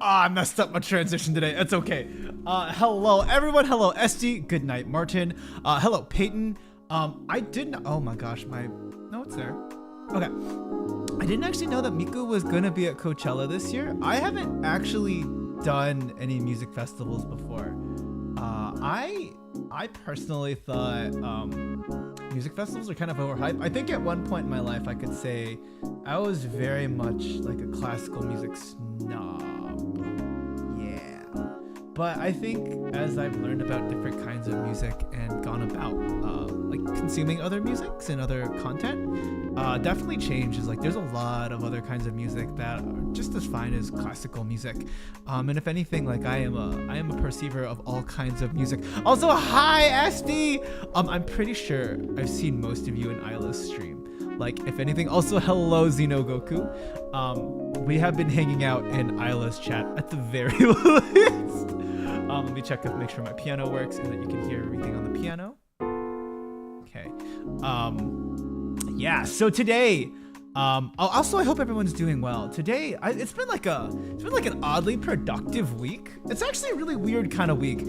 I messed up my transition today. That's okay. Hello, everyone. Hello, SD. Good night, Martin. Hello, Peyton. I didn't. Oh my gosh, no, it's there. Okay. I didn't actually know that Miku was gonna be at Coachella this year. I haven't actually done any music festivals before. I personally thought music festivals are kind of overhyped. I think at one point in my life I could say I was very much like a classical music snob. Yeah. But I think as I've learned about different kinds of music and gone about like consuming other musics and other content, definitely changes. Like there's a lot of other kinds of music that are just as fine as classical music. And if anything, like I am a perceiver of all kinds of music. Also, hi SD! I'm pretty sure I've seen most of you in Ayla's stream. Like if anything, also hello Xenogoku. We have been hanging out in Ayla's chat at the very least. Let me check to make sure my piano works and that you can hear everything on the piano. Okay. Yeah, so today, also I hope everyone's doing well. Today, it's been like an oddly productive week. It's actually a really weird kind of week.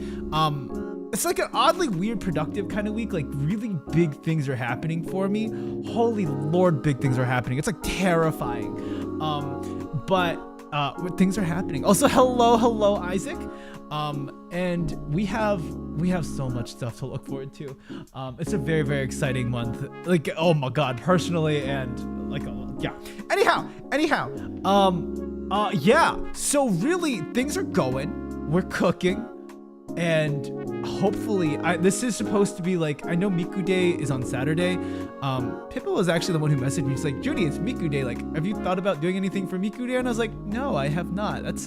It's like an oddly weird productive kind of week. Like really big things are happening for me. Holy Lord, big things are happening. It's like terrifying. But things are happening. Also, hello Isaac. And we have so much stuff to look forward to. It's a very, very exciting month. Like, oh my God, personally and like, yeah. Anyhow, yeah. So really, things are going. We're cooking, and hopefully, this is supposed to be like. I know Miku Day is on Saturday. Pippa was actually the one who messaged me. She's like, Judy, it's Miku Day. Like, have you thought about doing anything for Miku Day? And I was like, no, I have not. That's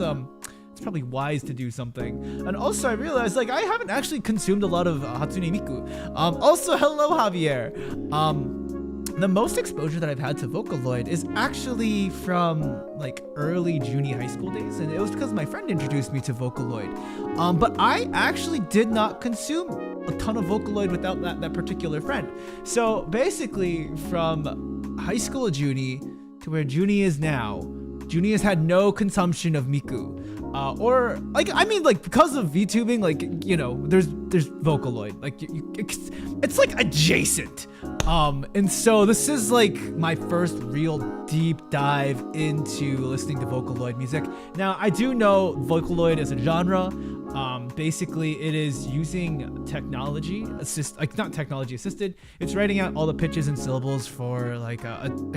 it's probably wise to do something. And also I realized like I haven't actually consumed a lot of Hatsune Miku. Also hello Javier. The most exposure that I've had to Vocaloid is actually from like early Zhuni high school days, and it was because my friend introduced me to Vocaloid. But I actually did not consume a ton of Vocaloid without that particular friend. So basically from high school Zhuni to where Zhuni is now, Zhuni has had no consumption of Miku. Or like, I mean, like because of VTubing, like, you know, there's Vocaloid, like it's like adjacent. And so this is like my first real deep dive into listening to Vocaloid music. Now I do know Vocaloid as a genre. Basically it is using technology not technology assisted. It's writing out all the pitches and syllables for like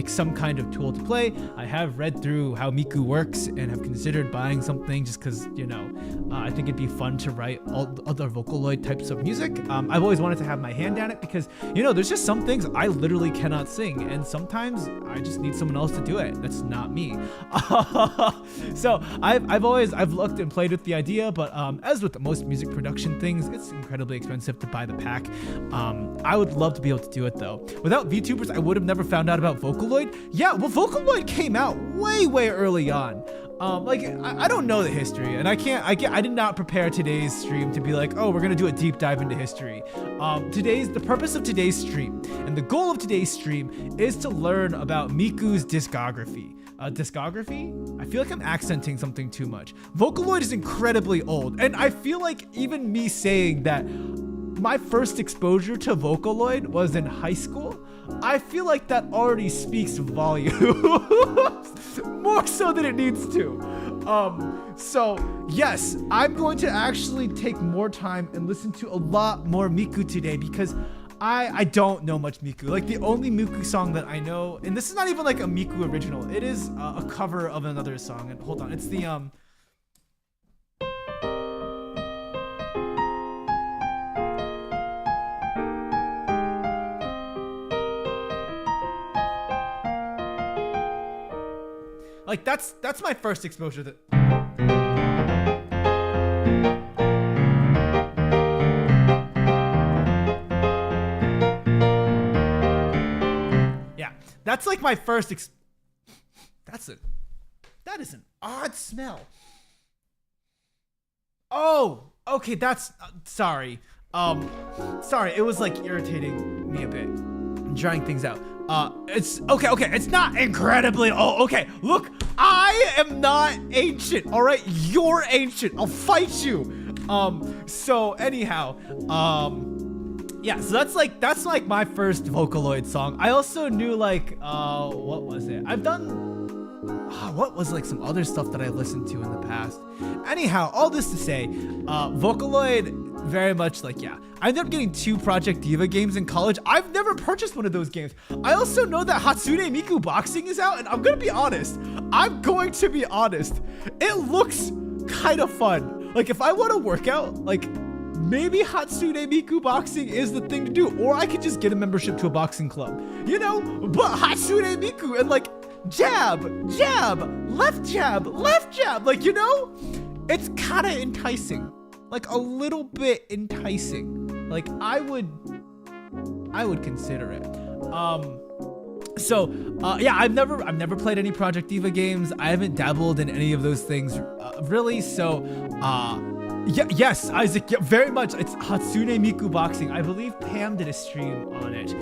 some kind of tool to play. I have read through how Miku works and have considered buying something just because, you know, I think it'd be fun to write all other Vocaloid types of music. I've always wanted to have my hand on it because, you know, there's just some things I literally cannot sing, and sometimes I just need someone else to do it. That's not me. So I've looked and played with the idea, but as with most music production things, it's incredibly expensive to buy the pack. I would love to be able to do it though. Without VTubers, I would have never found out about Vocaloid. Yeah, well, Vocaloid came out way early on. Like I don't know the history, and I did not prepare today's stream to be like, oh, we're gonna do a deep dive into history. The purpose of today's stream and the goal of today's stream is to learn about Miku's discography. Discography? I feel like I'm accenting something too much. Vocaloid is incredibly old, and I feel like even me saying that my first exposure to Vocaloid was in high school, I feel like that already speaks volumes more so than it needs to. So yes, I'm going to actually take more time and listen to a lot more Miku today because I don't know much Miku. Like the only Miku song that I know, and this is not even like a Miku original, it is a cover of another song. And hold on, it's the like that's my first exposure to. That's like my first that is an odd smell. Oh, okay, that's sorry. Sorry, it was like irritating me a bit. trying things out. It's okay. It's not incredibly. Oh, okay. Look, I am not ancient. All right, you're ancient. I'll fight you. So anyhow, yeah. So that's like my first Vocaloid song. I also knew like, what was it? I've done. What was like some other stuff that I listened to in the past? Anyhow, all this to say, Vocaloid. Very much like, yeah, I ended up getting 2 Project Diva games in college. I've never purchased one of those games. I also know that Hatsune Miku Boxing is out, and I'm going to be honest. It looks kind of fun. Like, if I want to work out, like, maybe Hatsune Miku Boxing is the thing to do, or I could just get a membership to a boxing club, you know? But Hatsune Miku and, like, jab, left jab, like, you know? It's kind of enticing. Like a little bit enticing. Like I would consider it. Yeah, I've never played any Project Diva games. I haven't dabbled in any of those things really. So yeah, yes, Isaac, yeah, very much. It's Hatsune Miku Boxing. I believe Pam did a stream on it,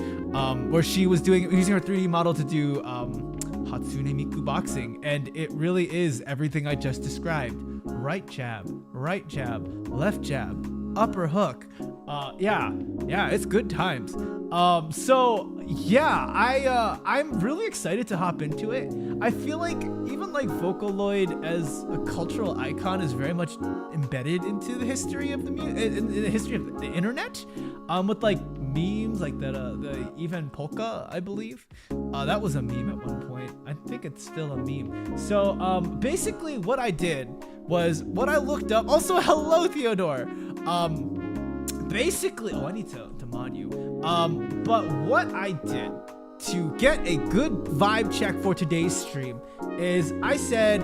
where she was using her 3D model to do Hatsune Miku Boxing, and it really is everything I just described. Right jab, left jab, upper hook. Yeah, it's good times. So yeah, I'm really excited to hop into it. I feel like even like Vocaloid as a cultural icon is very much embedded into the history of the history of the internet. With like memes like the even polka, I believe. That was a meme at one point. I think it's still a meme. So basically what I did was what I looked up. Also, hello Theodore. Basically, I need to mod you. But what I did to get a good vibe check for today's stream is I said,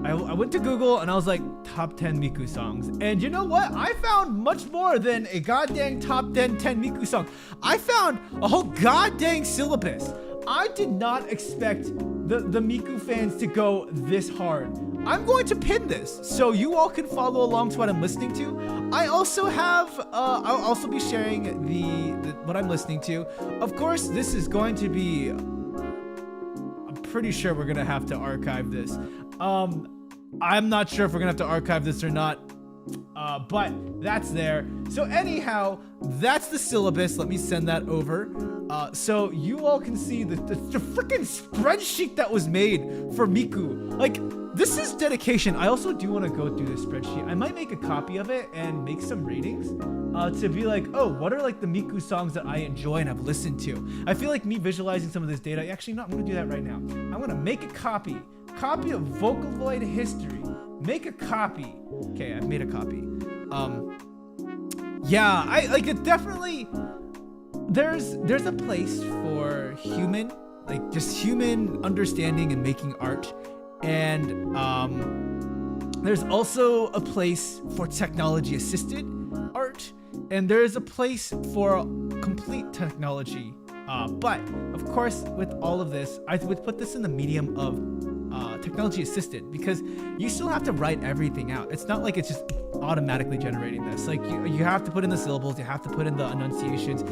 I went to Google and I was like, top 10 Miku songs. And you know what? I found much more than a goddamn top 10 Miku song. I found a whole goddamn syllabus. I did not expect the Miku fans to go this hard. I'm going to pin this so you all can follow along to what I'm listening to. I also have, I'll also be sharing the what I'm listening to. Of course, this is going to be, I'm pretty sure we're gonna have to archive this. I'm not sure if we're gonna have to archive this or not, but that's there. So anyhow, that's the syllabus. Let me send that over. So you all can see the freaking spreadsheet that was made for Miku. Like, this is dedication. I also do want to go through this spreadsheet. I might make a copy of it and make some ratings to be like, oh, what are like the Miku songs that I enjoy and have listened to? I feel like me visualizing some of this data. Actually, no, I'm going to do that right now. I'm going to make a copy of Vocaloid history. Make a copy. Okay, I've made a copy. Yeah, I like it. Definitely, there's a place for human, like just human understanding and making art, and there's also a place for technology assisted art, and there is a place for complete technology. But of course, with all of this, I would put this in the medium of technology assisted, because you still have to write everything out. It's not like it's just automatically generating this. Like you have to put in the syllables, you have to put in the enunciations,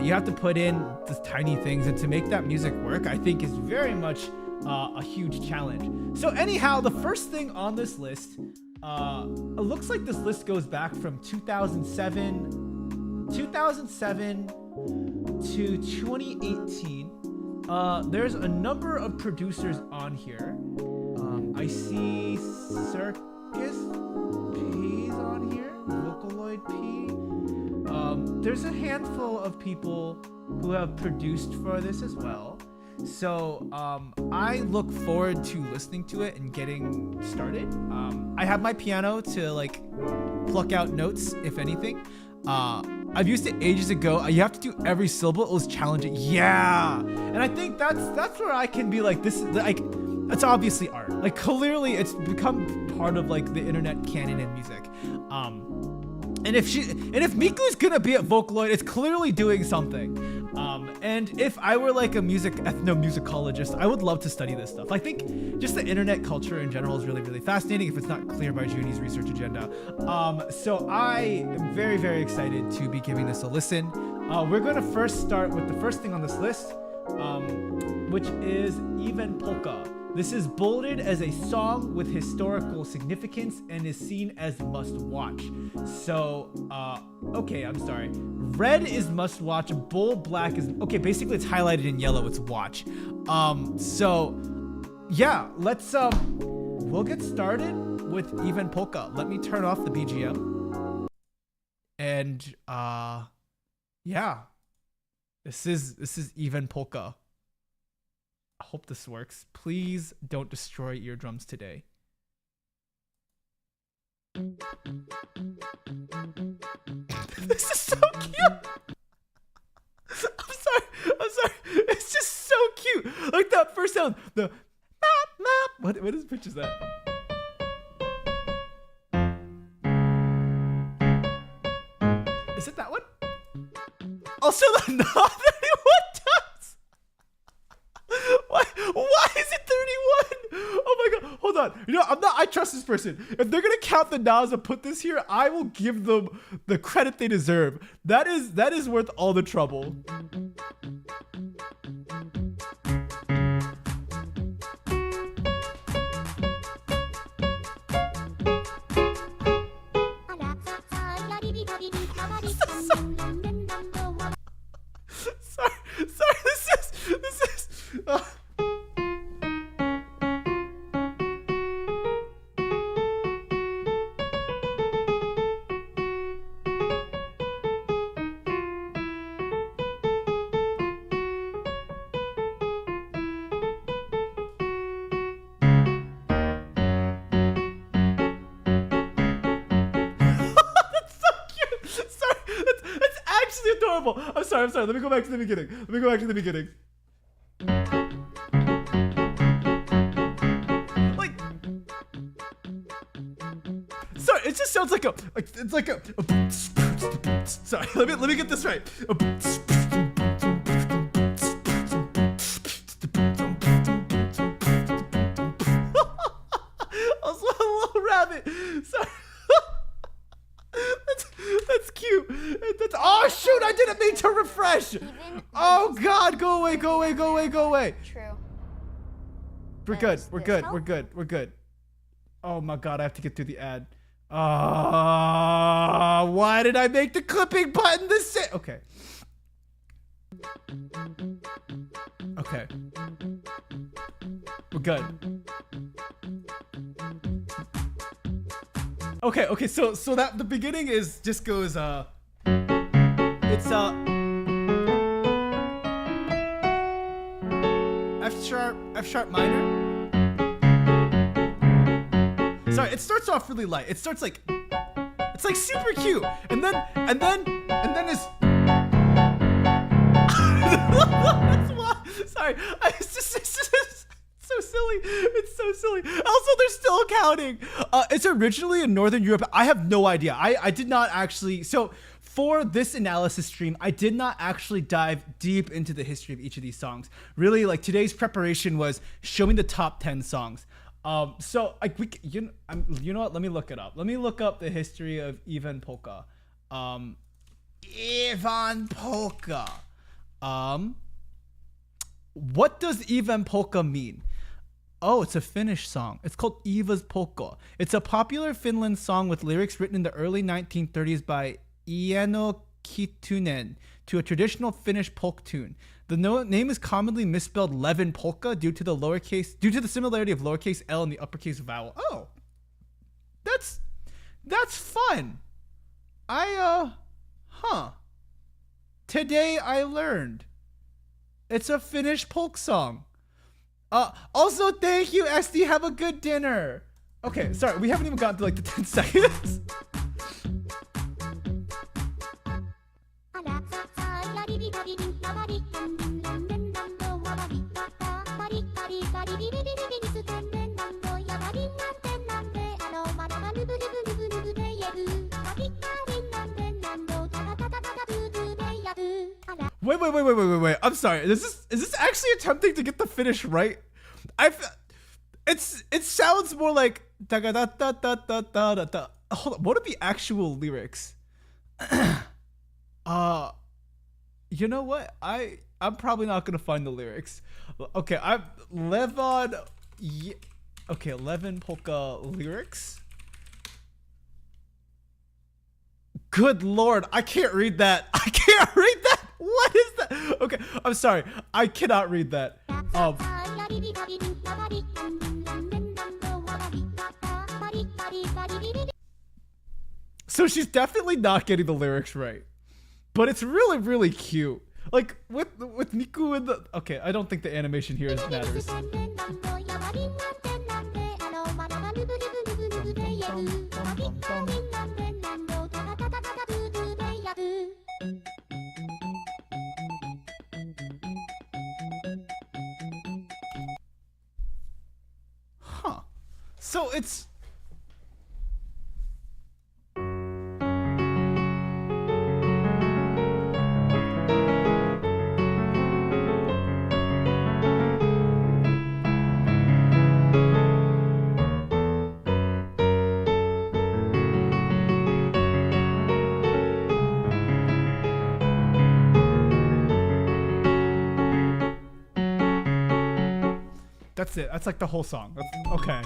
you have to put in the tiny things, and to make that music work, I think is very much a huge challenge. So anyhow, the first thing on this list, it looks like this list goes back from 2007 to 2018. There's a number of producers on here. I see Circus P's on here, Vocaloid P. There's a handful of people who have produced for this as well. So I look forward to listening to it and getting started. I have my piano to like pluck out notes, if anything. I've used it ages ago. You have to do every syllable. It was challenging. Yeah. And I think that's where I can be like, this is like, it's obviously art. Like clearly it's become part of like the internet canon in music. And if Miku's gonna be at Vocaloid, it's clearly doing something. And if I were like a ethnomusicologist, I would love to study this stuff. I think just the internet culture in general is really, really fascinating if it's not clear by Zhuni's research agenda. So I am very, very excited to be giving this a listen. We're gonna first start with the first thing on this list, which is Even Polka. This is bolded as a song with historical significance and is seen as must watch. So, okay, I'm sorry. Red is must watch, bold black is, okay, basically it's highlighted in yellow, it's watch. So, yeah, let's, we'll get started with Even Polka. Let me turn off the BGM. And, yeah, this is Even Polka. I hope this works. Please don't destroy eardrums today. This is so cute. I'm sorry. It's just so cute. Like that first sound. The map map. What is pitch is that? Is it that one? Also the not 31 times. Why is it 31? Oh my god, hold on. You know, I trust this person. If they're gonna count the nows and put this here, I will give them the credit they deserve. That is worth all the trouble. Sorry, this is adorable. I'm sorry. Let me go back to the beginning. Like, sorry, it just sounds like it's like a sorry, let me get this right. Also a little rabbit. Sorry. That's cute. Oh shoot! I didn't mean to refresh. Oh god! Go away! True. We're good. Oh my god! I have to get through the ad. Why did I make the clipping button the same? Okay. We're good. Okay, so that the beginning is just goes it's F sharp minor. Sorry, it starts off really light. It starts like it's like super cute, and then it's that's why. Sorry, it's just so silly. It's so silly. Also, they're still counting. It's originally in Northern Europe. I have no idea. I did not actually. So for this analysis stream, I did not actually dive deep into the history of each of these songs. Really, like today's preparation was showing the top 10 songs. So like you know what? Let me look it up. Let me look up the history of Even Polka. Even Polka. What does Even Polka mean? Oh, it's a Finnish song. It's called Eva's Polka. It's a popular Finland song with lyrics written in the early 1930s by Eino Kitunen to a traditional Finnish polk tune. The name is commonly misspelled Levin Polka due to the similarity of lowercase l and the uppercase vowel. Oh, that's fun. Today I learned it's a Finnish polk song. Also, thank you, SD. Have a good dinner. Okay, sorry, we haven't even gotten to like the 10 seconds. Wait. I'm sorry. Is this actually attempting to get the finish right? It sounds more like da da da da da da da da. Hold on. What are the actual lyrics? You know what? I'm probably not gonna find the lyrics. Okay, I'm Levon. Okay, 11 polka lyrics. Good lord, I can't read that. I can't read that. What is that? Okay, I'm sorry. I cannot read that. So she's definitely not getting the lyrics right. But it's really, really cute. Like with Miku and the okay, I don't think the animation here matters. Huh. So it's that's it. That's like the whole song. That's, okay.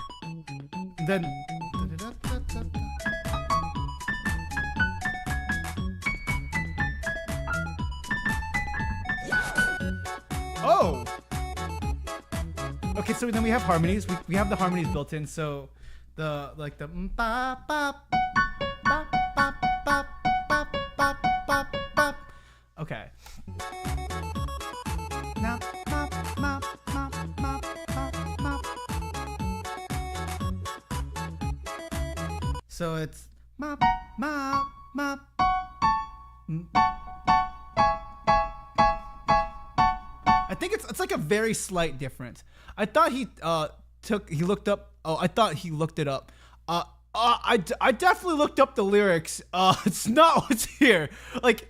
And then oh. Okay, so then we have harmonies. We have the harmonies built in. So the like the ba ba ba ba ba ba ba ba ba. Okay. Now so it's ma ma ma. I think it's like a very slight difference. I thought he looked up. Oh, I thought he looked it up. I definitely looked up the lyrics. It's not what's here. Like,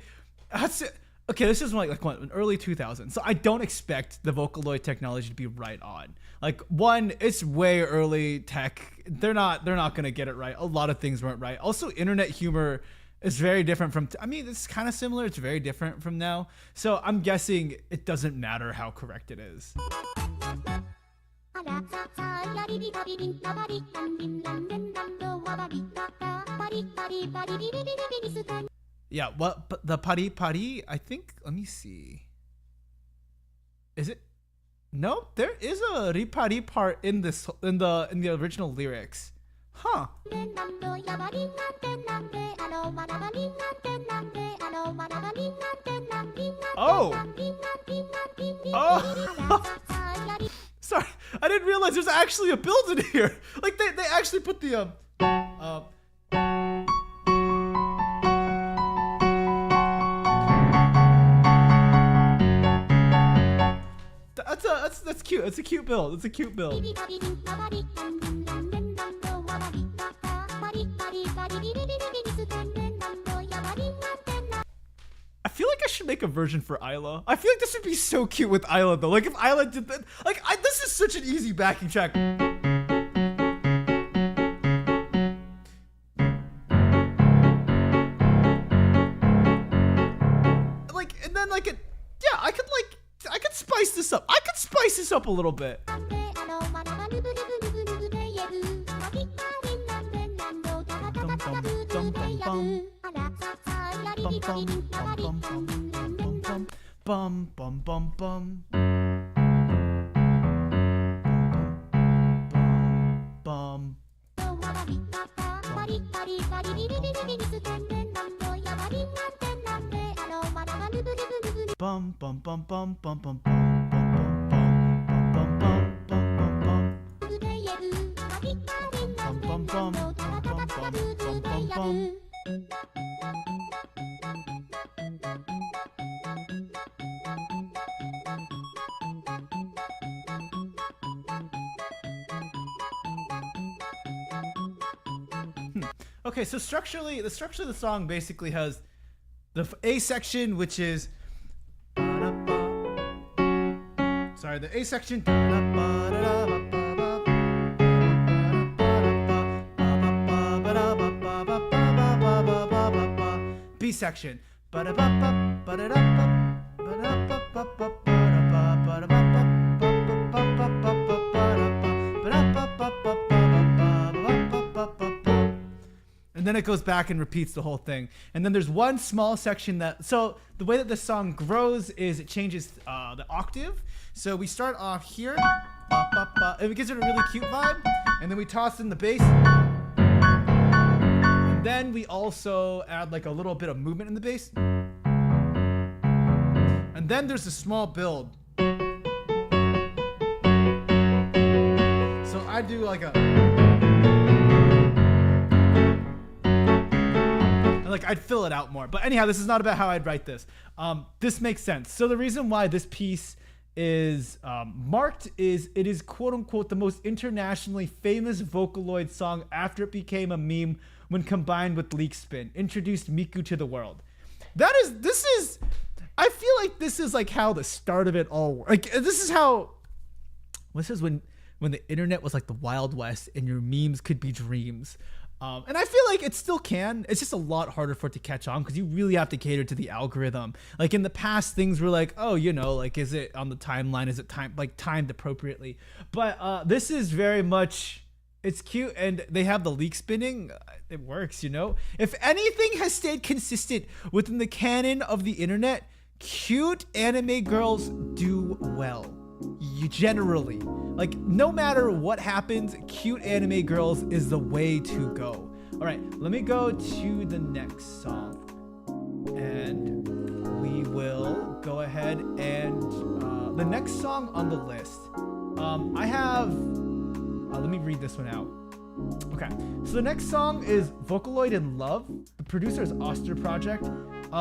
that's it. Okay, this is like what, early 2000s. So I don't expect the Vocaloid technology to be right on. Like, one, it's way early tech. They're not gonna get it right. A lot of things weren't right. Also, internet humor is very different from. I mean, it's kind of similar. It's very different from now. So I'm guessing it doesn't matter how correct it is. Yeah, what the pari pari? I think. Let me see. Is it? No, there is a ripari part in this in the original lyrics. Huh. Oh. Oh. Sorry, I didn't realize there's actually a build in here. Like they actually put the That's cute. It's a cute build. It's a cute build. I feel like I should make a version for Ayla. I feel like this would be so cute with Ayla though. Like if Ayla did that, like this is such an easy backing track. Like and then like it, yeah, I could spice this up. I could spice this up a little bit. Bum bum bum bum. Bum. Bum bum bum bum bum bum bum bum bum bum bum bum. Okay, so structurally, the structure of the song basically has the A section, which is sorry, the A section, B section, And then it goes back and repeats the whole thing. And then there's one small section that, so the way that this song grows is it changes the octave. So we start off here, and it gives it a really cute vibe. And then we toss in the bass. And then we also add like a little bit of movement in the bass. And then there's a small build. So I do like a, like I'd fill it out more. But anyhow, this is not about how I'd write this. This makes sense. So the reason why this piece is marked is it is quote unquote the most internationally famous Vocaloid song after it became a meme when combined with Leak Spin, introduced Miku to the world. I feel like this is like how the start of it all works. Like this is when the internet was like the Wild West and your memes could be dreams. And I feel like it still can. It's just a lot harder for it to catch on because you really have to cater to the algorithm. Like in the past, things were like, oh, you know, like is it on the timeline? Is it timed appropriately? But this is very much, it's cute, and they have the leak spinning. It works, you know. If anything has stayed consistent within the canon of the internet, cute anime girls do well. You generally, like, no matter what happens, cute anime girls is the way to go. All right, let me go to the next song, and we will go ahead and the next song on the list. I have. Let me read this one out. Okay, so the next song is Vocaloid in Love. The producer is Oster Project.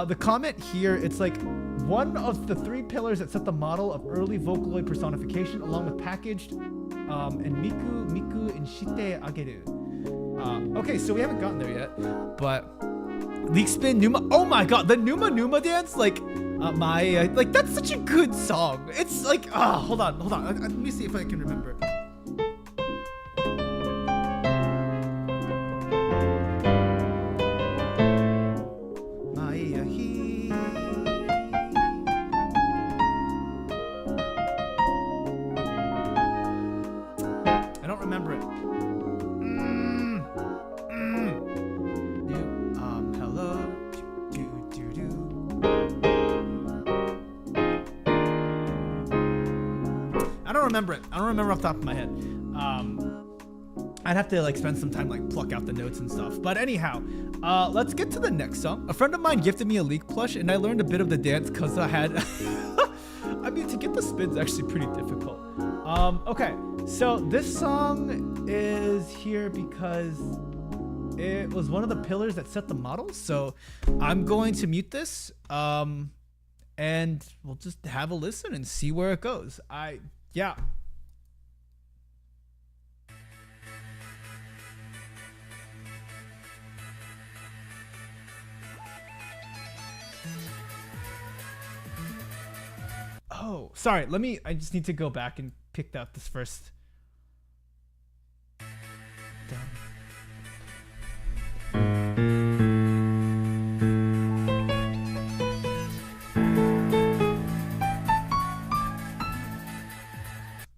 The comment here, it's like one of the three pillars that set the model of early Vocaloid personification, along with packaged and Miku and Shite Ageru. Okay, so we haven't gotten there yet, but Leak Spin, Numa. Oh my god, the Numa dance, like like that's such a good song. It's like, hold on. Let me see if I can remember. I don't remember off the top of my head. I'd have to like spend some time like pluck out the notes and stuff. But anyhow, let's get to the next song. A friend of mine gifted me a Leak plush, and I learned a bit of the dance because I had. I mean, to get the spins actually pretty difficult. Okay, so this song is here because it was one of the pillars that set the model. So I'm going to mute this, and we'll just have a listen and see where it goes. Yeah. Oh, sorry. I just need to go back and pick out this first.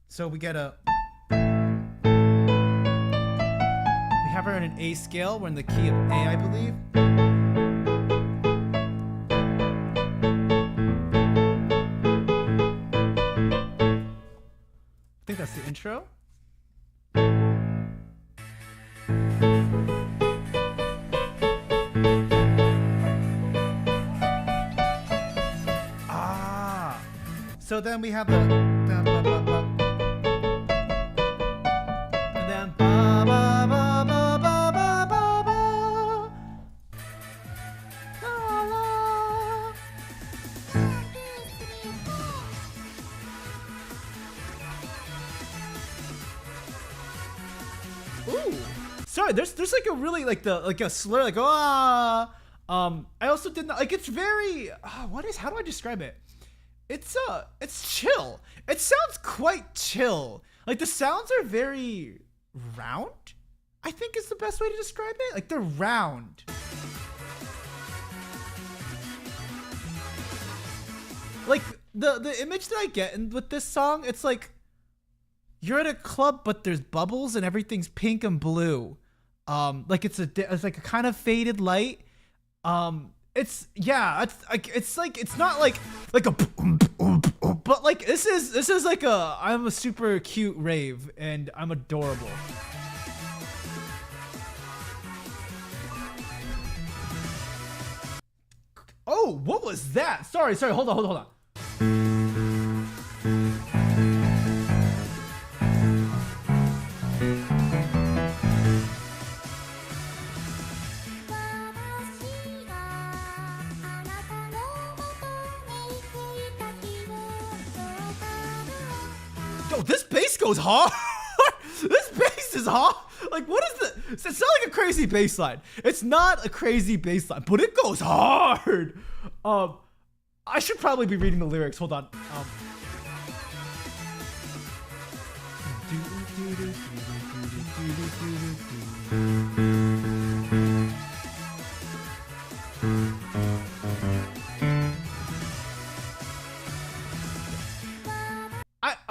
So we have her in an A scale. We're in the key of A, I believe. I think that's the intro. So then we have the and then ba ba ba ba ba ba ba ba. La, la. Ooh. Sorry, there's like a really like a slur like I also did not like, it's very how do I describe it? It's chill. It sounds quite chill. Like the sounds are very round, I think is the best way to describe it. Like they're round. like the image that I get with this song, it's like you're at a club, but there's bubbles and everything's pink and blue. Like it's like a kind of faded light. It's not like a, but like this is like I'm a super cute rave and I'm adorable. Oh, what was that? Sorry, hold on. Yo, this bass goes hard. This bass is hard. Like, what is the? It's not like a crazy bass line. It's not a crazy bass line, but it goes hard. I should probably be reading the lyrics. Hold on.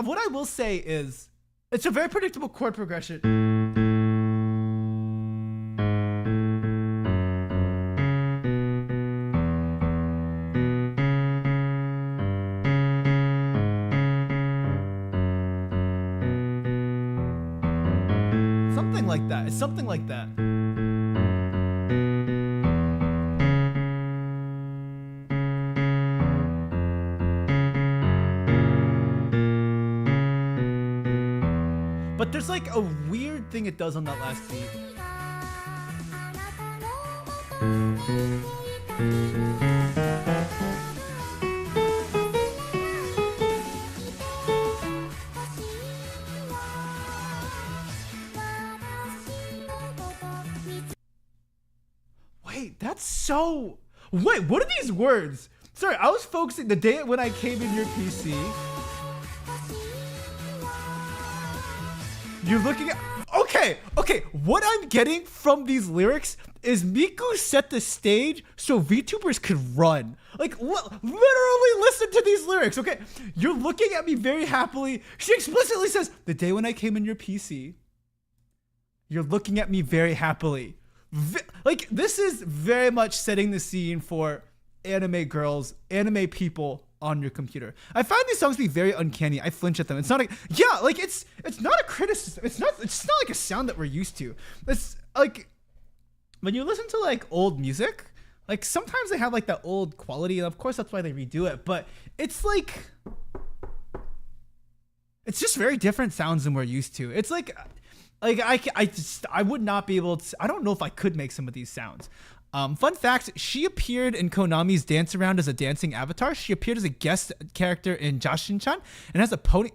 What I will say is, it's a very predictable chord progression. Something like that. It's something like that. But there's like a weird thing it does on that last beat. Wait, that's so... Wait, what are these words? Sorry, I was focusing the day when I came in your PC. You're looking at... Okay, what I'm getting from these lyrics is Miku set the stage so VTubers could run. Like, what? Literally listen to these lyrics, okay? You're looking at me very happily. She explicitly says, the day when I came in your PC. You're looking at me very happily. Like, this is very much setting the scene for anime girls, anime people on your computer. I find these songs to be very uncanny. I flinch at them. It's not like, yeah, like it's not a criticism. It's not like a sound that we're used to. It's like when you listen to like old music, like sometimes they have like that old quality, and of course that's why they redo it, but it's like it's just very different sounds than we're used to. It's like I would not be able to, I don't know if I could make some of these sounds. Fun fact, she appeared in Konami's Dance Around as a dancing avatar. She appeared as a guest character in Jashin-chan and has a pony.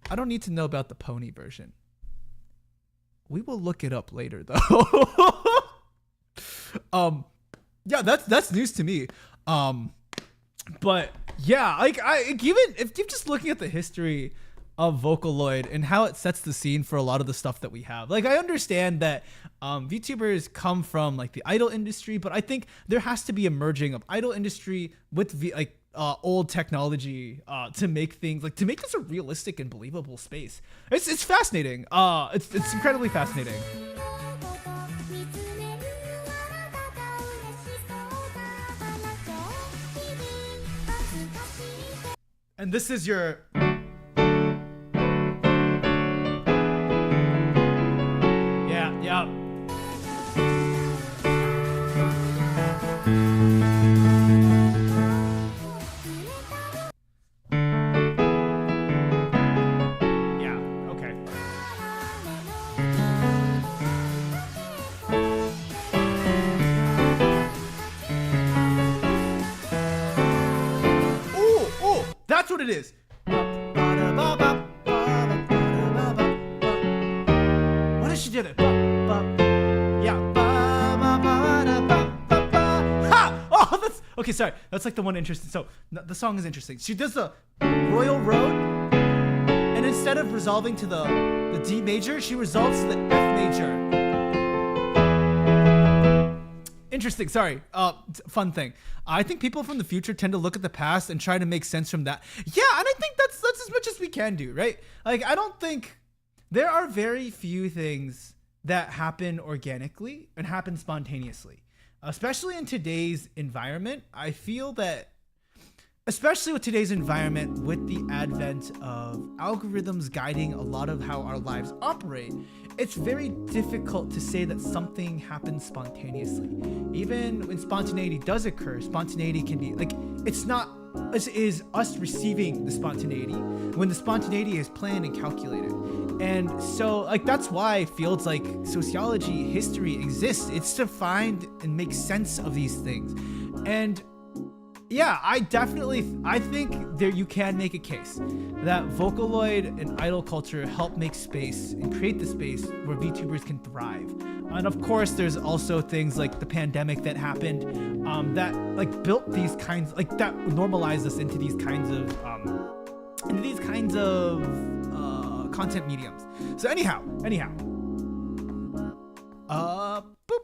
I don't need to know about the pony version. We will look it up later though. Yeah, that's news to me. But yeah, like even if you're just looking at the history of Vocaloid and how it sets the scene for a lot of the stuff that we have. Like, I understand that VTubers come from like the idol industry, but I think there has to be a merging of idol industry with old technology to make things like, to make this a realistic and believable space. It's fascinating. It's incredibly fascinating. And this is your... Yeah. Yeah, okay. Ooh, that's what it is. What did she do there? Okay, sorry. That's like the one interesting. So the song is interesting. She does the Royal Road, and instead of resolving to the D major, she resolves to the F major. interesting. Sorry. Fun thing. I think people from the future tend to look at the past and try to make sense from that. Yeah, and I think that's as much as we can do, right? Like, I don't think there are very few things that happen organically and happen spontaneously, especially in today's environment. I feel that, especially with today's environment, with the advent of algorithms guiding a lot of how our lives operate, it's very difficult to say that something happens spontaneously. Even when spontaneity does occur, spontaneity can be like, it's not, it is us receiving the spontaneity when the spontaneity is planned and calculated. And so like, that's why fields like sociology, history exists. It's to find and make sense of these things. And yeah, I think there you can make a case that Vocaloid and idol culture help make space and create the space where VTubers can thrive. And of course, there's also things like the pandemic that happened that like built these kinds, like that normalized us into these kinds of content mediums. So anyhow, boop.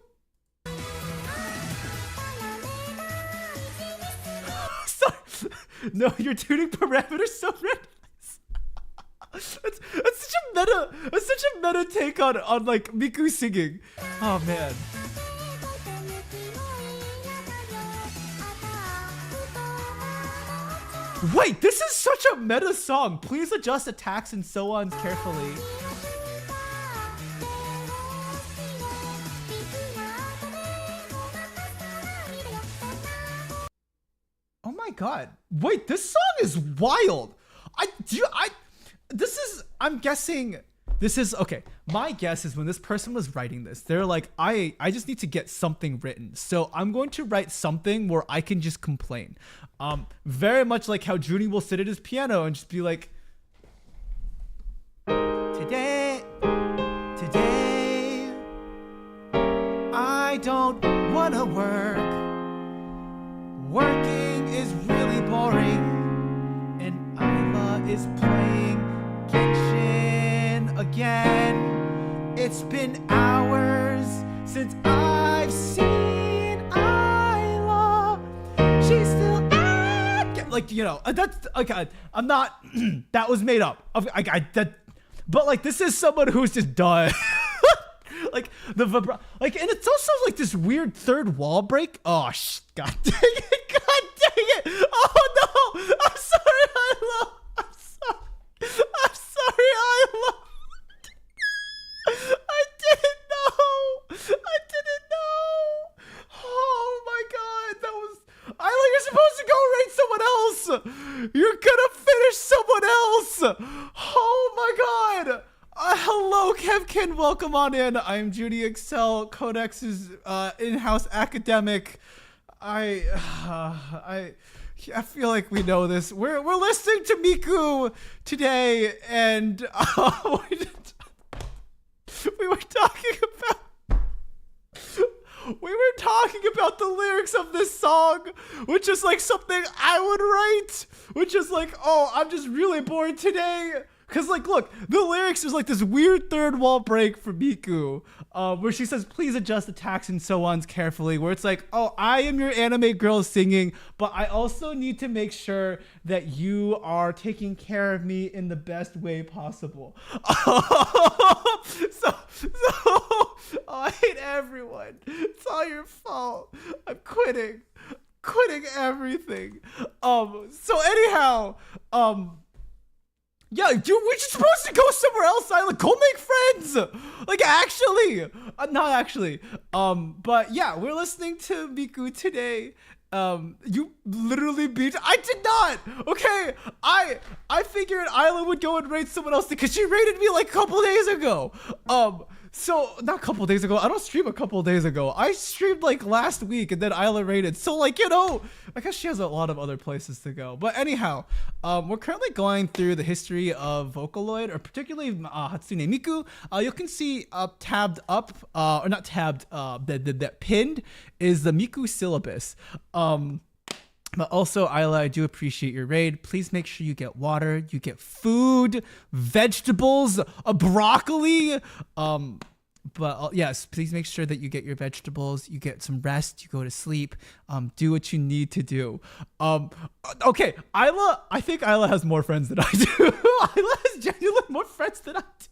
No, you're tuning parameters so randomized. That's such a meta take on like Miku singing. Oh man. Wait, this is such a meta song. Please adjust attacks and so on carefully. Oh my god. Wait, this song is wild. I'm guessing this is okay. My guess is when this person was writing this, they're like, I just need to get something written. So I'm going to write something where I can just complain. Very much like how Zhuni will sit at his piano and just be like, Today, I don't wanna work. Working is really boring, and Ayla is playing Genshin again. It's been hours since I've seen Ayla. She's still at like, you know, that's okay. I'm not. That was made up. But like, this is someone who's just done. Like the like, and it's also like this weird third wall break. Oh god dang it! God dang it! Oh no! I'm sorry, Ayla. I'm sorry, Ayla. I didn't know. Oh my god, that was Ayla. You're supposed to go rate someone else. You're gonna finish someone else. Oh my god. Hello, Kevkin. Welcome on in. I'm Judy Excel, CodeX's in-house academic. I feel like we know this. We're listening to Miku today, and we were talking about the lyrics of this song, which is like something I would write. Which is like, oh, I'm just really bored today. Cause like, look, the lyrics is like this weird third wall break for Miku, where she says, please adjust attacks and so on carefully, where it's like, oh, I am your anime girl singing, but I also need to make sure that you are taking care of me in the best way possible. So I hate everyone. It's all your fault. I'm quitting everything. So anyhow, yeah, dude, we're just supposed to go somewhere else. Like, go make friends. Like, actually, not actually. But yeah, we're listening to Miku today. You literally beat. I did not. Okay, I figured Ayla would go and rate someone else because she rated me like a couple days ago. So not a couple days ago. I don't stream a couple days ago. I streamed like last week, and then Ayla rated. So like, you know, I guess she has a lot of other places to go. But anyhow, we're currently going through the history of Vocaloid, or particularly Hatsune Miku. You can see tabbed up, or not tabbed, that pinned is the Miku syllabus. But also, Ayla, I do appreciate your raid. Please make sure you get water, you get food, vegetables, broccoli, But yes, please make sure that you get your vegetables, you get some rest, you go to sleep, do what you need to do. Okay, I think Ayla has more friends than I do. Ayla has genuinely more friends than I do.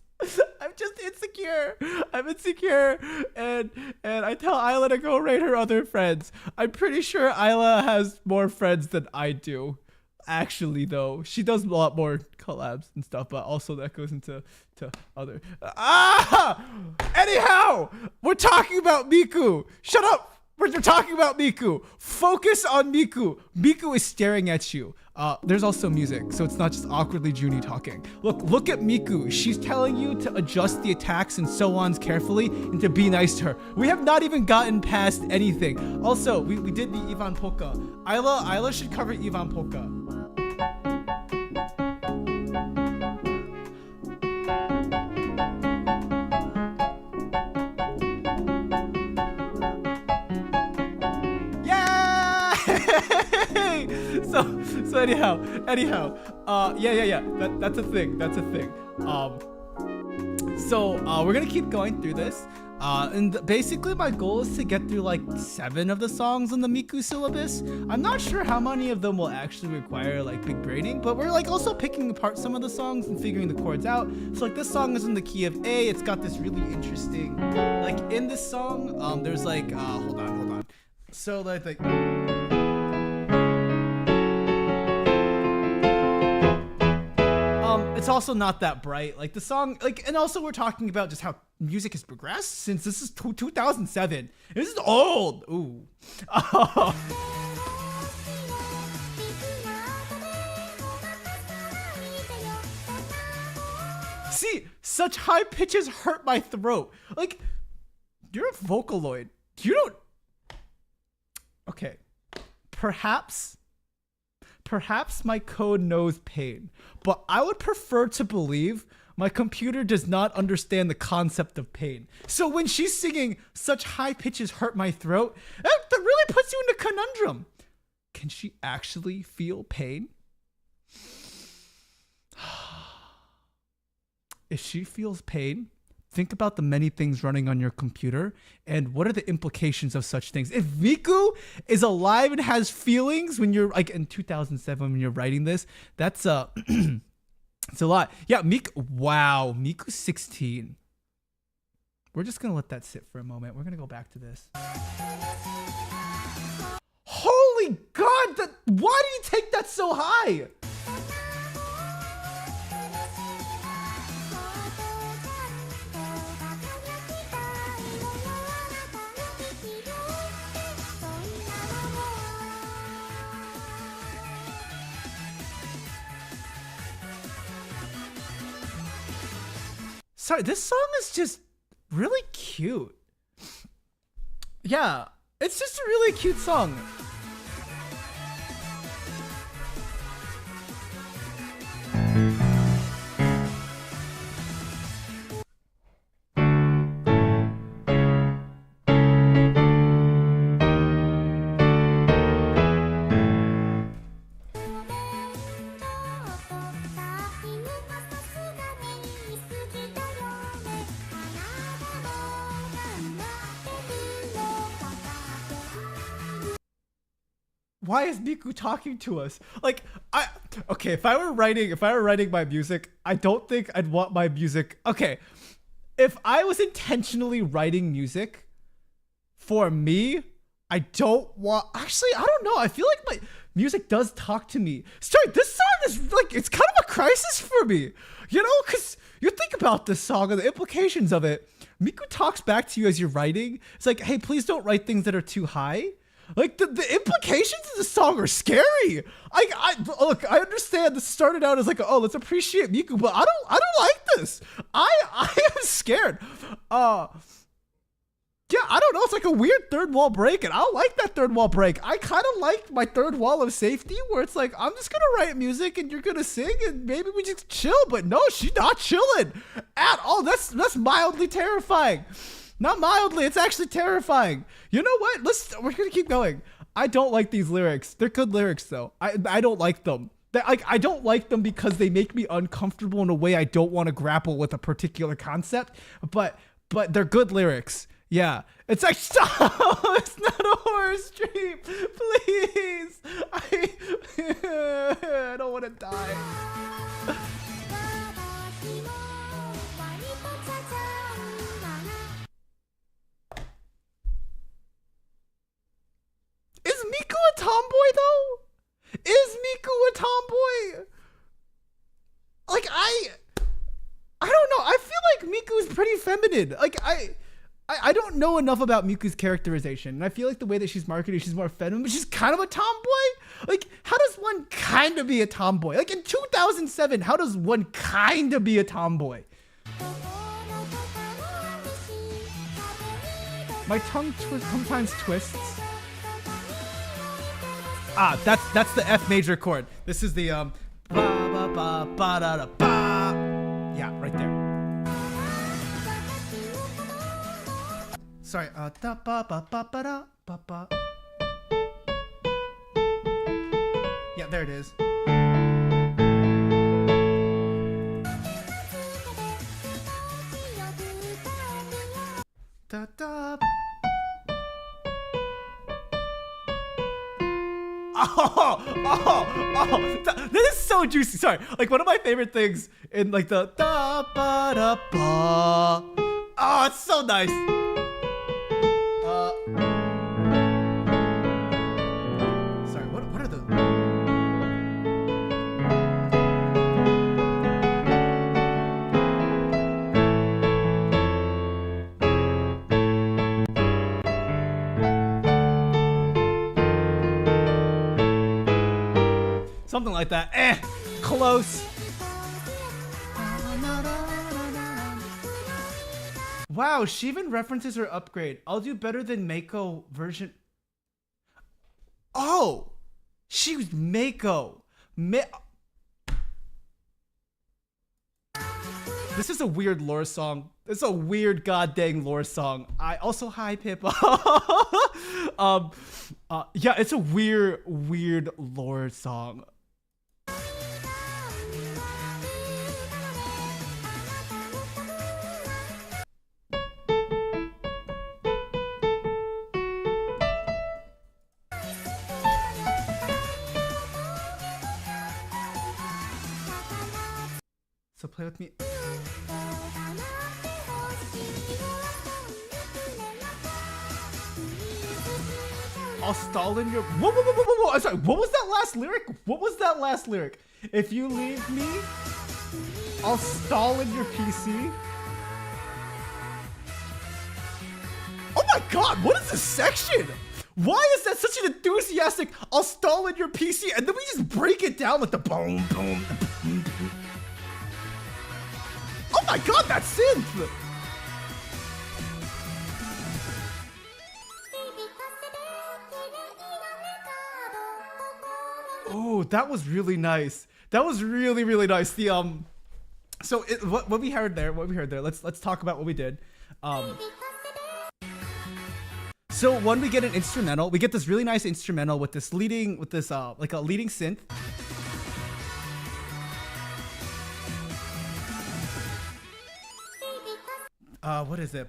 I'm just insecure. I'm insecure, and I tell Ayla to go rate her other friends. I'm pretty sure Ayla has more friends than I do. Actually, though, she does a lot more collabs and stuff, but also that goes into other. Anyhow, we're talking about Miku. Shut up. We're talking about Miku. Focus on Miku. Miku is staring at you. There's also music, so it's not just awkwardly Zhuni talking. Look at Miku. She's telling you to adjust the attacks and so on carefully and to be nice to her. We have not even gotten past anything. Also, we did the Ivan Polka. Ayla should cover Ivan Polka. So anyhow, yeah. That's a thing. So we're gonna keep going through this. And basically my goal is to get through like 7 of the songs on the Miku syllabus. I'm not sure how many of them will actually require like big braining, but we're like also picking apart some of the songs and figuring the chords out. So like this song is in the key of A. It's got this really interesting, like in this song, there's like, hold on. So like, it's also not that bright, like the song, like, and also we're talking about just how music has progressed since this is 2007. This is old. Ooh. See, such high pitches hurt my throat. Like, you're a Vocaloid. You don't. Okay, perhaps my code knows pain, but I would prefer to believe my computer does not understand the concept of pain. So when she's singing such high pitches hurt my throat, that really puts you in a conundrum. Can she actually feel pain? If she feels pain, think about the many things running on your computer and what are the implications of such things. If Miku is alive and has feelings when you're like in 2007 when you're writing this, that's it's a lot. Yeah, Miku's 16. We're just gonna let that sit for a moment. We're gonna go back to this. Holy God! Why did you take that so high? Sorry, this song is just really cute. Yeah, it's just a really cute song. Why is Miku talking to us? Like, okay, if I were writing my music, I don't think I'd want my music. Okay, if I was intentionally writing music for me, I don't want. Actually, I don't know. I feel like my music does talk to me. Sorry, this song is like, it's kind of a crisis for me, you know, because you think about this song and the implications of it. Miku talks back to you as you're writing. It's like, hey, please don't write things that are too high. Like the implications of the song are scary. Look, I understand this started out as like, oh, let's appreciate Miku, but I don't like this. I am scared. Yeah, I don't know. It's like a weird third wall break, and I don't like that third wall break. I kind of like my third wall of safety, where it's like, I'm just gonna write music and you're gonna sing, and maybe we just chill. But no, she's not chilling at all. That's mildly terrifying. Not mildly, it's actually terrifying. You know what? We're gonna keep going. I don't like these lyrics. They're good lyrics though. I don't like them. I don't like them because they make me uncomfortable in a way I don't want to grapple with a particular concept. But but they're good lyrics. Yeah, it's like stop. It's not a horror stream, please. I don't want to die. Is Miku a tomboy though? Is Miku a tomboy? Like I don't know. I feel like Miku's pretty feminine. Like I don't know enough about Miku's characterization, and I feel like the way that she's marketed, she's more feminine, but she's kind of a tomboy. Like, how does one kind of be a tomboy? Like in 2007, how does one kind of be a tomboy? My tongue sometimes twists. Ah, that's the F major chord. This is the ba ba ba ba da da ba. Yeah, right there. Sorry, da ba ba ba ba da ba ba. Yeah, there it is. Da da. Oh, this is so juicy. Sorry, like one of my favorite things in like the da ba da ba. Oh, it's so nice. Sorry, what are the? Something like that. Close. Wow, she even references her upgrade. I'll do better than Mako version. Oh, she was Mako. This is a weird lore song. It's a weird goddamn lore song. I also hi Pippa. Yeah, it's a weird lore song. So play with me. I'll stall in your. Whoa. I'm sorry. What was that last lyric? What was that last lyric? If you leave me, I'll stall in your PC. Oh my god, what is this section? Why is that such an enthusiastic, I'll stall in your PC, and then we just break it down with the boom, boom, the boom, boom. Oh my god, that synth! Oh, that was really nice. That was really nice. The so what we heard there, let's talk about what we did. So when we get an instrumental, we get this really nice instrumental with this leading, like a leading synth. What is it?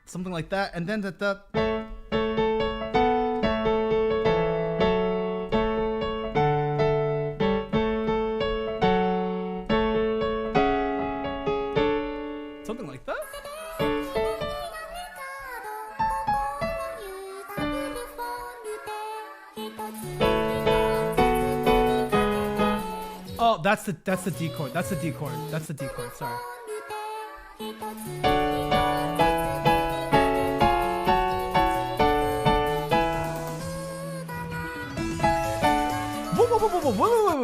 Something like that, and then the something like that. Oh, that's the D chord. That's the D chord. That's the D chord. Sorry.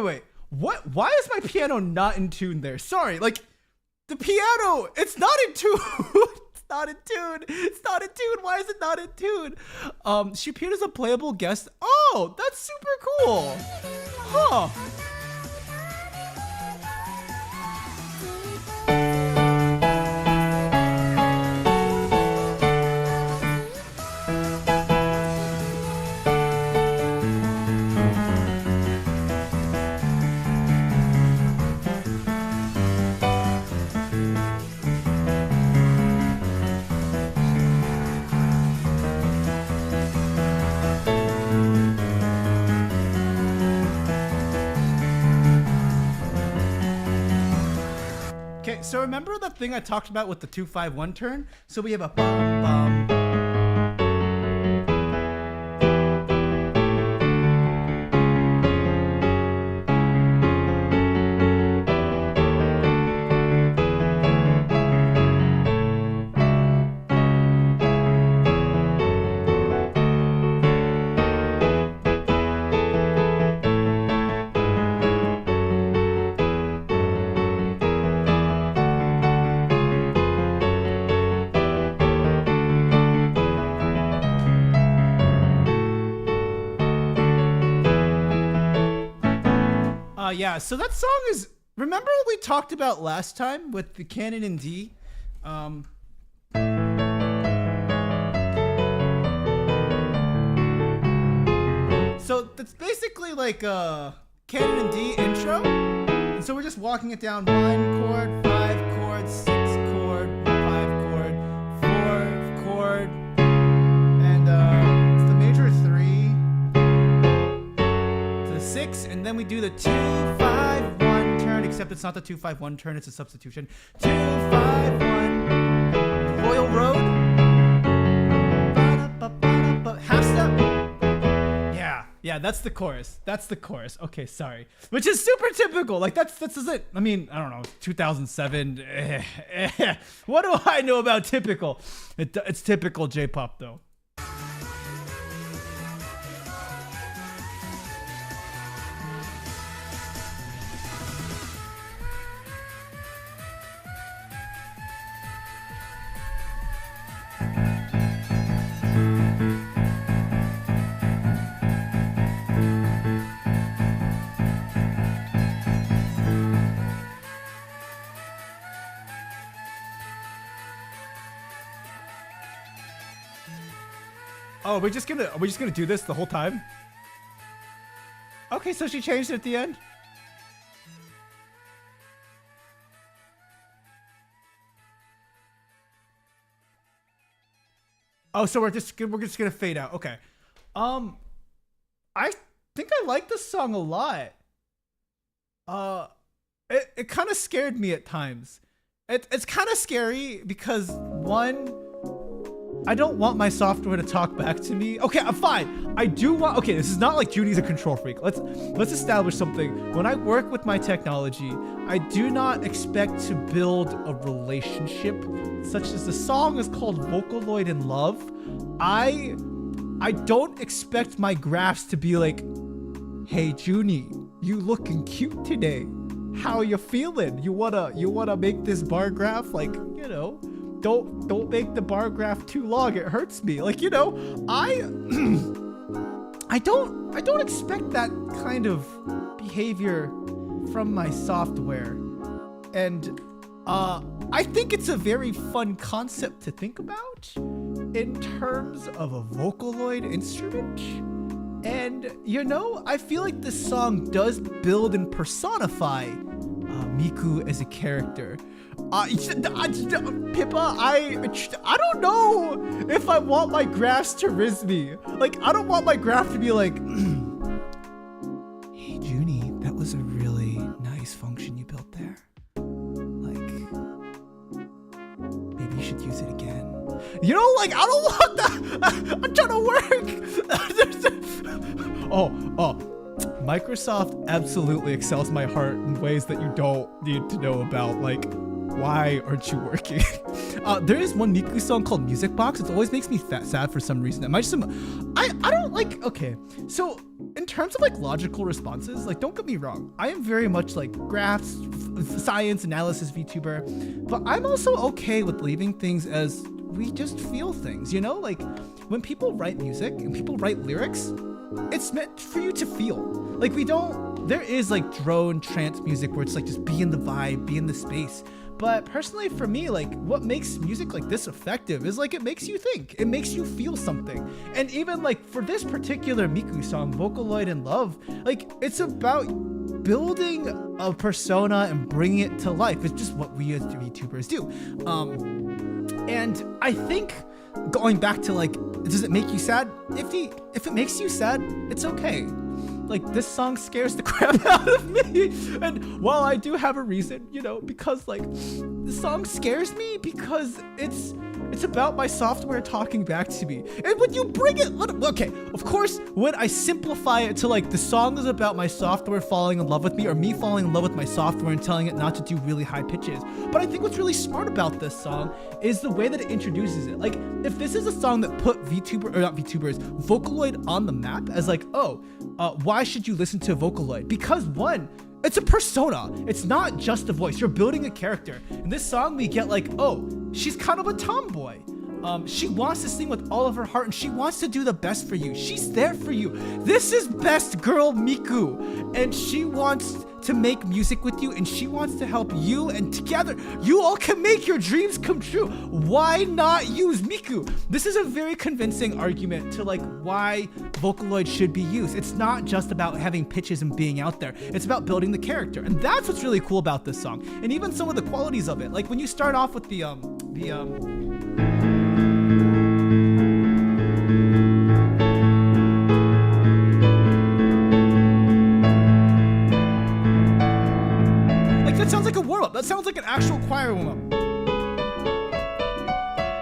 Wait. What? Why is my piano not in tune there? Sorry, like the piano, it's not in tune. It's not in tune. It's not in tune. Why is it not in tune? She appeared as a playable guest. Oh, that's super cool. Huh. Okay, so remember that thing I talked about with the 2-5-1 turn? So we have a bum bum. Yeah, so that song is, remember what we talked about last time with the canon in D? So that's basically like a canon in D intro. And so we're just walking it down 1 chord, 5 chord, 6 chord, 5 chord, 4 chord, and it's the major 3 to the 6, and then we do the 2-5-1 turn, except it's not the 2-5-1 turn, it's a substitution. 2-5-1, Royal Road, half step. Yeah, that's the chorus. That's the chorus. Okay, sorry. Which is super typical. Like that's it. I mean, I don't know, 2007. What do I know about typical? It's typical J-pop though. Oh, are we just gonna do this the whole time? Okay, so she changed it at the end. Oh, so we're just gonna fade out. Okay. I think I like this song a lot. It kind of scared me at times. It's kind of scary because one, I don't want my software to talk back to me. Okay, I'm fine. I do want, okay, this is not like Judy's a control freak. Let's establish something. When I work with my technology, I do not expect to build a relationship such as the song is called Vocaloid in Love. I don't expect my graphs to be like, hey Zhuni, you looking cute today. How you feeling? You wanna make this bar graph like, you know, don't make the bar graph too long. It hurts me. Like, you know, I don't expect that kind of behavior from my software. And I think it's a very fun concept to think about in terms of a Vocaloid instrument. And, you know, I feel like this song does build and personify Miku as a character. Pippa, I don't know if I want my graphs to riz me. Like, I don't want my graph to be like, hey, Zhuni, that was a really nice function you built there. Like, maybe you should use it again. You know, like, I don't want that. I'm trying to work. Oh. Microsoft absolutely excels my heart in ways that you don't need to know about. Like, why aren't you working? There is one Miku song called Music Box. It always makes me sad for some reason. I don't like, okay. So in terms of like logical responses, like don't get me wrong. I am very much like graphs, science, analysis VTuber, but I'm also okay with leaving things as we just feel things, you know? Like when people write music and people write lyrics, it's meant for you to feel. Like there is like drone trance music where it's like just be in the vibe, be in the space. But personally for me, like what makes music like this effective is like it makes you think, it makes you feel something. And even like for this particular Miku song, Vocaloid in Love, like it's about building a persona and bringing it to life. It's just what we as VTubers do. And I think going back to like, does it make you sad? If it makes you sad, it's okay. like this song scares the crap out of me. And while I do have a reason, you know, because like the song scares me because it's about my software talking back to me. And when you bring it, okay, of course, when I simplify it to like the song is about my software falling in love with me or me falling in love with my software and telling it not to do really high pitches. But I think what's really smart about this song is the way that it introduces it. Like if this is a song that put Vocaloid on the map as like, oh, why should you listen to Vocaloid? Because one, it's a persona. It's not just a voice. You're building a character. In this song, we get like, oh, she's kind of a tomboy. She wants to sing with all of her heart and she wants to do the best for you. She's there for you. This is best girl Miku. And she wants to make music with you and she wants to help you, and together you all can make your dreams come true. Why not use Miku? This is a very convincing argument to like why Vocaloid should be used. It's not just about having pitches and being out there. It's about building the character. And that's what's really cool about this song. And even some of the qualities of it. Like when you start off with that sounds like a warm-up. That sounds like an actual choir warm-up.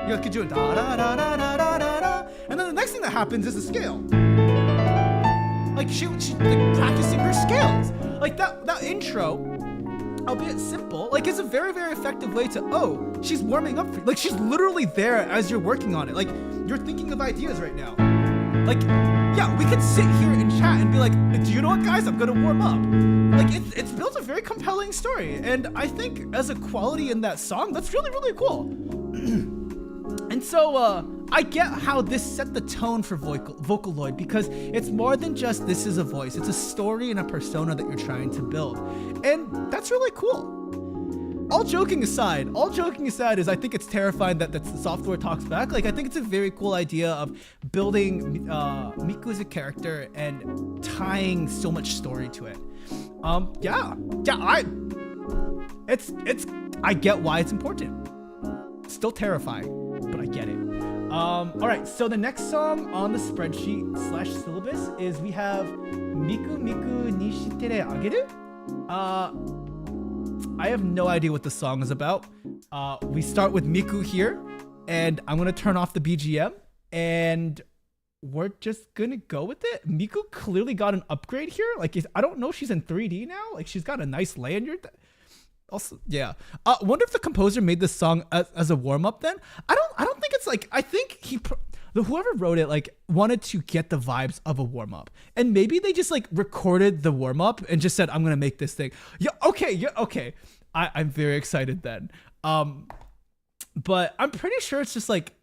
You could do it da da da da da da da, and then the next thing that happens is the scale. Like she's like practicing her scales. Like that intro, albeit simple, like it's a very, very effective way to, oh, she's warming up for you. Like she's literally there as you're working on it. Like you're thinking of ideas right now. Like, yeah, we could sit here and chat and be like, do you know what, guys? I'm gonna warm up. Like, it's built a very compelling story. And I think as a quality in that song, that's really, really cool. And so, I get how this set the tone for Vocaloid because it's more than just this is a voice. It's a story and a persona that you're trying to build. And that's really cool. All joking aside is I think it's terrifying that the software talks back. Like, I think it's a very cool idea of building Miku as a character and tying so much story to it. I get why it's important. Still terrifying, but I get it. All right, so the next song on the spreadsheet / syllabus is we have Miku Miku ni shitere ageru. I have no idea what the song is about. We start with Miku here, and I'm gonna turn off the BGM, and we're just gonna go with it. Miku clearly got an upgrade here. Like, I don't know if she's in 3D now. Like, she's got a nice lanyard. Also, yeah. Wonder if the composer made this song as a warm-up then? I don't think it's like, I think whoever wrote it like wanted to get the vibes of a warm-up, and maybe they just like recorded the warm-up and just said, I'm gonna make this thing. Yeah, okay. I'm very excited then. But I'm pretty sure it's just like,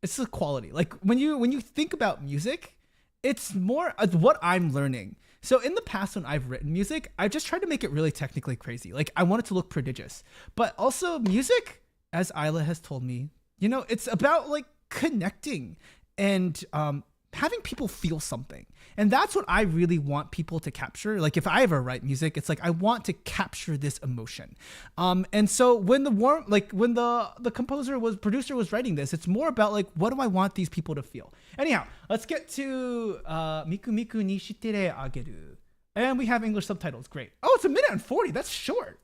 it's the quality. Like when you think about music, it's more of what I'm learning. So in the past when I've written music, I've just tried to make it really technically crazy. Like I want it to look prodigious, but also music, as Ayla has told me, you know, it's about like connecting and having people feel something. And that's what I really want people to capture. Like if I ever write music, it's like I want to capture this emotion. And so when the producer was writing this, it's more about like, what do I want these people to feel? Anyhow, let's get to Miku Miku ni shitere ageru. And we have English subtitles. Great. Oh, it's 1:40. That's short.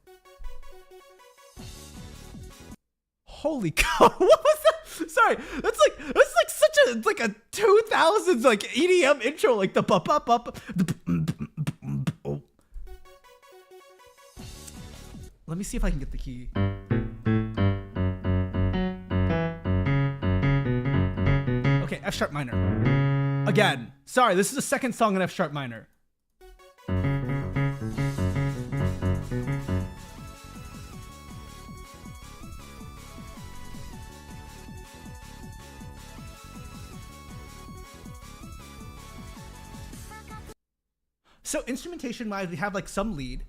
Holy cow. What was that? Sorry, that's like such a 2000s like EDM intro, like the pop. Let me see if I can get the key. Okay, F sharp minor. Again, sorry, this is the second song in F sharp minor. So instrumentation wise, we have like some lead.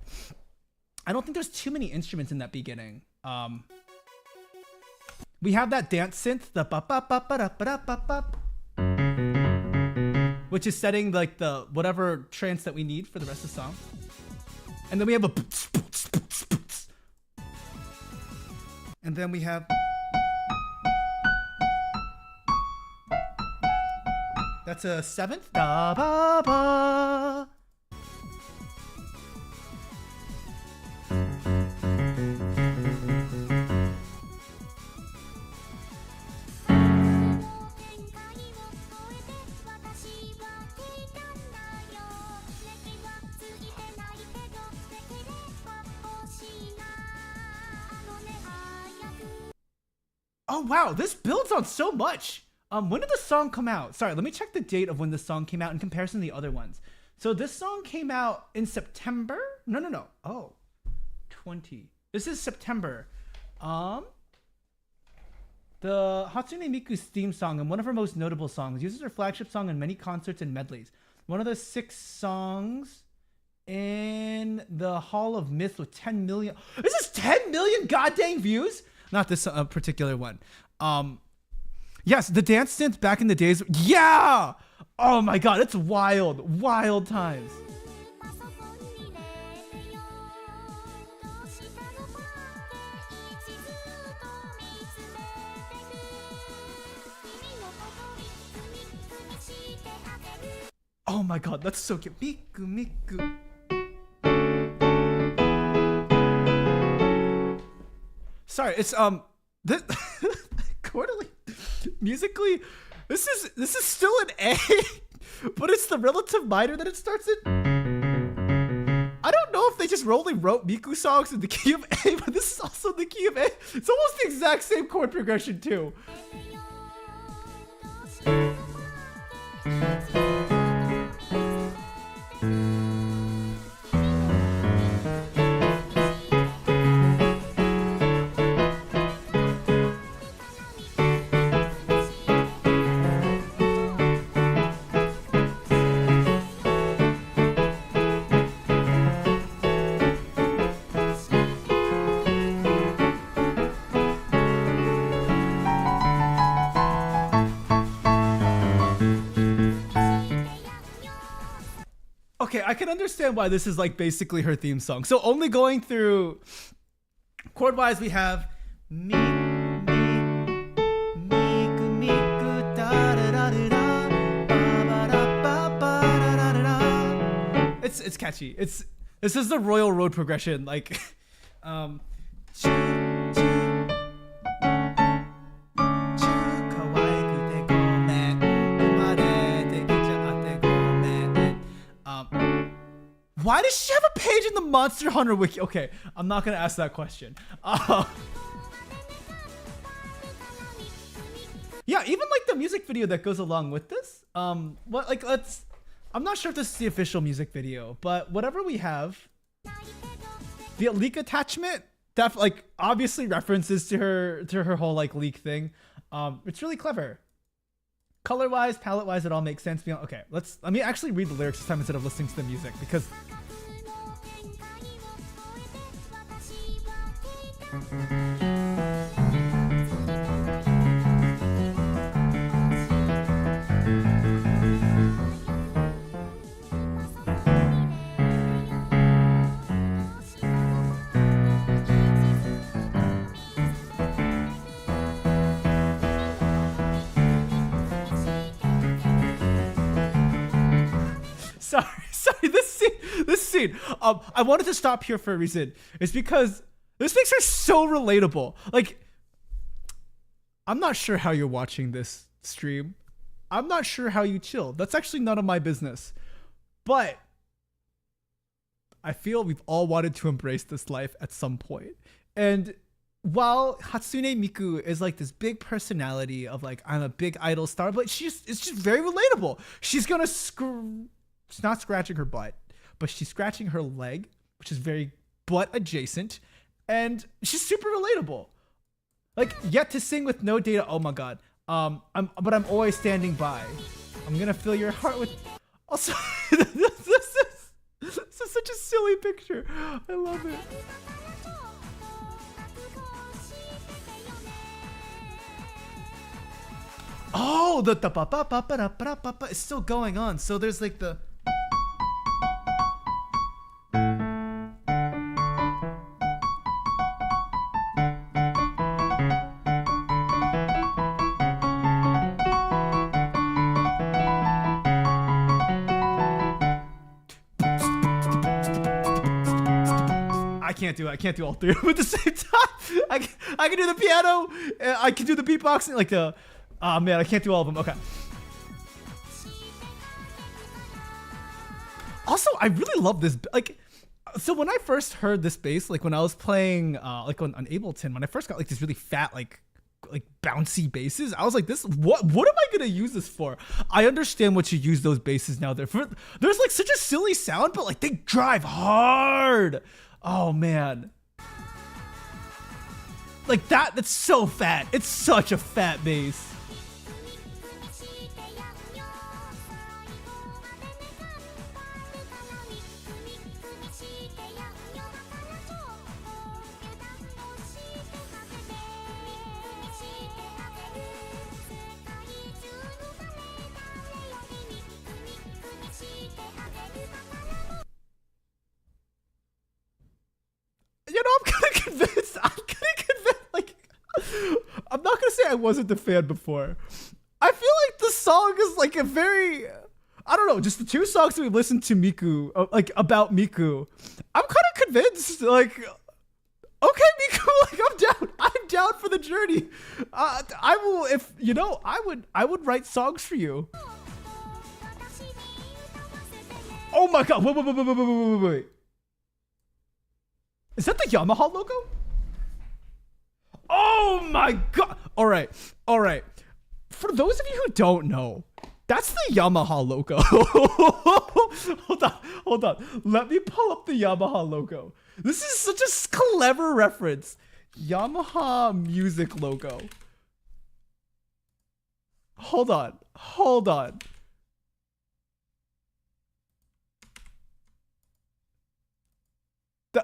I don't think there's too many instruments in that beginning. We have that dance synth, the ba ba ba ba da ba da ba ba, which is setting like the whatever trance that we need for the rest of the song. And then we have a, and then we have, that's a seventh. Da ba ba. Oh wow, this builds on so much. When did the song come out? Sorry, let me check the date of when the song came out in comparison to the other ones. So this song came out in September? No. Oh, 20. This is September. The Hatsune Miku's theme song and one of her most notable songs uses her flagship song in many concerts and medleys. One of the 6 songs in the Hall of Myth with 10 million. This is 10 million goddamn views? Not this particular one. Yes, the dance synth back in the days. Yeah! Oh my god, it's wild. Wild times. Oh my god, that's so cute. Miku, Miku. Sorry, it's this quarterly musically. This is still an A, but it's the relative minor that it starts in. I don't know if they just only wrote Miku songs in the key of A, but this is also the key of A. It's almost the exact same chord progression too. Okay, I can understand why this is like basically her theme song. So only going through chord wise, we have mi, mi, miku, miku, da da da da da, ba da ba ba da da da da. It's catchy. This is the Royal Road progression, like why does she have a page in the Monster Hunter wiki? Okay, I'm not gonna ask that question. Yeah, even like the music video that goes along with this. I'm not sure if this is the official music video, but whatever we have, the leak attachment, like obviously references to her whole like leak thing. It's really clever. Color wise, palette wise, it all makes sense. Okay, let me actually read the lyrics this time instead of listening to the music because. Sorry, this scene. I wanted to stop here for a reason. It's because this makes her so relatable. Like, I'm not sure how you're watching this stream. I'm not sure how you chill. That's actually none of my business. But I feel we've all wanted to embrace this life at some point. And while Hatsune Miku is like this big personality of like, I'm a big idol star, but it's just very relatable. She's gonna she's not scratching her butt, but she's scratching her leg, which is very butt adjacent, and she's super relatable. Like, yet to sing with no data. Oh my god. I'm always standing by. I'm gonna fill your heart with. Also, this is such a silly picture. I love it. Oh, the pa pa pa pa pa pa pa pa is still going on. So there's like the. I can't do all three of them at the same time. I can do the piano. I can do the beatboxing. Like the. Oh man, I can't do all of them. Okay. Also, I really love this. Like, so when I first heard this bass, like when I was playing, like on Ableton, when I first got like this really fat, like like bouncy basses. I was like, what am I gonna use this for? I understand what you use those basses now. There's like such a silly sound, but like they drive hard. Oh man. Like that's so fat. It's such a fat bass. You know, I'm kind of convinced. Like, I'm not gonna say I wasn't a fan before. I feel like the song is like a very, I don't know, just the two songs that we listened to Miku, like about Miku. I'm kind of convinced. Like, okay, Miku, like I'm down for the journey. I will, if you know, I would write songs for you. Oh my god! Wait. Is that the Yamaha logo? Oh my god! All right. For those of you who don't know, that's the Yamaha logo. Hold on. Let me pull up the Yamaha logo. This is such a clever reference. Yamaha music logo. Hold on.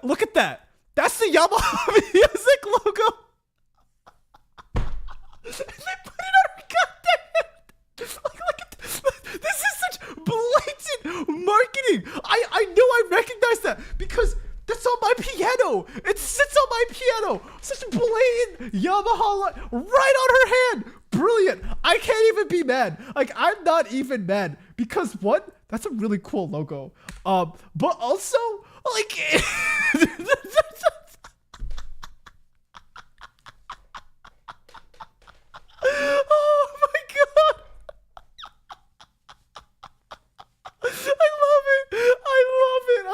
Look at that. That's the Yamaha music logo. They put it on her goddamn head. Like, look at this. This is such blatant marketing. I know I recognize that because that's on my piano. It sits on my piano. Such a blatant Yamaha right on her hand. Brilliant. I can't even be mad. Like, I'm not even mad because what? That's a really cool logo. But also, like, oh my god. I love it.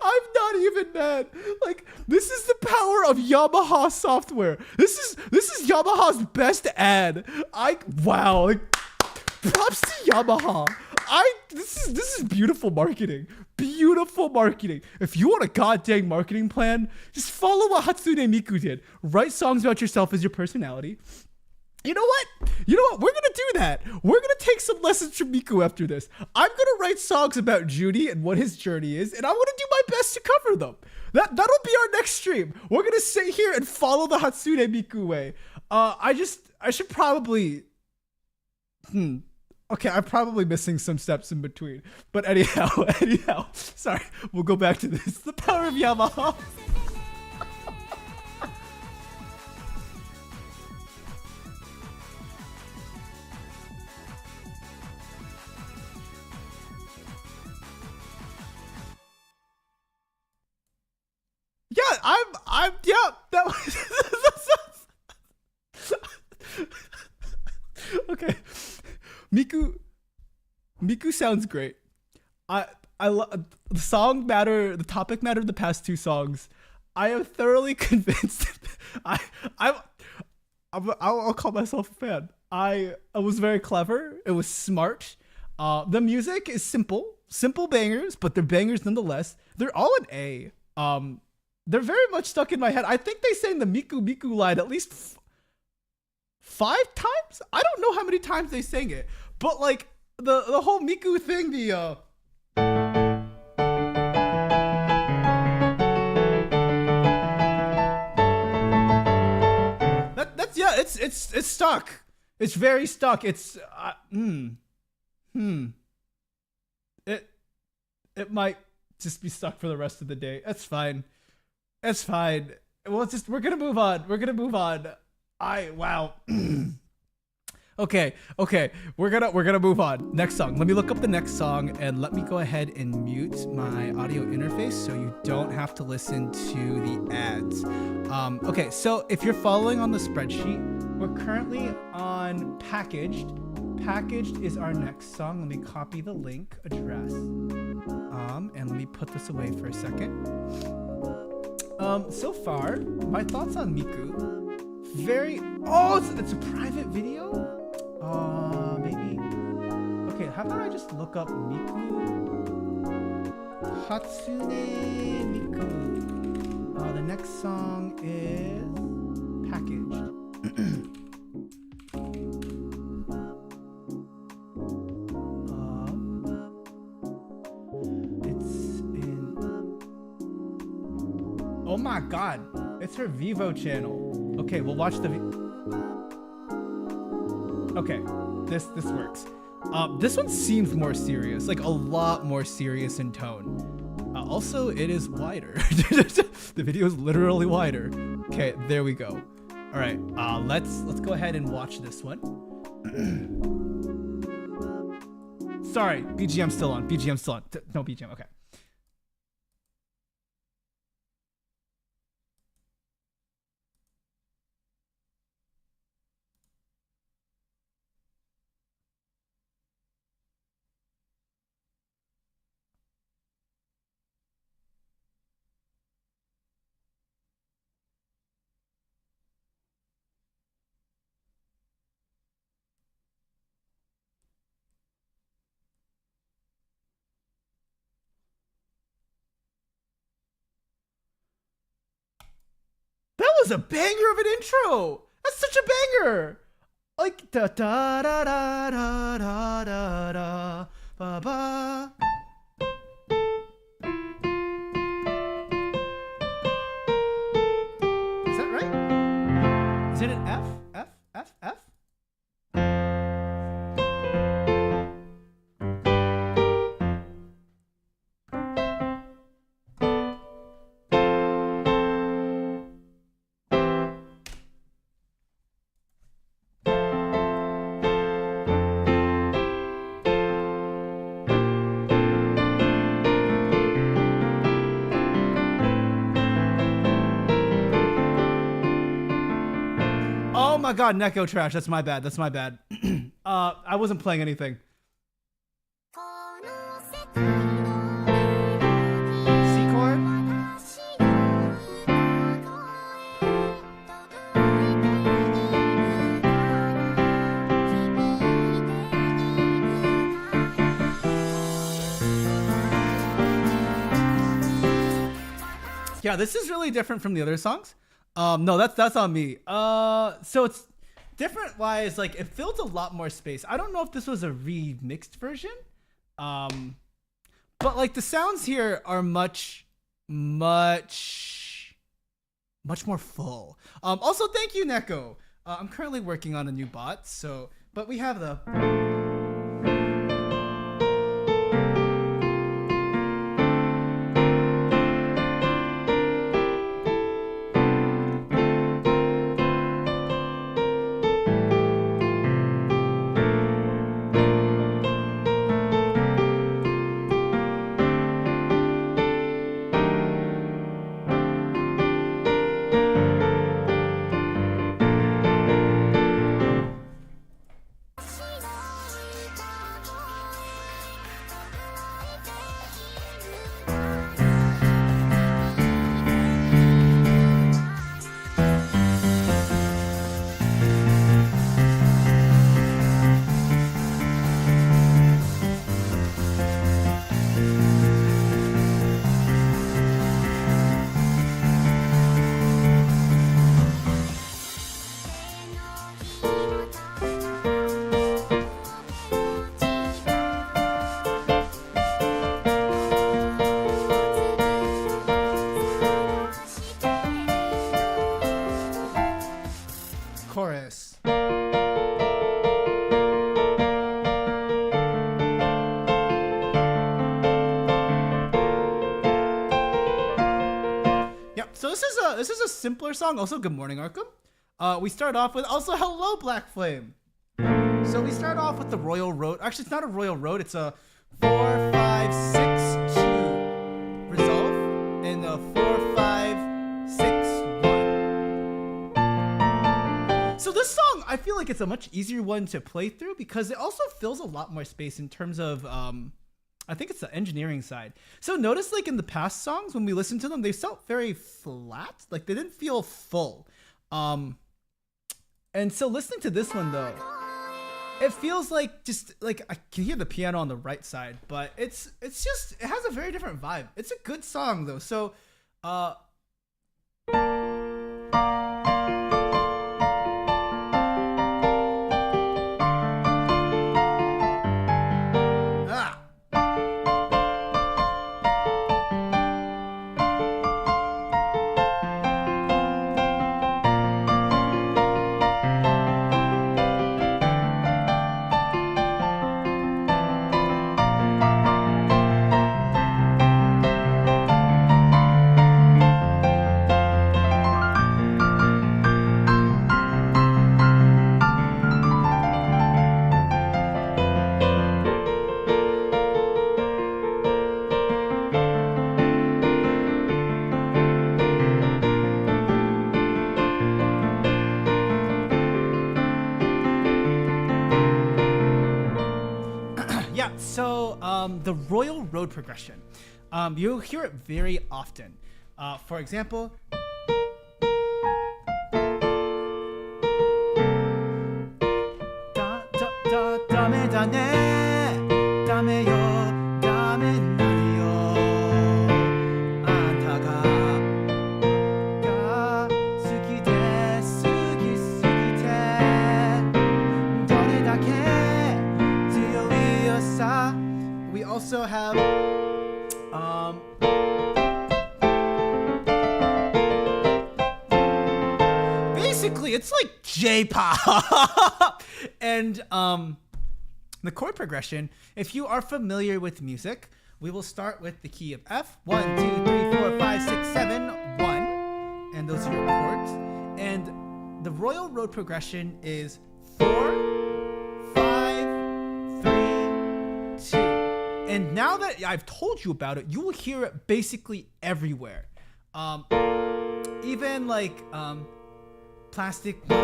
I'm not even mad. Like, this is the power of Yamaha software. This is Yamaha's best ad. Wow. Like, props to Yamaha. This is beautiful marketing. Beautiful marketing. If you want a goddamn marketing plan, just follow what Hatsune Miku did. Write songs about yourself as your personality. You know what? We're gonna do that. We're gonna take some lessons from Miku after this. I'm gonna write songs about Zhuni and what his journey is, and I'm gonna do my best to cover them. That'll be our next stream. We're gonna sit here and follow the Hatsune Miku way. I should probably. Okay, I'm probably missing some steps in between. But anyhow, sorry. We'll go back to this. The power of Yamaha. Yeah, that was okay. Miku sounds great. I love the song matter, the topic matter of the past two songs. I am thoroughly convinced. I'll call myself a fan. It was very clever. It was smart. The music is simple bangers, but they're bangers nonetheless. They're all an A. They're very much stuck in my head. I think they sang the Miku line at least 5 times. I don't know how many times they sang it, but like the whole Miku thing, it's stuck. It's very stuck. It's it might just be stuck for the rest of the day. That's fine. We're gonna move on. Wow. Okay. We're gonna move on. Next song. Let me look up the next song and let me go ahead and mute my audio interface so you don't have to listen to the ads. Okay, so if you're following on the spreadsheet, we're currently on Packaged. Packaged is our next song. Let me copy the link address. And let me put this away for a second. So far, my thoughts on Miku. very, oh, it's a private video? Maybe. Okay, how about I just look up Miku? Hatsune Miku. The next song is Packaged. It's in. Oh my god, it's her Vivo channel. Okay, we'll watch the. Okay, this works. This one seems more serious, like a lot more serious in tone. Also, it is wider. The video is literally wider. Okay, there we go. All right, let's go ahead and watch this one. Sorry, BGM still on. BGM still on. No BGM. Okay. That was a banger of an intro. That's such a banger. Like da da da da da da da da ba ba. Is that right? Is it an F? F? F? F? Oh my god, Neko trash. That's my bad. That's my bad. I wasn't playing anything. C chord? Yeah, this is really different from the other songs. No, that's on me. So it's different wise, like it fills a lot more space. I don't know if this was a remixed version. But like the sounds here are much more full. Also thank you, Neko. I'm currently working on a new bot, so but we have the chorus. Yep. So this is a simpler song. Also, good morning, Arkham. We start off with also hello, Black Flame. So we start off with the Royal Road. Actually, it's not a Royal Road. It's a 4-5-6-2 resolve and a 4-5-6-1. So this song, I feel like it's a much easier one to play through because it also fills a lot more space in terms of I think it's the engineering side. So notice like in the past songs when we listened to them, they felt very flat. Like they didn't feel full. And so listening to this one though, it feels like just like I can hear the piano on the right side, but it's just it has a very different vibe. It's a good song though. So the Royal Road progression. You'll hear it very often. For example, we also have basically it's like J-pop. And the chord progression, if you are familiar with music, we will start with the key of F, 1 2 3 4 5 6 7 1, and those are your chords. And the Royal Road progression is 4 5 3 2. And now that I've told you about it, you will hear it basically everywhere. Even like plastic. I'm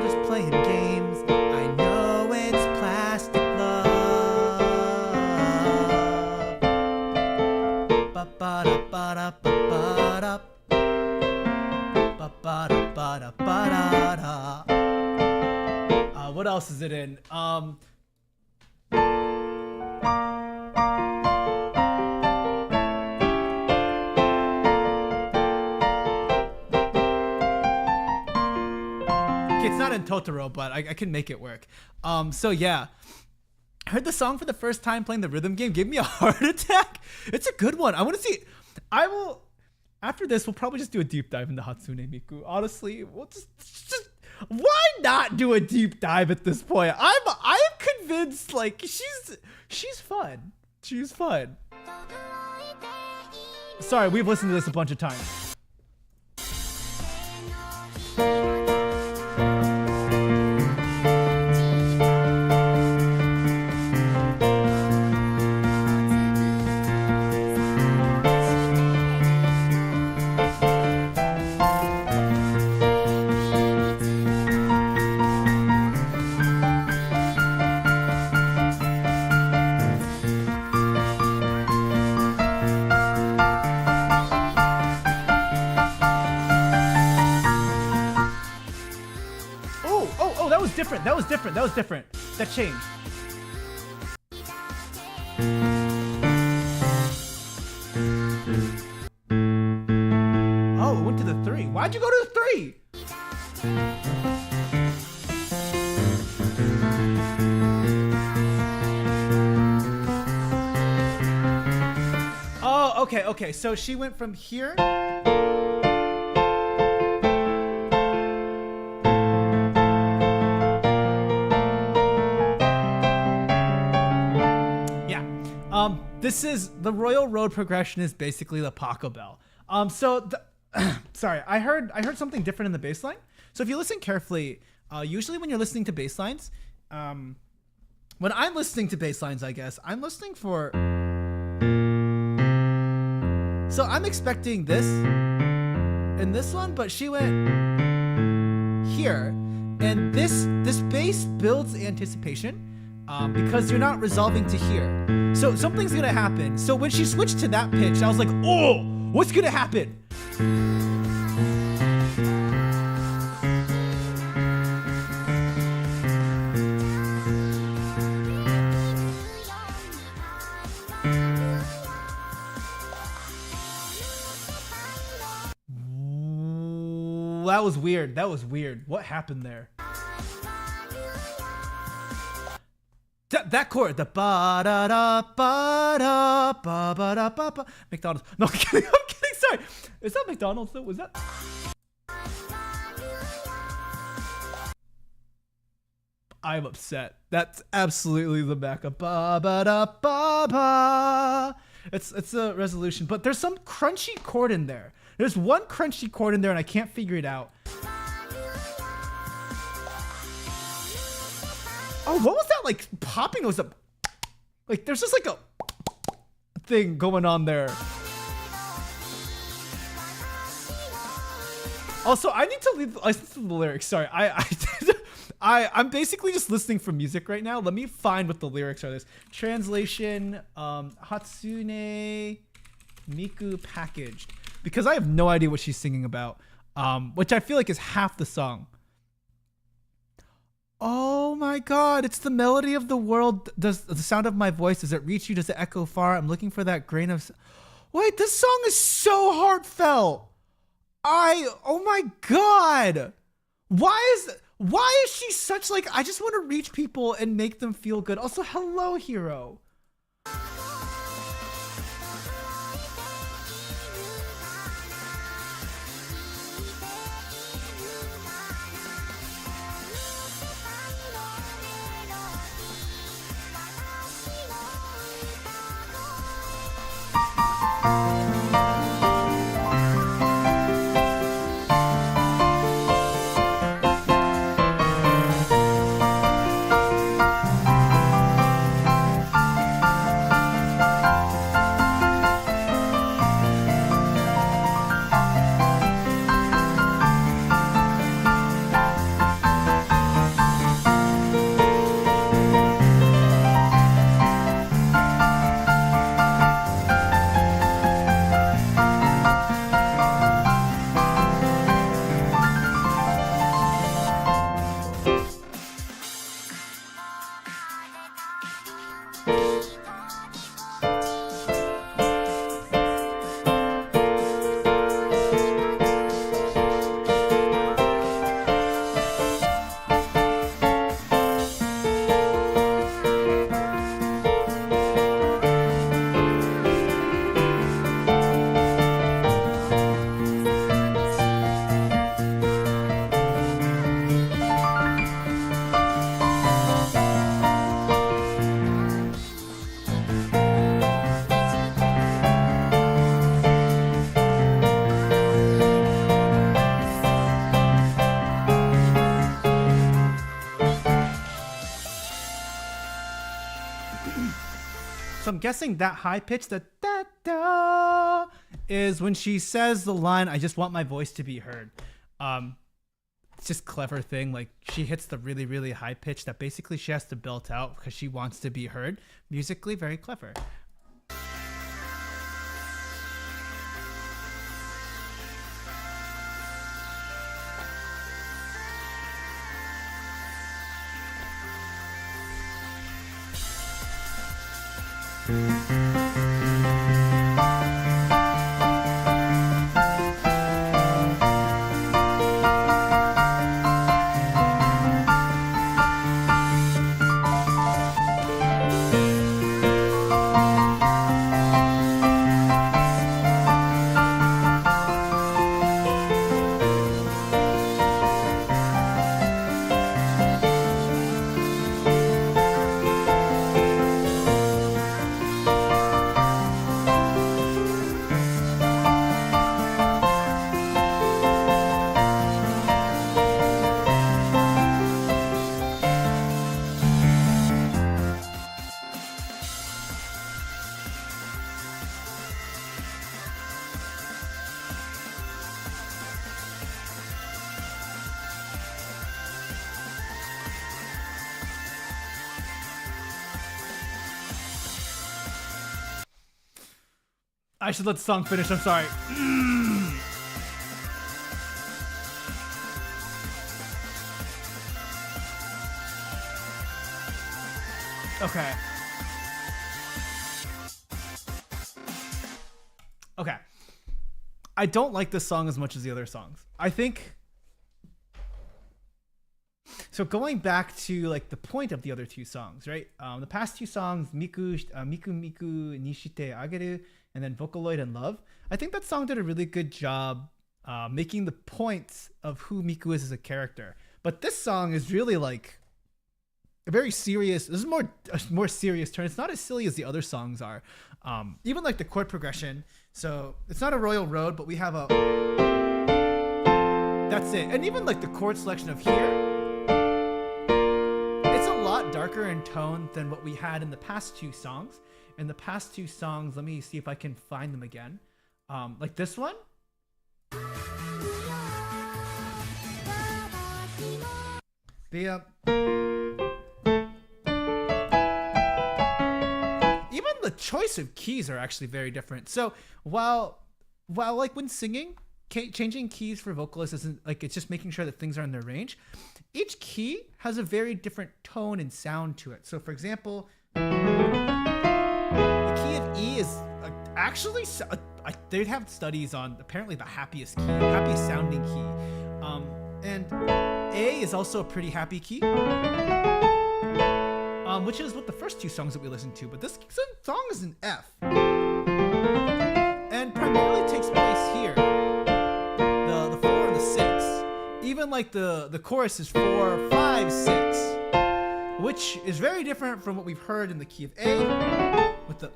just playing games. I know it's plastic love. Ba-ba-da-ba-da-ba-ba-da. What else is it in? It's not in Totoro, but I can make it work. So yeah, I heard the song for the first time playing the rhythm game, gave me a heart attack. It's a good one. I want to see. I will. After this, we'll probably just do a deep dive into Hatsune Miku. Honestly, we'll just why not do a deep dive at this point? I am convinced like she's fun. She's fun. Sorry, we've listened to this a bunch of times. That was different. That changed. Oh, it went to the 3. Why'd you go to the 3? Oh, okay. So she went from here. This is the Royal Road progression is basically the Paco Bell. Sorry, I heard something different in the bass line. So if you listen carefully, usually when you're listening to bass lines, when I'm listening to bass lines, I guess I'm listening for. So I'm expecting this in this one, but she went here, and this bass builds anticipation. because you're not resolving to here. So something's gonna happen. So when she switched to that pitch, I was like, oh, what's gonna happen? That was weird. That was weird. What happened there? That chord, the ba da da ba da ba ba da ba ba. McDonald's. No, I'm kidding. I'm kidding. Sorry. Is that McDonald's though? Was that? I'm upset. That's absolutely the backup. Ba ba da ba ba. It's a resolution, but there's some crunchy chord in there. There's one crunchy chord in there, and I can't figure it out. Oh, what was that like popping? It was a like there's just like a thing going on there. Also, I need to listen to the lyrics. Sorry, I'm basically just listening for music right now. Let me find what the lyrics are. This translation, Hatsune Miku packaged, because I have no idea what she's singing about, which I feel like is half the song. Oh my god, it's the melody of the world. Does the sound of my voice, does it reach you? Does it echo far? I'm looking for that grain of... Wait, this song is so heartfelt. Oh my god. Why is she such like, I just want to reach people and make them feel good. Also, hello, hero. So I'm guessing that high pitch, the da da, is when she says the line, "I just want my voice to be heard." It's just clever thing. Like she hits the really, really high pitch that basically she has to belt out because she wants to be heard. Musically, very clever. I should let the song finish. I'm sorry. Okay. Okay. I don't like this song as much as the other songs. I think. So going back to like the point of the other two songs, right? The past two songs, Miku Nishite Ageru, and then Vocaloid and Love. I think that song did a really good job making the points of who Miku is as a character. But this song is really like a very serious. This is a more serious turn. It's not as silly as the other songs are. Even like the chord progression. So it's not a royal road, but we have a. That's it. And even like the chord selection of here. It's a lot darker in tone than what we had in the past two songs. In the past two songs, let me see if I can find them again. Like this one. The even the choice of keys are actually very different. So while like when singing, changing keys for vocalists isn't like, it's just making sure that things are in their range. Each key has a very different tone and sound to it. So for example, the key of E is actually, they'd have studies on apparently the happiest sounding key. And A is also a pretty happy key, which is what the first two songs that we listened to. But this song is an F, and primarily takes place here. The 4 and the 6. Even like the chorus is 4, 5, 6, which is very different from what we've heard in the key of A with the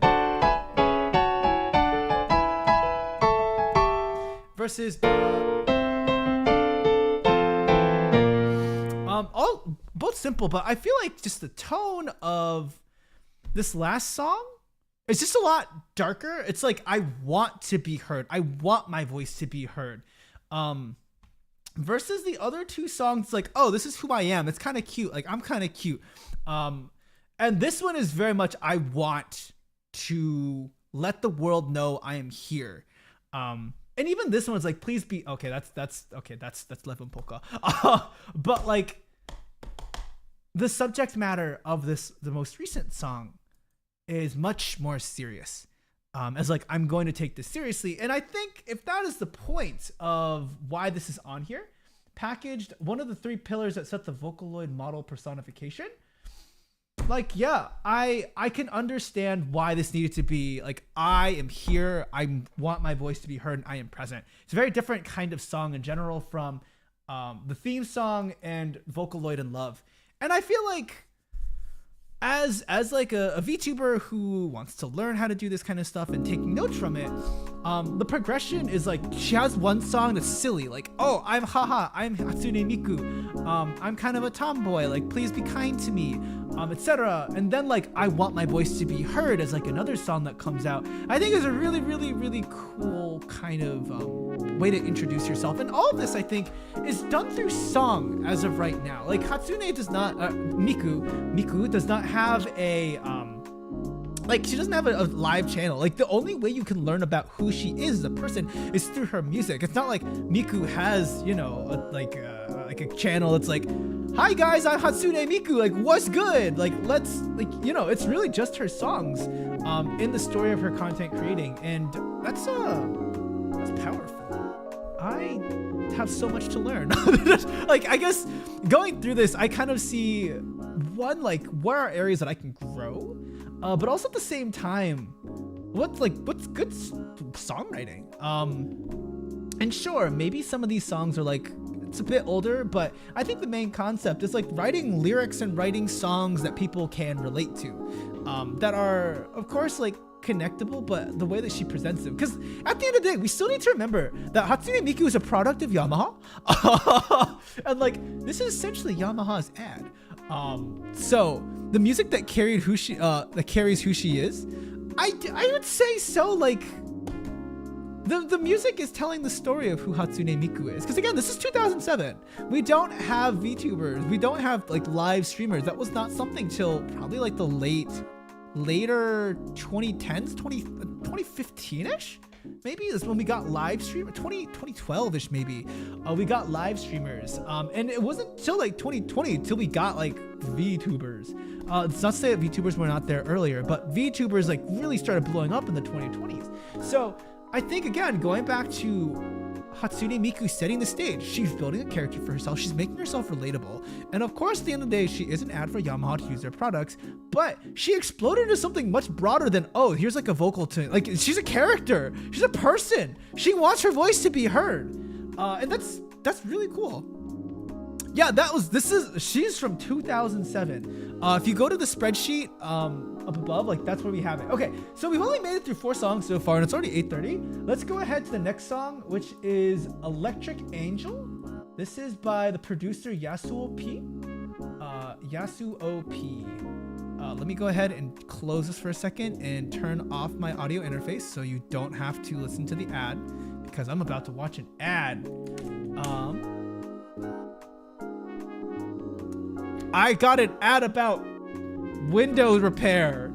versus all both simple, but I feel like just the tone of this last song is just a lot darker. It's like, I want to be heard. I want my voice to be heard. Versus the other two songs, like, oh, this is who I am. It's kind of cute. Like, I'm kind of cute. And this one is very much, I want to let the world know I am here. And even this one's like, please be okay. That's Levin Polka. But like, the subject matter of the most recent song is much more serious. As like, I'm going to take this seriously. And I think if that is the point of why this is on here, packaged, one of the 3 pillars that set the Vocaloid model personification, like, yeah, I can understand why this needed to be like, I am here, I want my voice to be heard, and I am present. It's a very different kind of song in general from the theme song and Vocaloid and Love. And I feel like as like a VTuber who wants to learn how to do this kind of stuff and taking notes from it, the progression is like, she has one song that's silly, like, oh, I'm Hatsune Miku, I'm kind of a tomboy, like, please be kind to me, etc. And then like, I want my voice to be heard as like another song that comes out. I think is a really, really, really cool kind of way to introduce yourself. And all of this, I think, is done through song as of right now. Like, Hatsune does not, Miku does not have a like, she doesn't have a live channel. Like, the only way you can learn about who she is as a person is through her music. It's not like Miku has, you know, like a channel that's like, hi guys, I'm Hatsune Miku, like, what's good, like, let's, like, you know, it's really just her songs in the story of her content creating. And that's powerful. I have so much to learn. Like, I guess going through this, I kind of see one, like, where are areas that I can grow, but also at the same time, what's good songwriting. And sure, maybe some of these songs are like, it's a bit older, but I think the main concept is like writing lyrics and writing songs that people can relate to, that are, of course, like, connectable, but the way that she presents them, because at the end of the day, we still need to remember that Hatsune Miku is a product of Yamaha. And like, this is essentially Yamaha's ad. So the music that carries who she is, I would say so. Like, the music is telling the story of who Hatsune Miku is. Because again, this is 2007. We don't have VTubers. We don't have like live streamers. That was not something till probably like the later 2010s, 2015-ish. Maybe is when we got live stream, 2012-ish maybe. We got live streamers, and it wasn't till like 2020 till we got like VTubers. It's not to say that VTubers were not there earlier, but VTubers like really started blowing up in the 2020s. So I think, again, going back to Hatsune Miku setting the stage, she's building a character for herself, she's making herself relatable, and of course at the end of the day she is an ad for Yamaha to use their products, but she exploded into something much broader than, oh, here's like a vocal tune. Like, she's a character, she's a person, she wants her voice to be heard, and that's really cool. Yeah, she's from 2007. If you go to the spreadsheet up above, like that's where we have it. Okay, so we've only made it through 4 songs so far, and it's already 8:30. Let's go ahead to the next song, which is Electric Angel. This is by the producer Yasuo P. Yasuo P. Let me go ahead and close this for a second and turn off my audio interface so you don't have to listen to the ad, because I'm about to watch an ad. I got an ad about Windows repair.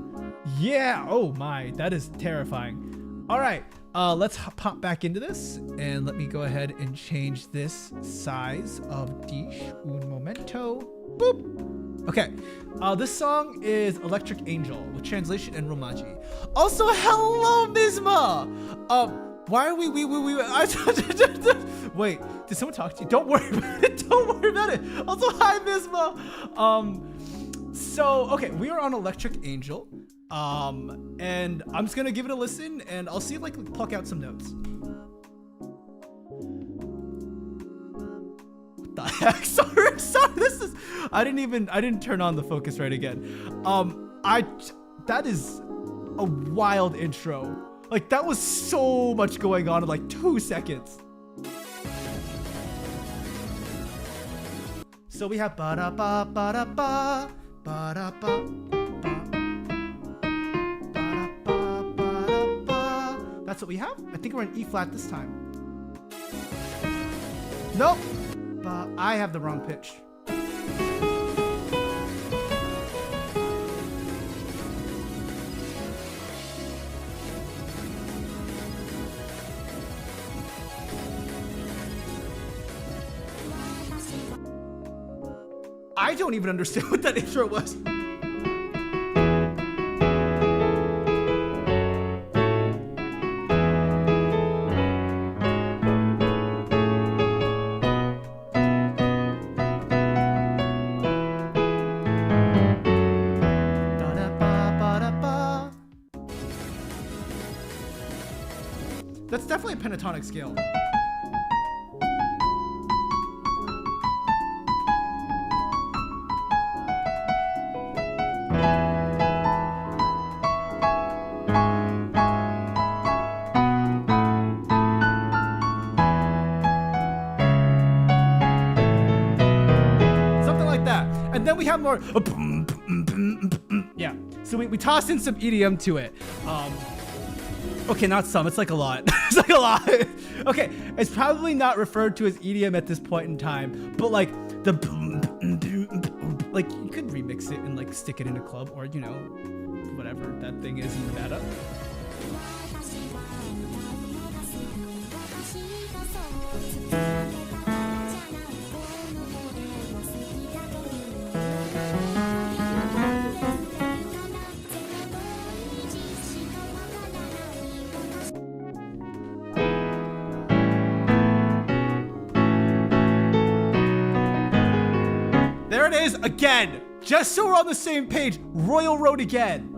Yeah, oh my, that is terrifying. All right, let's pop back into this, and let me go ahead and change this size of dish un momento. Boop. Okay, this song is Electric Angel with translation and Romaji. Also, hello, Misma. Why are we wait, did someone talk to you? Don't worry about it. Don't worry about it. Also, hi, Misma. So, okay, we are on Electric Angel. And I'm just gonna give it a listen, and I'll see if I can pluck out some notes. What the heck? Sorry, I didn't turn on the focus right again. That is a wild intro. Like, that was so much going on in like 2 seconds. So we have ba-da-ba, ba-da-ba, ba-da-ba, ba-da-ba, ba-da-ba. That's what we have? I think we're in E flat this time. Nope. But I have the wrong pitch. I don't even understand what that intro was. That's definitely a pentatonic scale. We have more, yeah. So we tossed in some EDM to it. Okay, not some. It's like a lot. It's like a lot. Okay, it's probably not referred to as EDM at this point in time, but like the, like you could remix it and like stick it in a club, or you know, whatever that thing is in Nevada. There it is again, just so we're on the same page. Royal Road again.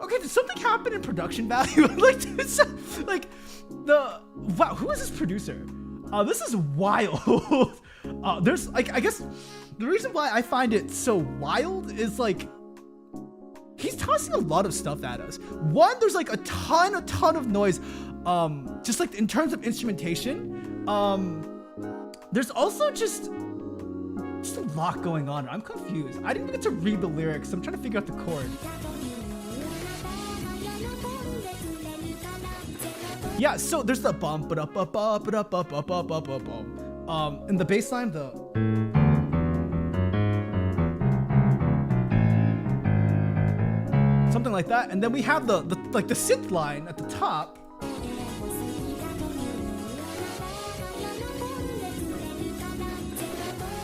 Okay, did something happen in production value? like wow, who is this producer? This is wild. There's like, I guess the reason why I find it so wild is like, he's tossing a lot of stuff at us. One, there's like a ton of noise, just like in terms of instrumentation. There's also just Just a lot going on. I'm confused. I didn't get to read the lyrics. I'm trying to figure out the chord. Yeah, so there's the bump it up and the bass line, the something like that, and then we have the like the synth line at the top.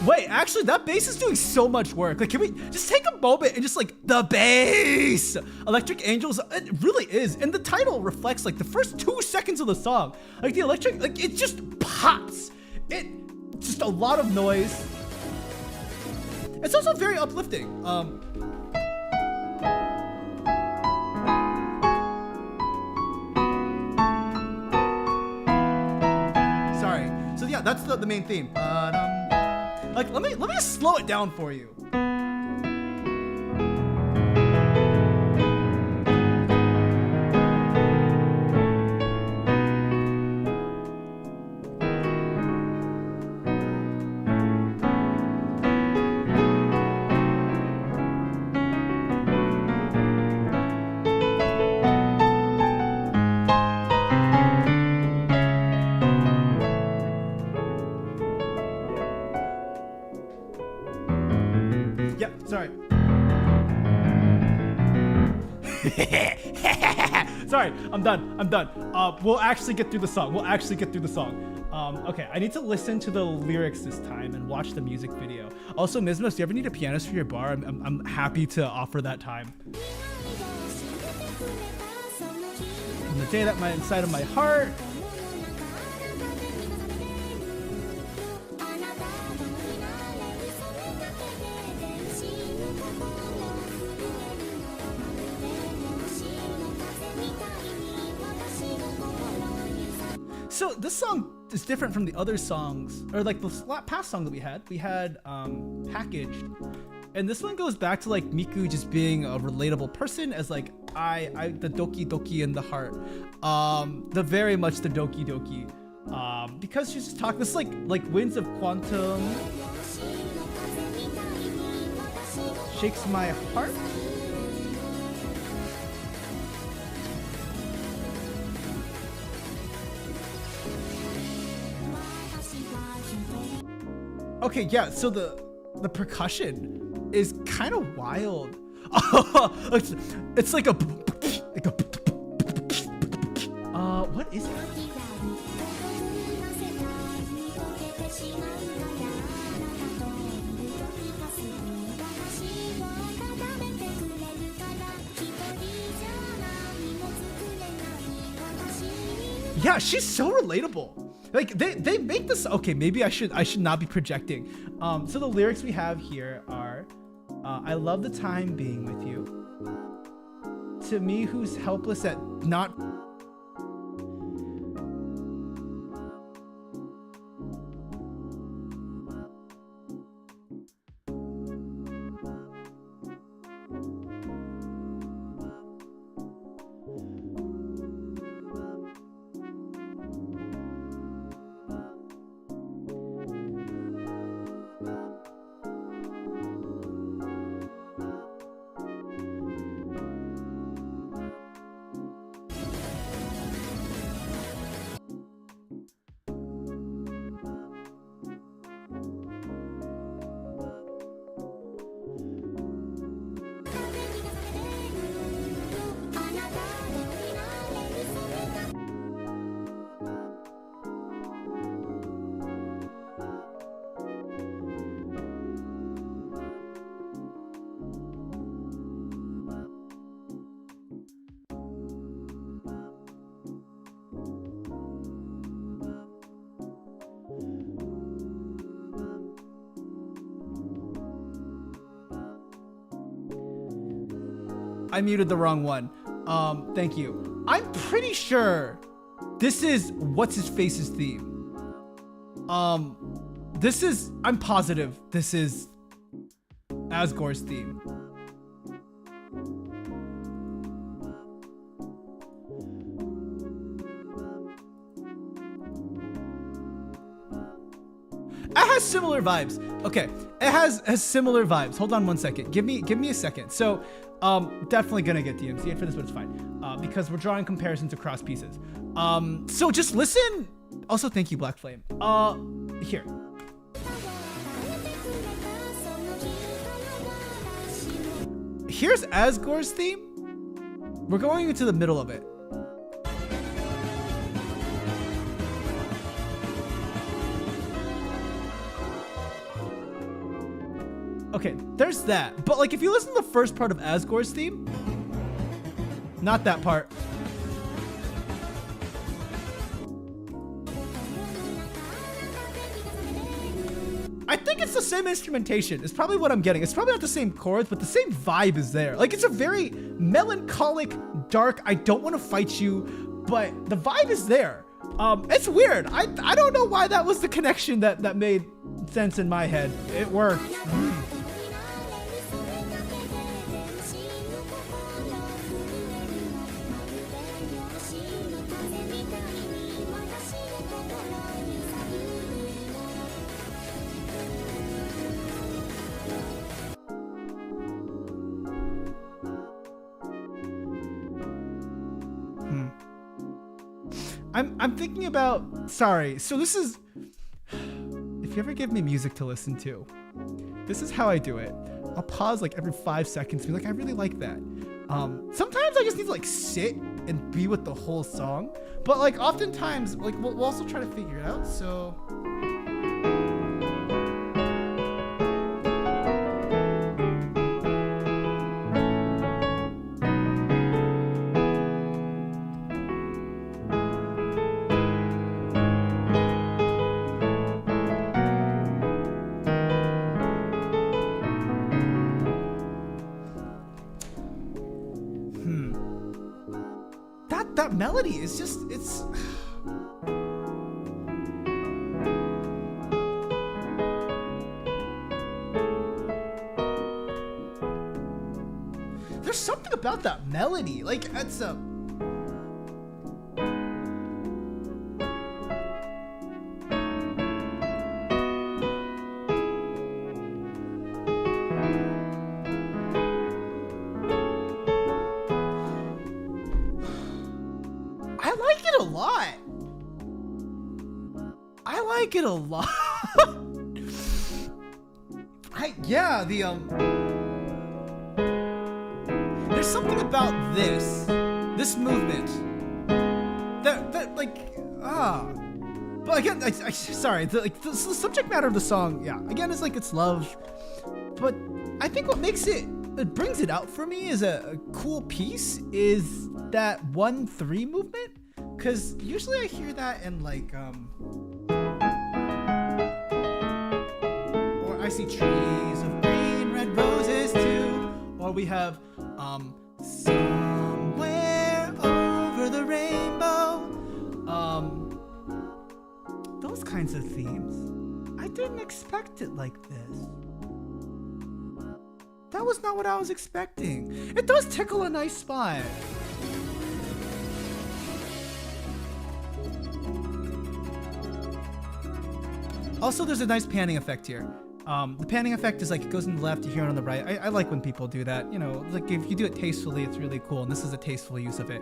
Wait, actually, that bass is doing so much work. Like, can we just take a moment and just like the bass? Electric Angels, it really is. And the title reflects like the first 2 seconds of the song. Like the electric, like it just pops. It's just a lot of noise. It's also very uplifting. Sorry. So yeah, that's the main theme. Like, let me just slow it down for you. Yeah, sorry. Sorry, I'm done. We'll actually get through the song. Okay, I need to listen to the lyrics this time and watch the music video. Also, Mismos, do you ever need a pianist for your bar? I'm happy to offer that time. On the day that my inside of my heart. So this song is different from the other songs, or like the past song that we had. We had Packaged, and this one goes back to like Miku just being a relatable person, as like I the doki doki in the heart, the very much the doki doki, because she's just talking. This is like Winds of Quantum shakes my heart. Okay, yeah, so the percussion is kind of wild. It's like a what is it? Yeah, she's so relatable. Like they make this. Okay, maybe I should not be projecting. So the lyrics we have here are, I love the time being with you. To me, who's helpless at not. I muted the wrong one. Thank you. I'm pretty sure this is what's his face's theme. This is, I'm positive this is Asgore's theme. It has similar vibes. Okay, it has similar vibes. Hold on one second. Give me a second. So, definitely gonna get DMCA'd for this, but it's fine. Because we're drawing comparisons across pieces. So just listen. Also, thank you, Black Flame. Here. Here's Asgore's theme. We're going into the middle of it. Okay, there's that. But like, if you listen to the first part of Asgore's theme, not that part. I think it's the same instrumentation. It's probably what I'm getting. It's probably not the same chords, but the same vibe is there. Like, it's a very melancholic, dark, I don't want to fight you, but the vibe is there. It's weird. I don't know why that was the connection that made sense in my head. It worked. I'm thinking about, sorry, so this is, if you ever give me music to listen to, this is how I do it. I'll pause like every 5 seconds and be like, I really like that. Sometimes I just need to like sit and be with the whole song, but like oftentimes, like we'll also try to figure it out, so. That melody is just, it's... There's something about that melody, like it's a... I like it a lot. I like it a lot. Yeah, there's something about this movement that like, but again, sorry, the subject matter of the song, yeah, again, is like, it's love, but I think what makes it brings it out for me is a cool piece is that 1-3 movement, because usually I hear that in like or I see trees of green red roses too, or we have somewhere over the rainbow, those kinds of themes. I didn't expect it like this. That was not what I was expecting. It does tickle a nice spot. Also, there's a nice panning effect here. The panning effect is like, it goes in the left, you hear it on the right. I like when people do that. You know, like if you do it tastefully, it's really cool. And this is a tasteful use of it.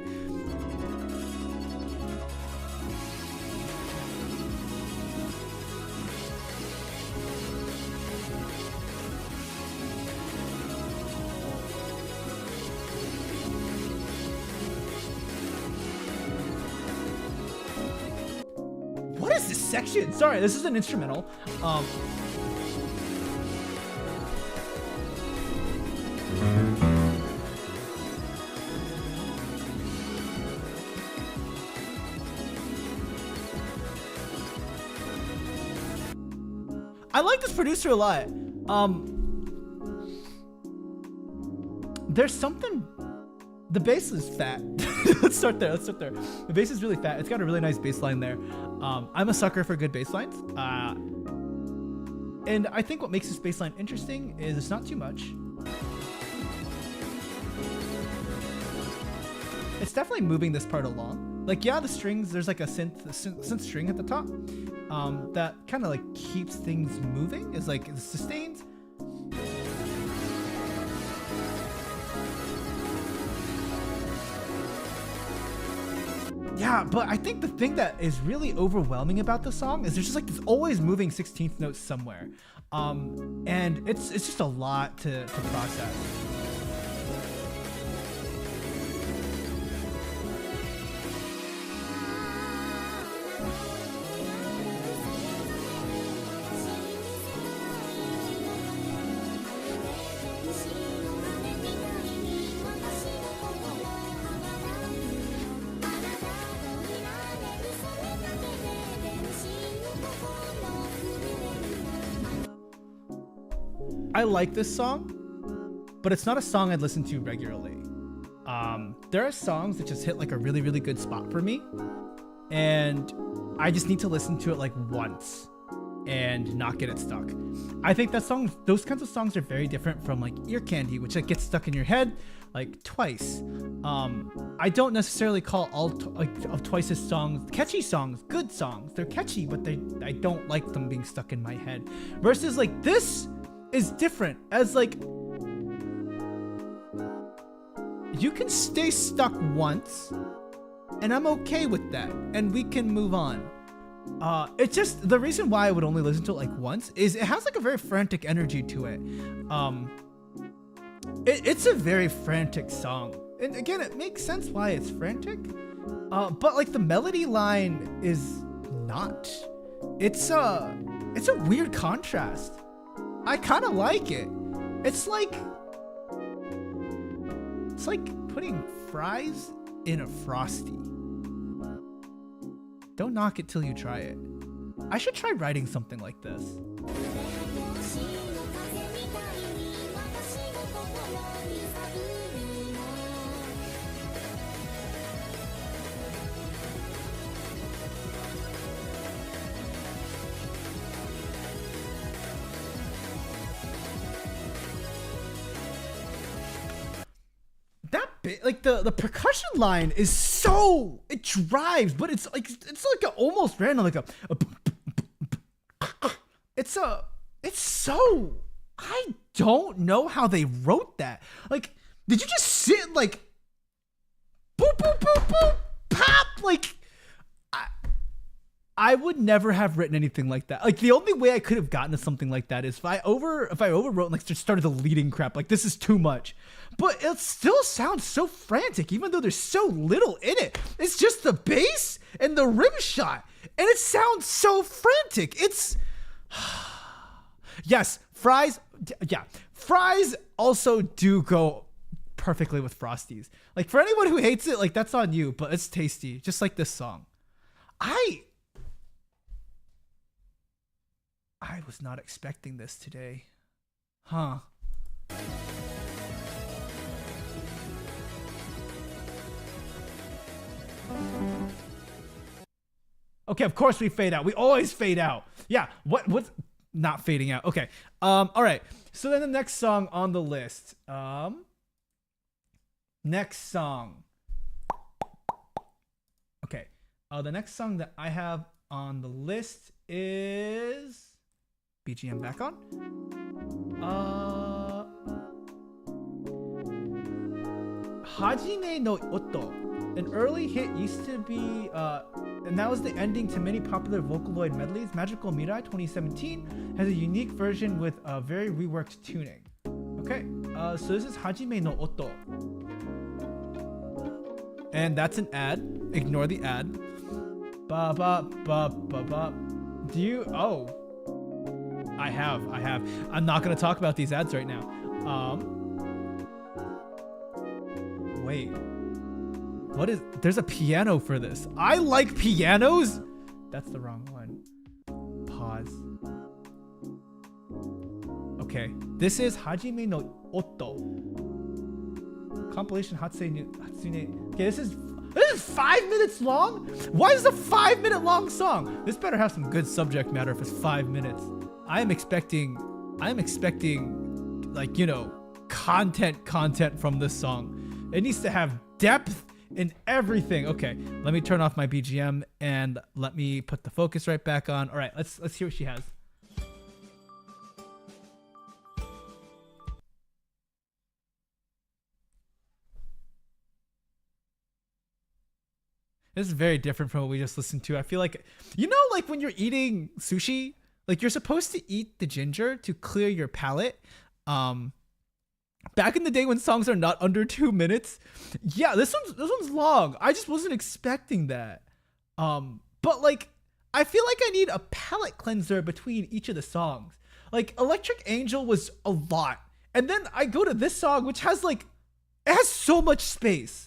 What is this section? Sorry, this is an instrumental. I like this producer a lot. There's something. The bass is fat. Let's start there. The bass is really fat. It's got a really nice bass line there. I'm a sucker for good bass lines. And I think what makes this bass line interesting is it's not too much. It's definitely moving this part along. Like, yeah, the strings, there's like a synth string at the top. that kind of like keeps things moving, is like the sustains. Yeah, but I think the thing that is really overwhelming about the song is there's just like this always moving 16th note somewhere. And it's just a lot to process. I like this song, but it's not a song I'd listen to regularly. There are songs that just hit like a really, really good spot for me, and I just need to listen to it like once and not get it stuck. I think that those kinds of songs are very different from like Ear Candy, which like gets stuck in your head like twice. I don't necessarily call all of Twice's songs catchy songs, good songs. They're catchy, but I don't like them being stuck in my head. Versus like this is different, as like you can stay stuck once and I'm okay with that and we can move on. It's just the reason why I would only listen to it like once is it has like a very frantic energy to it. It's a very frantic song, and again it makes sense why it's frantic, but like the melody line is not. It's a weird contrast. I kind of like it. It's like putting fries in a Frosty. Don't knock it till you try it. I should try writing something like this. That bit, like the percussion line is so, it drives, but it's like a almost random, like it's so, I don't know how they wrote that. Like, did you just sit like boop boop boop boop pop? Like, I would never have written anything like that. Like, the only way I could have gotten to something like that is if I overwrote and like just started deleting crap. Like, this is too much. But it still sounds so frantic, even though there's so little in it. It's just the bass and the rim shot, and it sounds so frantic. It's yes, fries. Yeah, fries also do go perfectly with Frosties. Like, for anyone who hates it, like, that's on you. But it's tasty, just like this song. I was not expecting this today. Huh. Okay, of course we fade out. We always fade out. Yeah, what's not fading out? Okay. All right. So then the next song on the list. Next song. Okay. The next song that I have on the list is BGM back on. Hajime no Oto. An early hit used to be, and that was the ending to many popular Vocaloid medleys. Magical Mirai 2017 has a unique version with a very reworked tuning. Okay, so this is Hajime no Oto. And that's an ad. Ignore the ad. Ba ba ba ba ba. Do you? Oh, I have. I'm not gonna talk about these ads right now. Wait. What is? There's a piano for this. I like pianos. That's the wrong one. Pause. Okay, this is Hajime no Oto. Compilation Hatsune. Okay, this is 5 minutes long? Why is it a 5 minute long song? This better have some good subject matter if it's 5 minutes. I am expecting like, you know, content from this song. It needs to have depth. in everything. Okay, let me turn off my BGM and let me put the focus right back on. All right, let's hear what she has. This is very different from what we just listened to. I feel like, you know, like when you're eating sushi, like you're supposed to eat the ginger to clear your palate. Back in the day when songs are not under 2 minutes, yeah, this one's long. I just wasn't expecting that. But like, I feel like I need a palate cleanser between each of the songs. Like Electric Angel was a lot, and then I go to this song, which has like, it has so much space.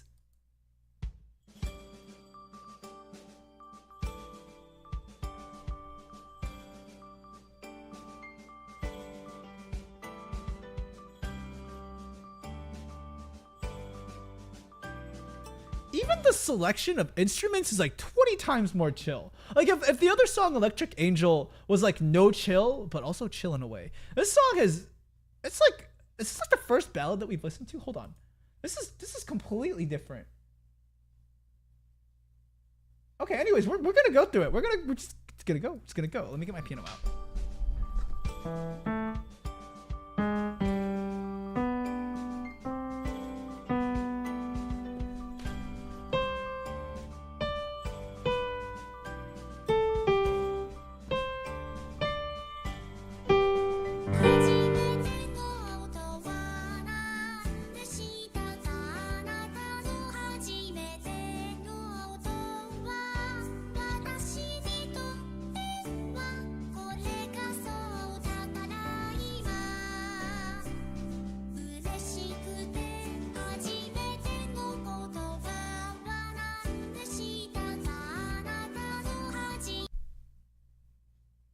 Even the selection of instruments is like 20 times more chill. Like if the other song Electric Angel was like no chill, but also chill in a way. This song is, it's like the first ballad that we've listened to. Hold on. This is completely different. Okay, anyways, we're gonna go through it. We're just gonna go. Let me get my piano out.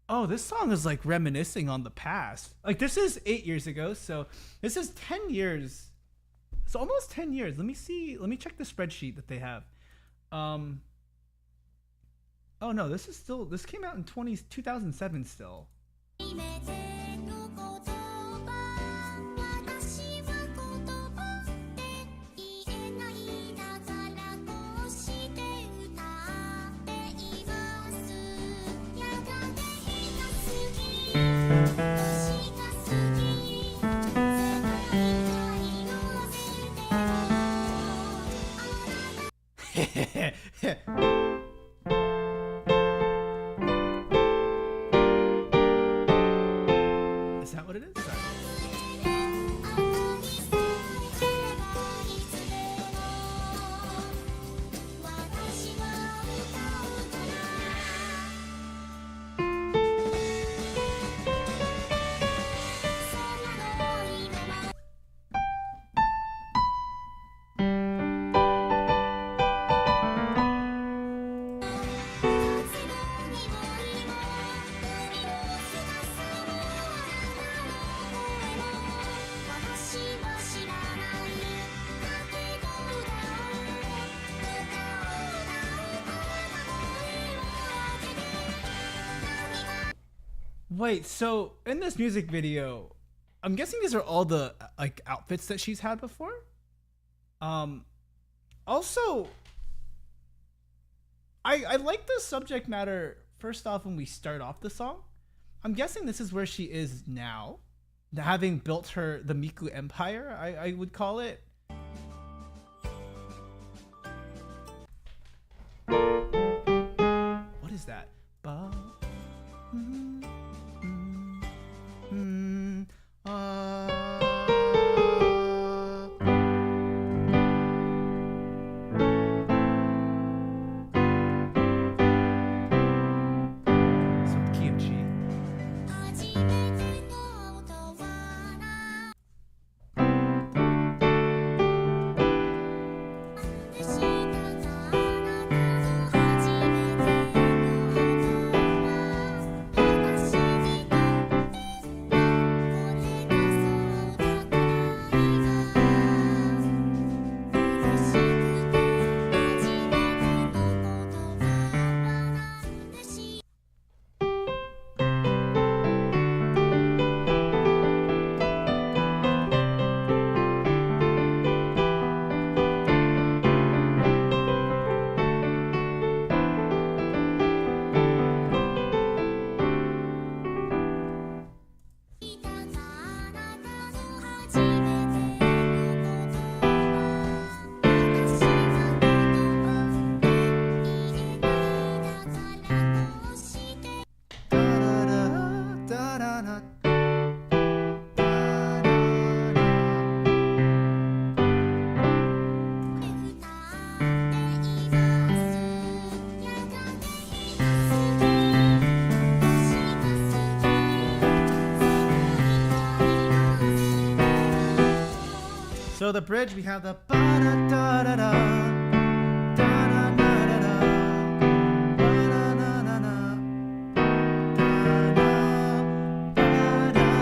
Oh, this song is like reminiscing on the past. Like this is 8 years ago, so this is 10 years. It's almost 10 years. Let me see. Let me check the spreadsheet that they have. Oh no, this came out in 2007 still. Is that what it is? Sorry. Wait, so in this music video, I'm guessing these are all the like outfits that she's had before. Also, I like the subject matter first off when we start off the song. I'm guessing this is where she is now, having built the Miku Empire, I would call it. What is that? So the bridge, we have the ba-da-da-da-da, da-da-da-da-da, ba-da-da-da-da, da-da-ba-da-ba.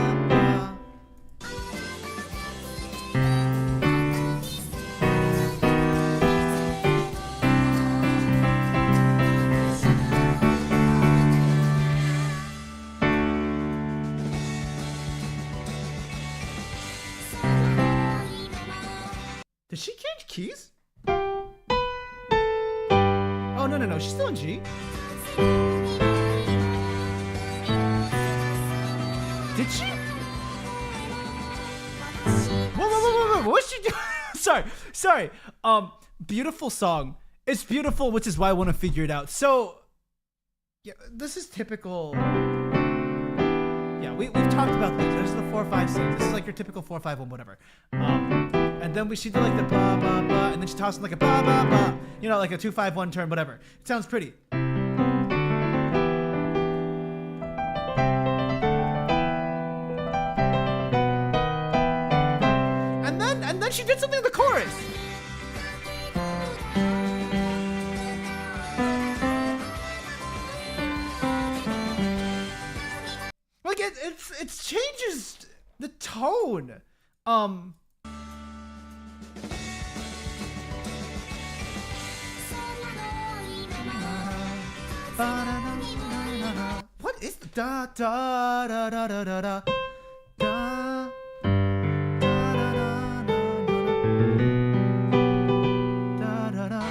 Did she change keys? Oh, no. She's still in G. Did she? Whoa. What's she doing? Sorry. Beautiful song. It's beautiful, which is why I want to figure it out. So, yeah, this is typical. Yeah, we've talked about this. There's the 4/5 scenes. This is like your typical 4/5 1, whatever. And then she did like the ba ba ba, and then she tossed like a ba ba ba, you know, like a 2/5 1 turn, whatever. It sounds pretty. And then she did something in the chorus. Like it changes the tone. What is the da da da da da da da da da da da?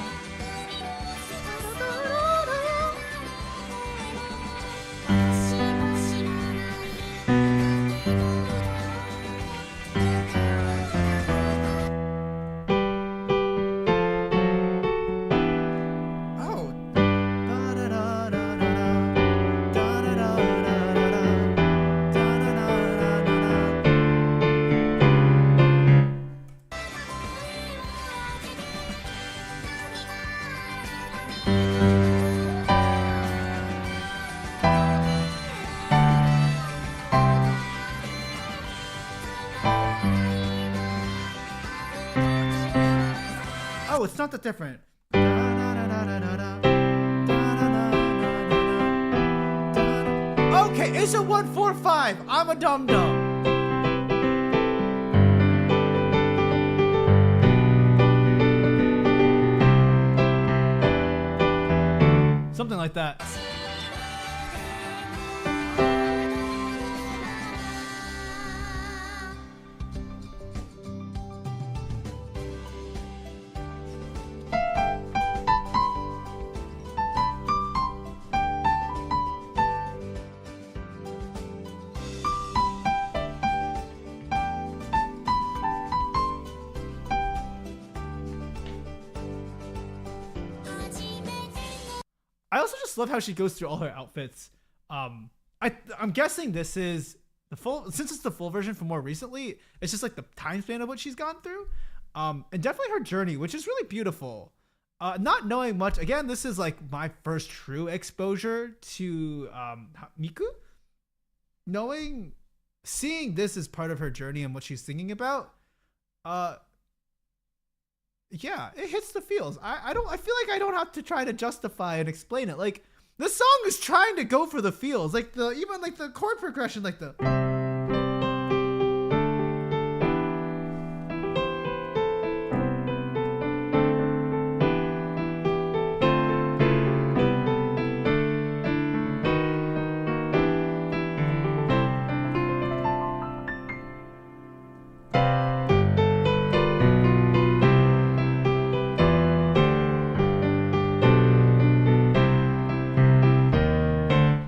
Oh, it's not that different. Okay, it's a 1/4/5. I'm a dum-dum. Something like that. I also just love how she goes through all her outfits. I'm guessing this is the full, since it's the full version from more recently, it's just like the time span of what she's gone through. And definitely her journey, which is really beautiful. Not knowing much, again, this is like my first true exposure to Miku. Seeing this as part of her journey and what she's thinking about, yeah, it hits the feels. I feel like I don't have to try to justify and explain it. Like, this song is trying to go for the feels. Like even like the chord progression, like the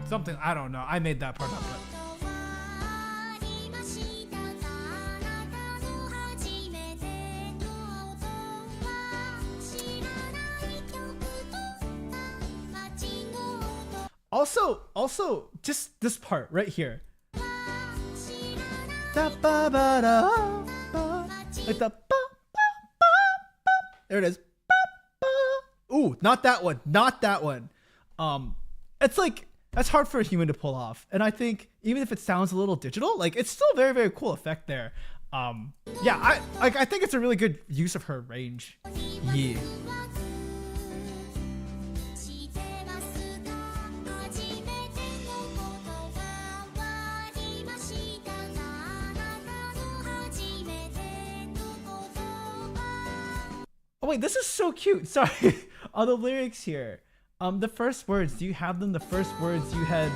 something, I don't know. I made that part up. But also, just this part right here. There it is. Ooh, not that one. Not that one. It's like, that's hard for a human to pull off. And I think even if it sounds a little digital, like it's still a very, very cool effect there. Yeah, I think it's a really good use of her range. Yeah. Oh wait, this is so cute. Sorry. All the lyrics here. The first words, do you have them? The first words you had.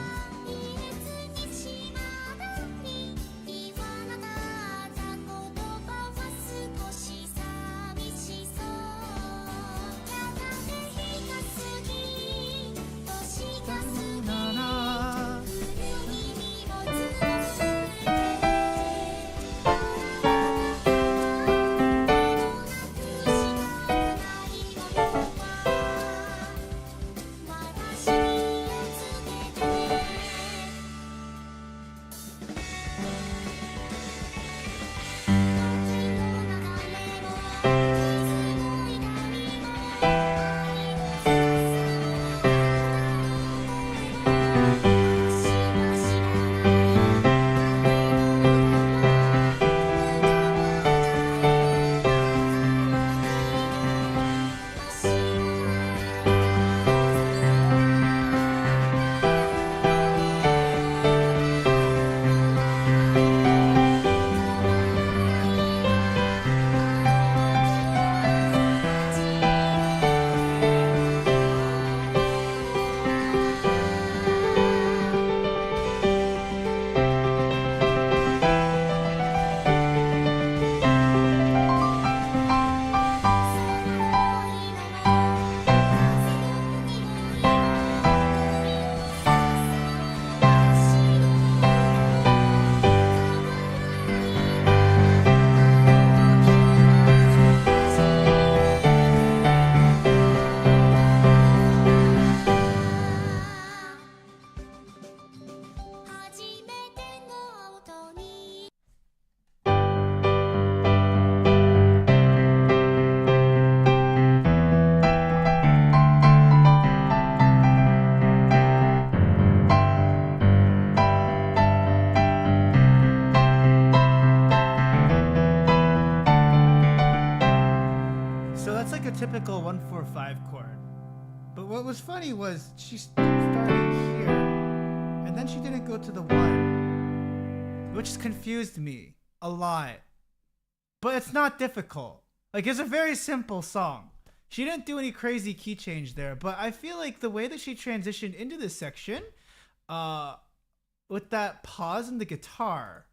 Typical 1-4-5 chord. But what was funny was she started here and then she didn't go to the 1, which confused me a lot. But it's not difficult. Like, it's a very simple song. She didn't do any crazy key change there, but I feel like the way that she transitioned into this section, with that pause in the guitar,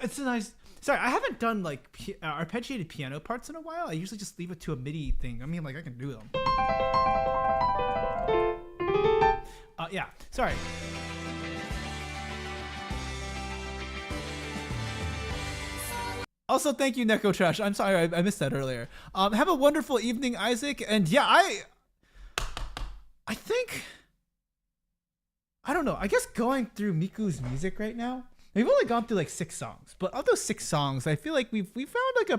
it's a nice. Sorry, I haven't done like arpeggiated piano parts in a while. I usually just leave it to a MIDI thing. I mean, like I can do them. Yeah. Sorry. Also, thank you, Neko Trash. I'm sorry I missed that earlier. Have a wonderful evening, Isaac. And yeah, I think, I don't know. I guess going through Miku's music right now, we've only gone through like 6 songs, but of those 6 songs, I feel like we found like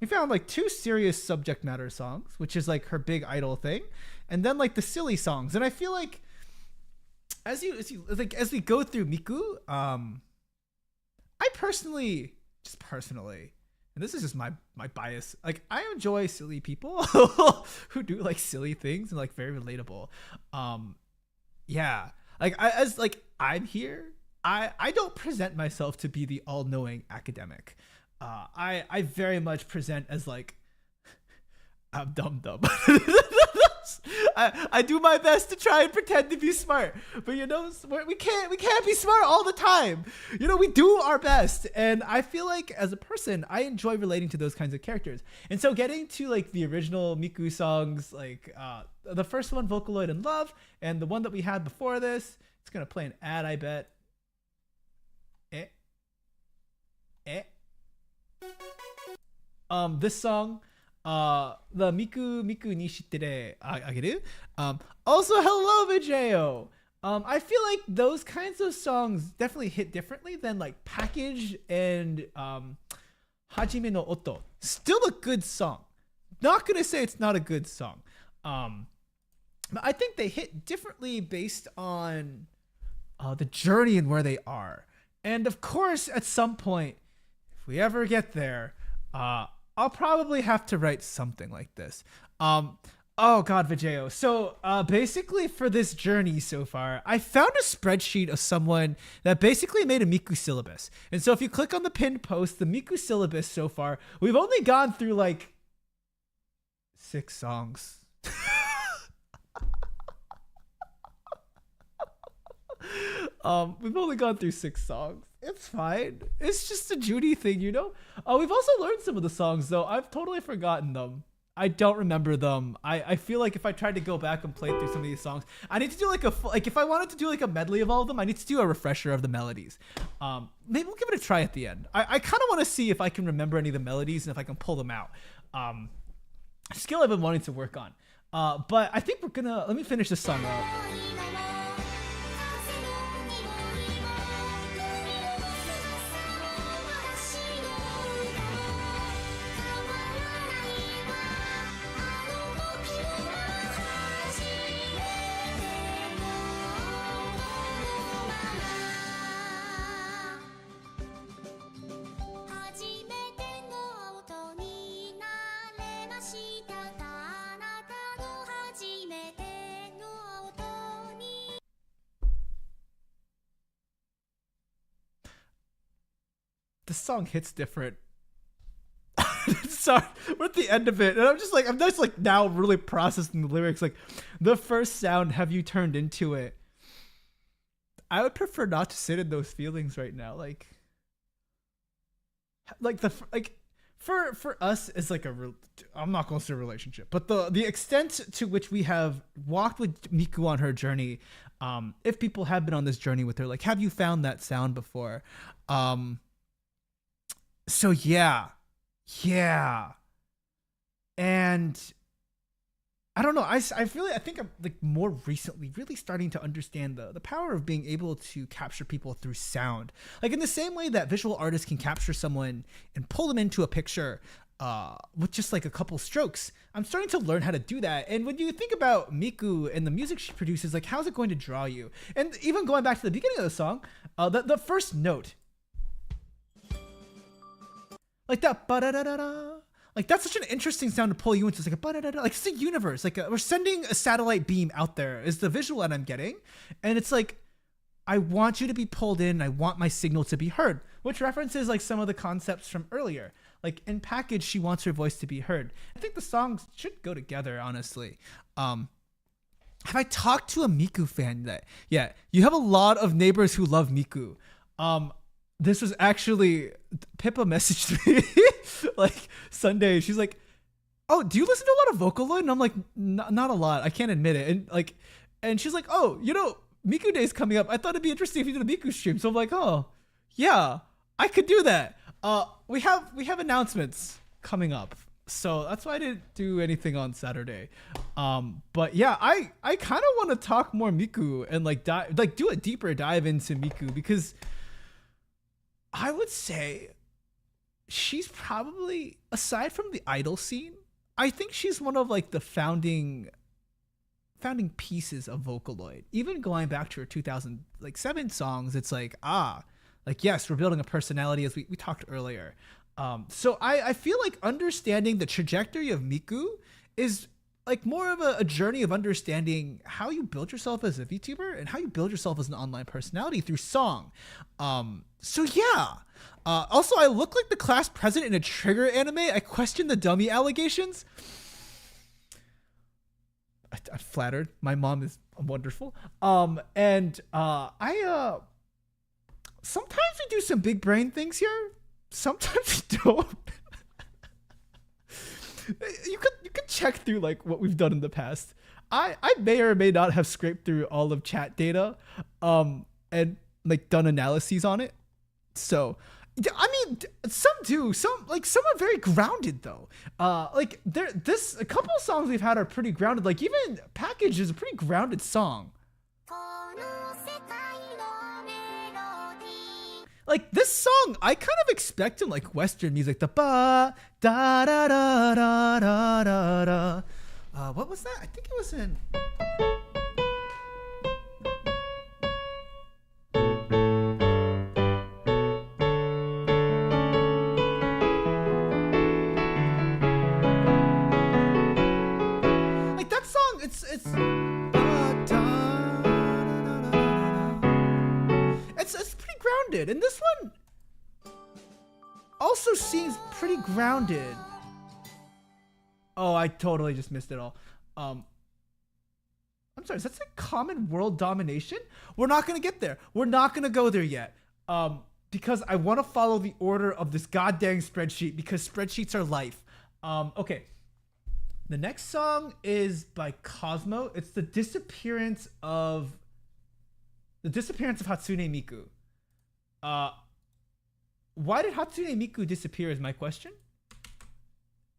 we found like 2 serious subject matter songs, which is like her big idol thing, and then like the silly songs. And I feel like as we go through Miku, I personally, and this is just my bias, like I enjoy silly people who do like silly things and like very relatable. Yeah, like I'm here. I don't present myself to be the all-knowing academic. I very much present as like I'm dumb. I do my best to try and pretend to be smart, but you know, we can't be smart all the time. You know, we do our best, and I feel like as a person, I enjoy relating to those kinds of characters. And so getting to like the original Miku songs, like the first one, Vocaloid in Love, and the one that we had before this, it's gonna play an ad, I bet. This song, the Miku ni shittere ageru. Also, hello Vijeo. I feel like those kinds of songs definitely hit differently than like Package and Hajime no Oto. Still a good song. Not gonna say it's not a good song. But I think they hit differently based on the journey and where they are. And of course, at some point, if we ever get there, I'll probably have to write something like this. Oh God, Vijeo. So basically for this journey so far, I found a spreadsheet of someone that basically made a Miku syllabus. And so if you click on the pinned post, the Miku syllabus so far, we've only gone through like 6 songs. We've only gone through 6 songs. It's fine. It's just a Zhuni thing, you know? We've also learned some of the songs though. I've totally forgotten them. I don't remember them. I feel like if I tried to go back and play through some of these songs, I need to do like if I wanted to do like a medley of all of them, I need to do a refresher of the melodies. Maybe we'll give it a try at the end. I kind of want to see if I can remember any of the melodies and if I can pull them out. Skill I've been wanting to work on. But I think let me finish this song out. The song hits different. Sorry, we're at the end of it, and I'm just like now really processing the lyrics. Like the first sound, have you turned into it? I would prefer not to sit in those feelings right now. For us, it's like I'm not going to say a relationship, but the extent to which we have walked with Miku on her journey. If people have been on this journey with her, like, have you found that sound before? So yeah, and I don't know. I think I'm like more recently really starting to understand the power of being able to capture people through sound. Like in the same way that visual artists can capture someone and pull them into a picture with just like a couple strokes. I'm starting to learn how to do that. And when you think about Miku and the music she produces, like how's it going to draw you? And even going back to the beginning of the song, the first note. Like that, ba-da-da-da-da. Like that's such an interesting sound to pull you into. It's like a ba-da-da-da. Like it's a universe. Like we're sending a satellite beam out there is the visual that I'm getting. And it's like, I want you to be pulled in. I want my signal to be heard, which references like some of the concepts from earlier. Like in Package, she wants her voice to be heard. I think the songs should go together, honestly. Have I talked to a Miku fan that, yeah, you have a lot of neighbors who love Miku. This was actually Pippa messaged me like Sunday. She's like, "Oh, do you listen to a lot of Vocaloid?" And I'm like, "Not a lot. I can't admit it." And she's like, "Oh, you know, Miku Day's coming up. I thought it'd be interesting if you did a Miku stream." So I'm like, "Oh, yeah, I could do that." We have announcements coming up, so that's why I didn't do anything on Saturday. But yeah, I kind of want to talk more Miku and do a deeper dive into Miku because I would say she's probably, aside from the idol scene, I think she's one of like the founding pieces of Vocaloid. Even going back to her 2007 songs, it's like, yes, we're building a personality as we talked earlier. So I feel like understanding the trajectory of Miku is like more of a journey of understanding how you build yourself as a VTuber and how you build yourself as an online personality through song. So yeah. Also, I look like the class president in a Trigger anime. I question the dummy allegations. I'm flattered. My mom is wonderful. And I sometimes we do some big brain things here. Sometimes we don't. You could check through like what we've done in the past. I may or may not have scraped through all of chat data and like done analyses on it. So I mean, some do. Some are very grounded though. Like a couple of songs we've had are pretty grounded. Like even Package is a pretty grounded song. Like this song, I kind of expect in like Western music, the ba da da da da da da da. What was that? I think it was in. Like that song, it's. It's pretty grounded, and this one also seems pretty grounded. Oh, I totally just missed it all. I'm sorry, is that like common world domination? We're not gonna get there. We're not gonna go there yet. Because I want to follow the order of this goddamn spreadsheet because spreadsheets are life. Okay. The next song is by Cosmo. It's the disappearance of Hatsune Miku. Why did Hatsune Miku disappear is my question.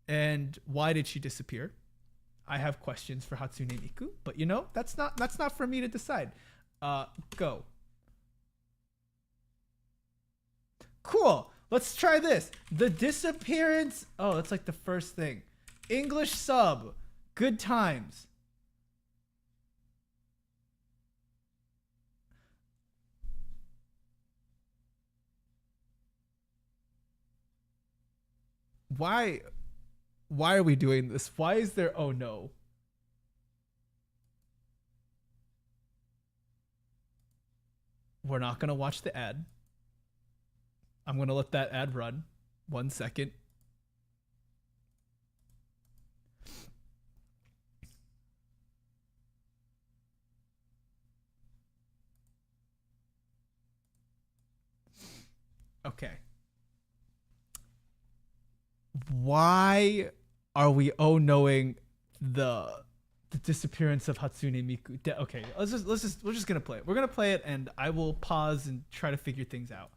And why did she disappear? I have questions for Hatsune Miku, but you know, that's not for me to decide. Go. Cool. Let's try this. The disappearance. Oh, that's like the first thing. English sub. Good times. Why are we doing this? Why is there? Oh no. We're not gonna watch the ad. I'm gonna let that ad run. 1 second. Okay. Why are we knowing the disappearance of Hatsune Miku? Okay, we're just gonna play it. We're gonna play it, and I will pause and try to figure things out.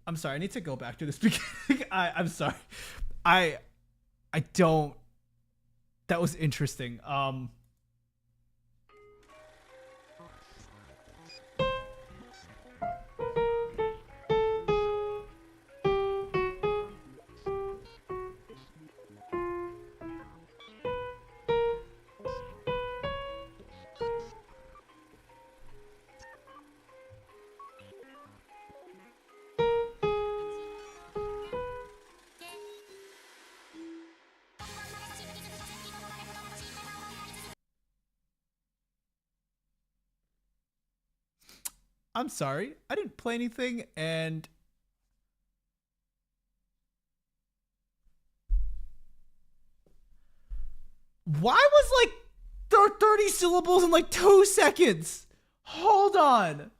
I'm sorry, I need to go back to this beginning. I'm sorry. I don't. That was interesting. I'm sorry. I didn't play anything, and why was like there are 30 syllables in like 2 seconds? Hold on.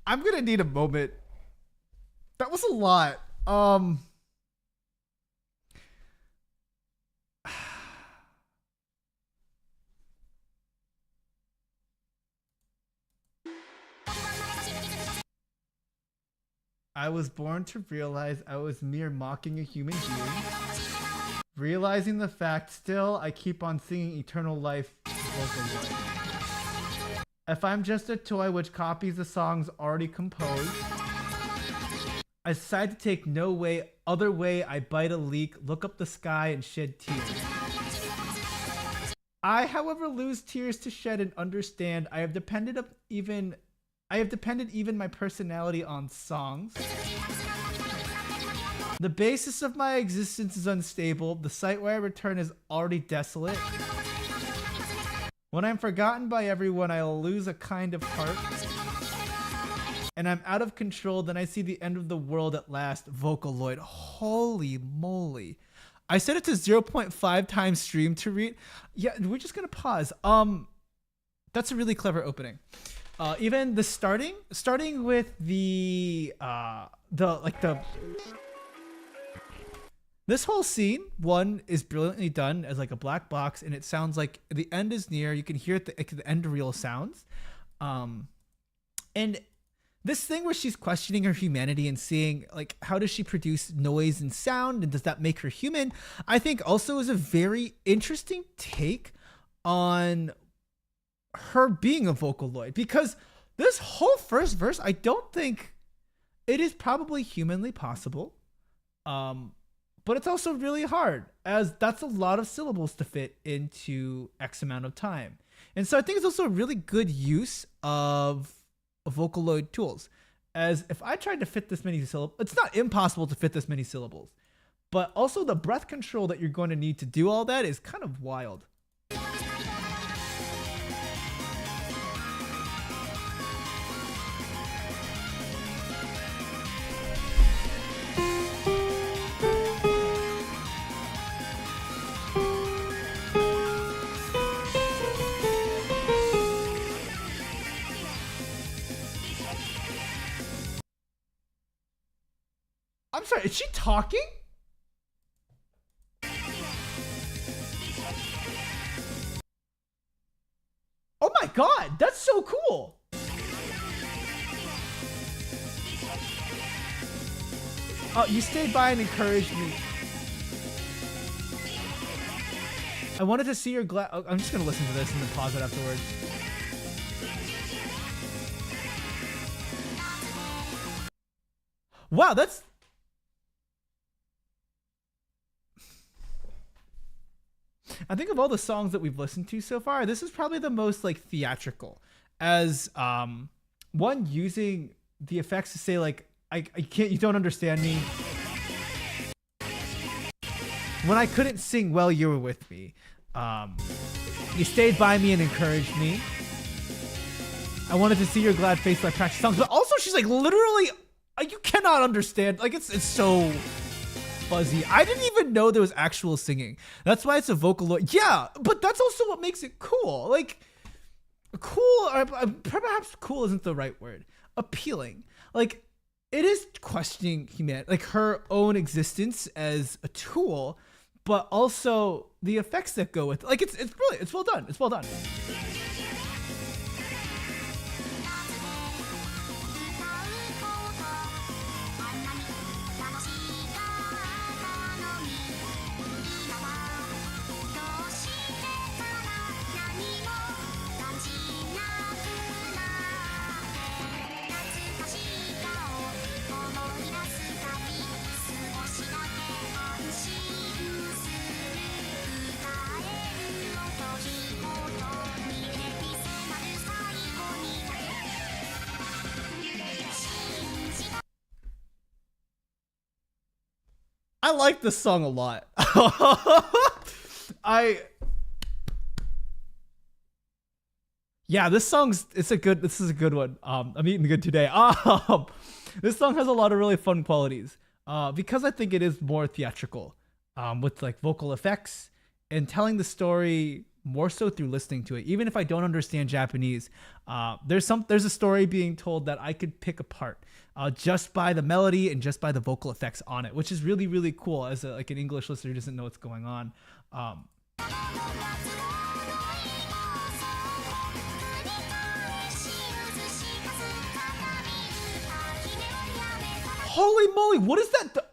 I'm gonna need a moment. That was a lot. I was born to realize I was mere mocking a human being. Realizing the fact still, I keep on singing eternal life vocally. If I'm just a toy which copies the songs already composed, I decide to take no way, other way, I bite a leak, look up the sky and shed tears. I, however, lose tears to shed and understand I have depended even my personality on songs. The basis of my existence is unstable. The site where I return is already desolate. When I'm forgotten by everyone, I'll lose a kind of heart. And I'm out of control, then I see the end of the world at last. Vocaloid. Holy moly. I set it to 0.5 times stream to read. Yeah, we're just gonna pause. That's a really clever opening. Even the starting with this whole scene, one, is brilliantly done as like a black box, and it sounds like the end is near. You can hear the end reel sounds. And this thing where she's questioning her humanity and seeing like how does she produce noise and sound, and does that make her human, I think also is a very interesting take on her being a Vocaloid, because this whole first verse, I don't think it is probably humanly possible. But it's also really hard, as that's a lot of syllables to fit into X amount of time. And so I think it's also a really good use of Vocaloid tools, as if I tried to fit this many syllables, it's not impossible to fit this many syllables, but also the breath control that you're going to need to do all that is kind of wild. I'm sorry, is she talking? Oh my god, that's so cool. Oh, you stayed by and encouraged me. I wanted to see your I'm just gonna listen to this and then pause it afterwards. Wow, that's... I think of all the songs that we've listened to so far, this is probably the most like theatrical, as one, using the effects to say like I can't, you don't understand me. When I couldn't sing well, you were with me. You stayed by me and encouraged me. I wanted to see your glad face by practice songs, but also she's like literally, you cannot understand. Like it's so fuzzy. I didn't even know there was actual singing. That's why it's a Vocaloid. Yeah, but that's also what makes it cool. Like cool, or perhaps cool isn't the right word. Appealing. Like it is questioning humanity, like her own existence as a tool, but also the effects that go with it. Like it's brilliant. It's well done. It's well done. I like this song a lot. Yeah, this is a good one. I'm eating good today. This song has a lot of really fun qualities. Because I think it is more theatrical, with like vocal effects and telling the story more so through listening to it. Even if I don't understand Japanese, there's a story being told that I could pick apart, just by the melody and just by the vocal effects on it, which is really, really cool as an English listener who doesn't know what's going on. Holy moly, what is that?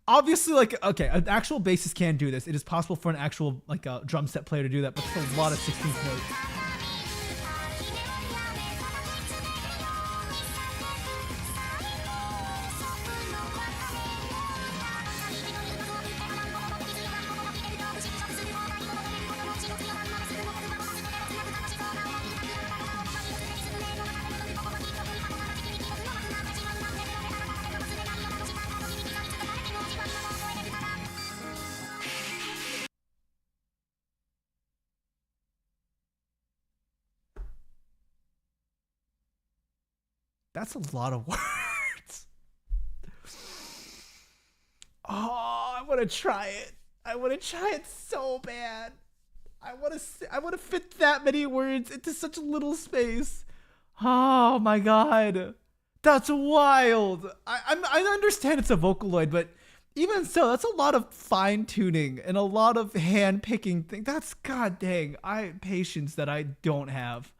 Obviously, like, okay, an actual bassist can do this. It is possible for an actual, like, a drum set player to do that, but it's a lot of 16th notes. That's a lot of words. Oh, I want to try it. I want to try it so bad. I want to fit that many words into such a little space. Oh my god. That's wild. I understand it's a Vocaloid, but even so, that's a lot of fine tuning and a lot of hand picking thing. That's god dang. Patience that I don't have.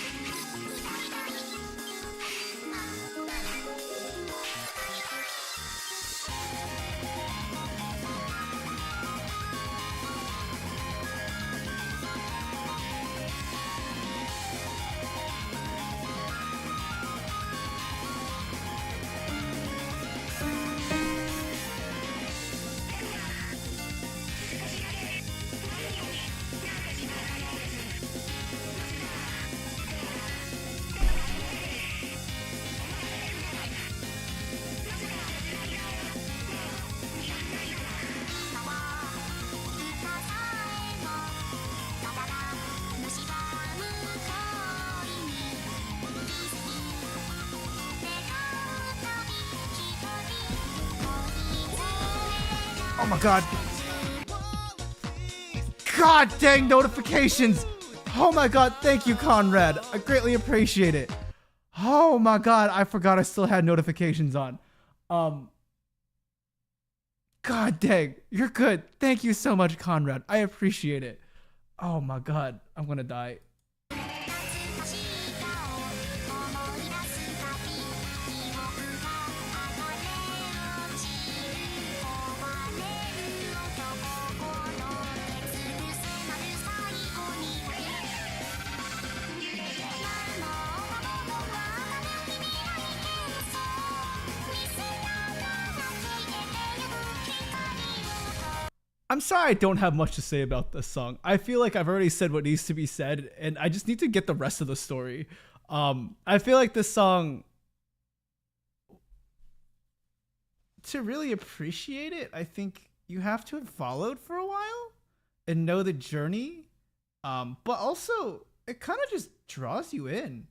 Oh my god. God dang notifications. Oh my god, thank you, Conrad. I greatly appreciate it. Oh my god, I forgot I still had notifications on. God dang, you're good. Thank you so much, Conrad. I appreciate it. Oh my god, I'm gonna die. I'm sorry I don't have much to say about this song. I feel like I've already said what needs to be said, and I just need to get the rest of the story. I feel like this song, to really appreciate it, I think you have to have followed for a while and know the journey. But also, it kind of just draws you in.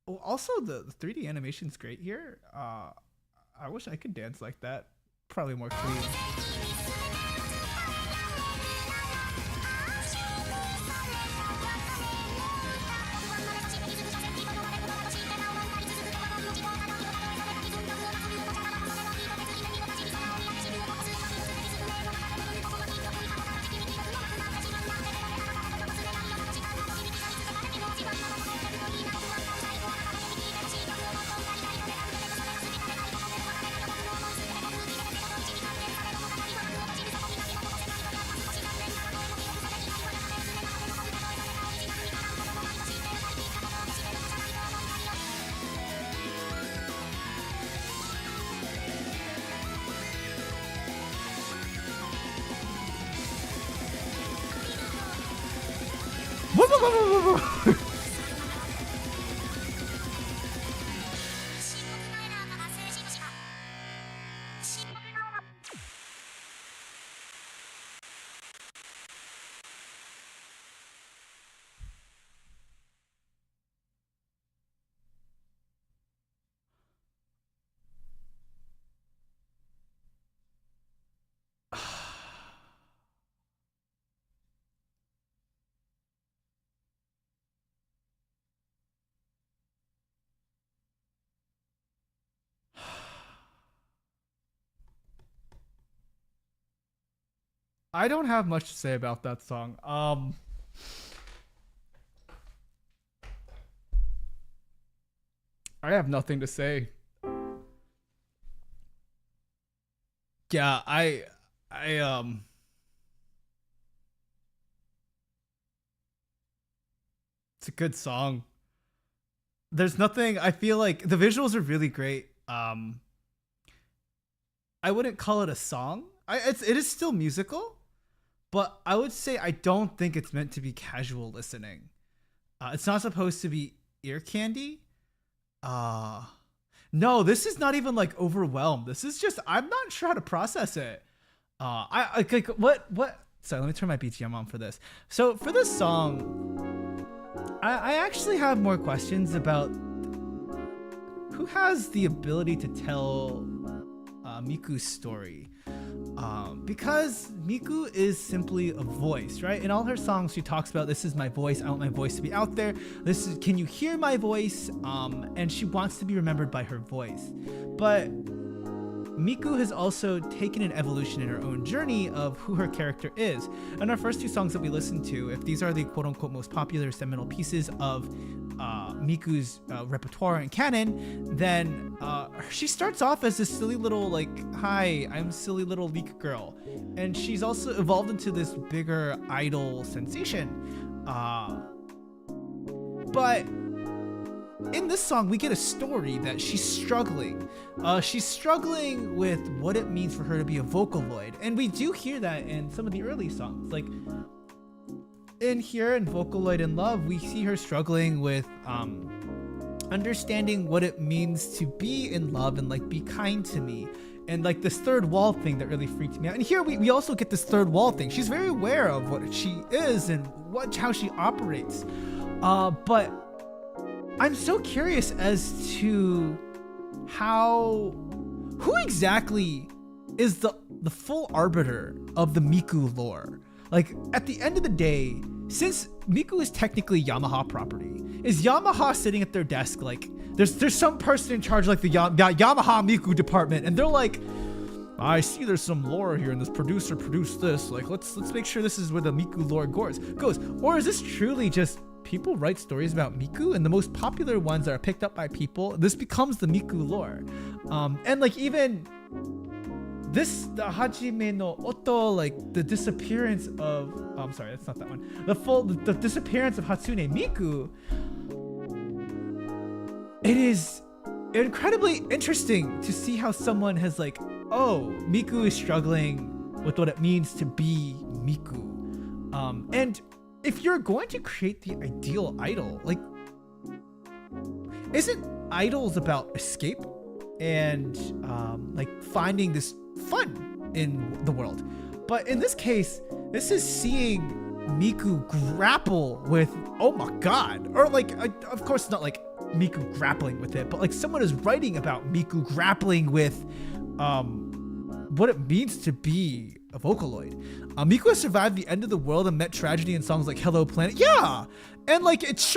Also, the 3D animation's great here. I wish I could dance like that. Probably more clean. I don't have much to say about that song. I have nothing to say. Yeah, it's a good song. There's nothing, I feel like the visuals are really great. I wouldn't call it a song. It is still musical, but I would say I don't think it's meant to be casual listening. It's not supposed to be ear candy. No, this is not even like overwhelmed. This is just, I'm not sure how to process it. What? Sorry, let me turn my BGM on for this. So for this song, I actually have more questions about who has the ability to tell Miku's story. Because Miku is simply a voice, right? In all her songs, she talks about, this is my voice. I want my voice to be out there. Can you hear my voice? And she wants to be remembered by her voice. But Miku has also taken an evolution in her own journey of who her character is. And our first two songs that we listened to, if these are the quote-unquote most popular seminal pieces of Miku's repertoire and canon, then she starts off as this silly little, like, hi, I'm silly little leek girl. And she's also evolved into this bigger idol sensation. But in this song, we get a story that she's struggling. She's struggling with what it means for her to be a Vocaloid. And we do hear that in some of the early songs. Like, in here in Vocaloid in Love, we see her struggling with understanding what it means to be in love and, like, be kind to me. And, like, this third wall thing that really freaked me out. And here we also get this third wall thing. She's very aware of what she is and how she operates. But I'm so curious as to who exactly is the full arbiter of the Miku lore. Like, at the end of the day, since Miku is technically Yamaha property, is Yamaha sitting at their desk like, there's some person in charge, like the Yamaha Miku department, and they're like, I see there's some lore here and this producer produced this, like, let's make sure this is where the Miku lore goes. Or is this truly just people write stories about Miku, and the most popular ones that are picked up by people, this becomes the Miku lore. And, like, even this, the Hajime no Oto, like the disappearance of, oh, I'm sorry, that's not that one. The disappearance of Hatsune Miku. It is incredibly interesting to see how someone has, like, oh, Miku is struggling with what it means to be Miku. And if you're going to create the ideal idol, like, isn't idols about escape and like finding this fun in the world? But in this case, this is seeing Miku grapple with, oh my god, or like, of course not like Miku grappling with it, but like someone is writing about Miku grappling with what it means to be a Vocaloid. Miku has survived the end of the world and met tragedy in songs like Hello Planet. Yeah, and like it's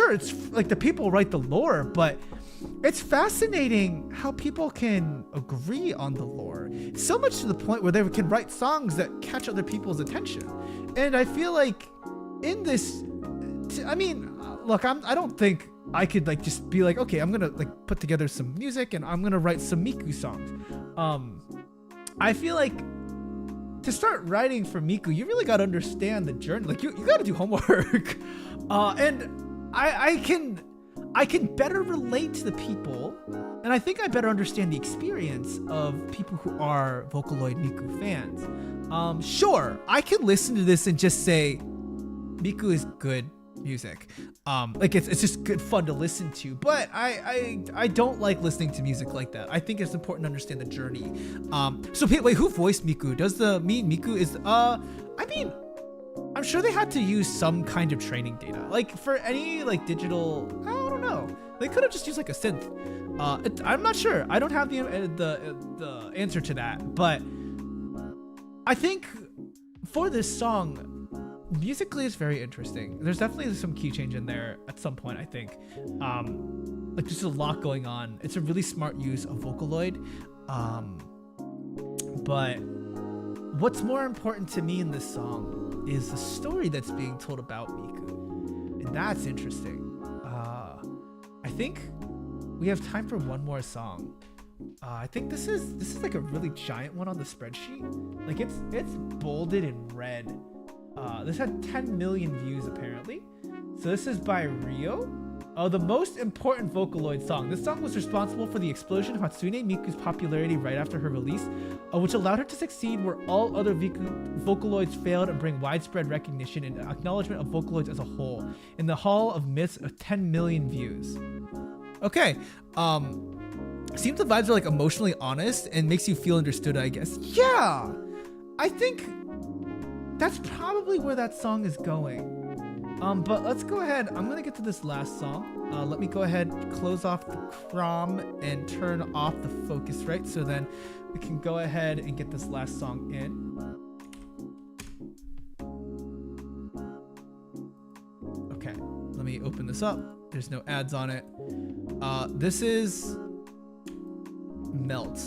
like the people write the lore, but it's fascinating how people can agree on the lore, so much to the point where they can write songs that catch other people's attention. And I feel like in this, I mean, look, I don't think I could like just be like, okay, I'm gonna like put together some music and I'm gonna write some Miku songs. I feel like to start writing for Miku, you really gotta understand the journey. Like you gotta do homework. And I can better relate to the people, and I think I better understand the experience of people who are Vocaloid Miku fans. Sure, I can listen to this and just say, Miku is good music. Like it's just good fun to listen to, but I don't like listening to music like that. I think it's important to understand the journey. So wait, who voiced Miku? Does the Miku is I mean, I'm sure they had to use some kind of training data. Like for any like digital, I don't know. They could have just used like a synth. I'm not sure. I don't have the answer to that. But I think for this song, musically it's very interesting. There's definitely some key change in there at some point, I think. Like there's a lot going on. It's a really smart use of Vocaloid. But what's more important to me in this song is the story that's being told about Miku, and that's interesting. I think we have time for one more song. I think this is like a really giant one on the spreadsheet. Like it's bolded in red. This had 10 million views apparently. So this is by Rio. The most important Vocaloid song. This song was responsible for the explosion of Hatsune Miku's popularity right after her release, which allowed her to succeed where all other Vocaloids failed and bring widespread recognition and acknowledgement of Vocaloids as a whole. In the Hall of Myths of 10 million views. Okay. Seems the vibes are like emotionally honest and makes you feel understood, I guess. Yeah! I think that's probably where that song is going. But let's go ahead. I'm gonna get to this last song. Let me go ahead, close off the Chrome and turn off the Focusrite, so then we can go ahead and get this last song in. Okay, let me open this up. There's no ads on it. This is Melt.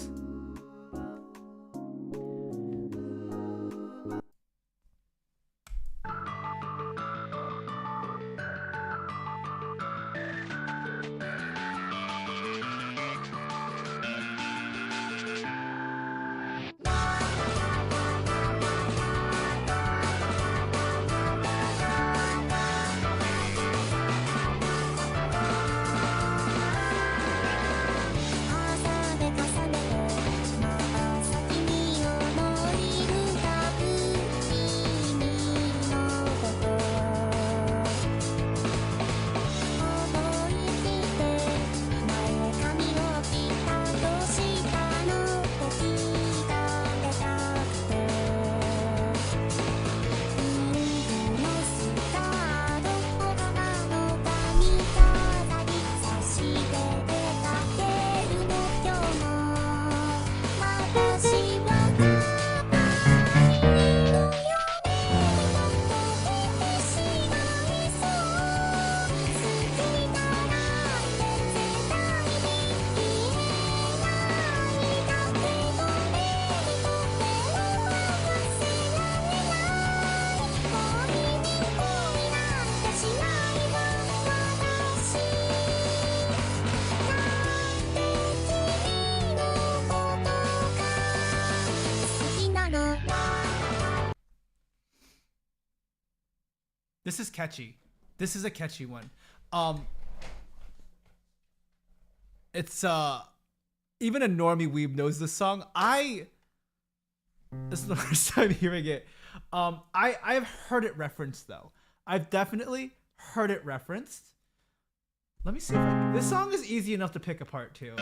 This is catchy. This is a catchy one. It's even a normie weeb knows this song. This is the first time hearing it. I've heard it referenced though. I've definitely heard it referenced. Let me see if this song is easy enough to pick apart too.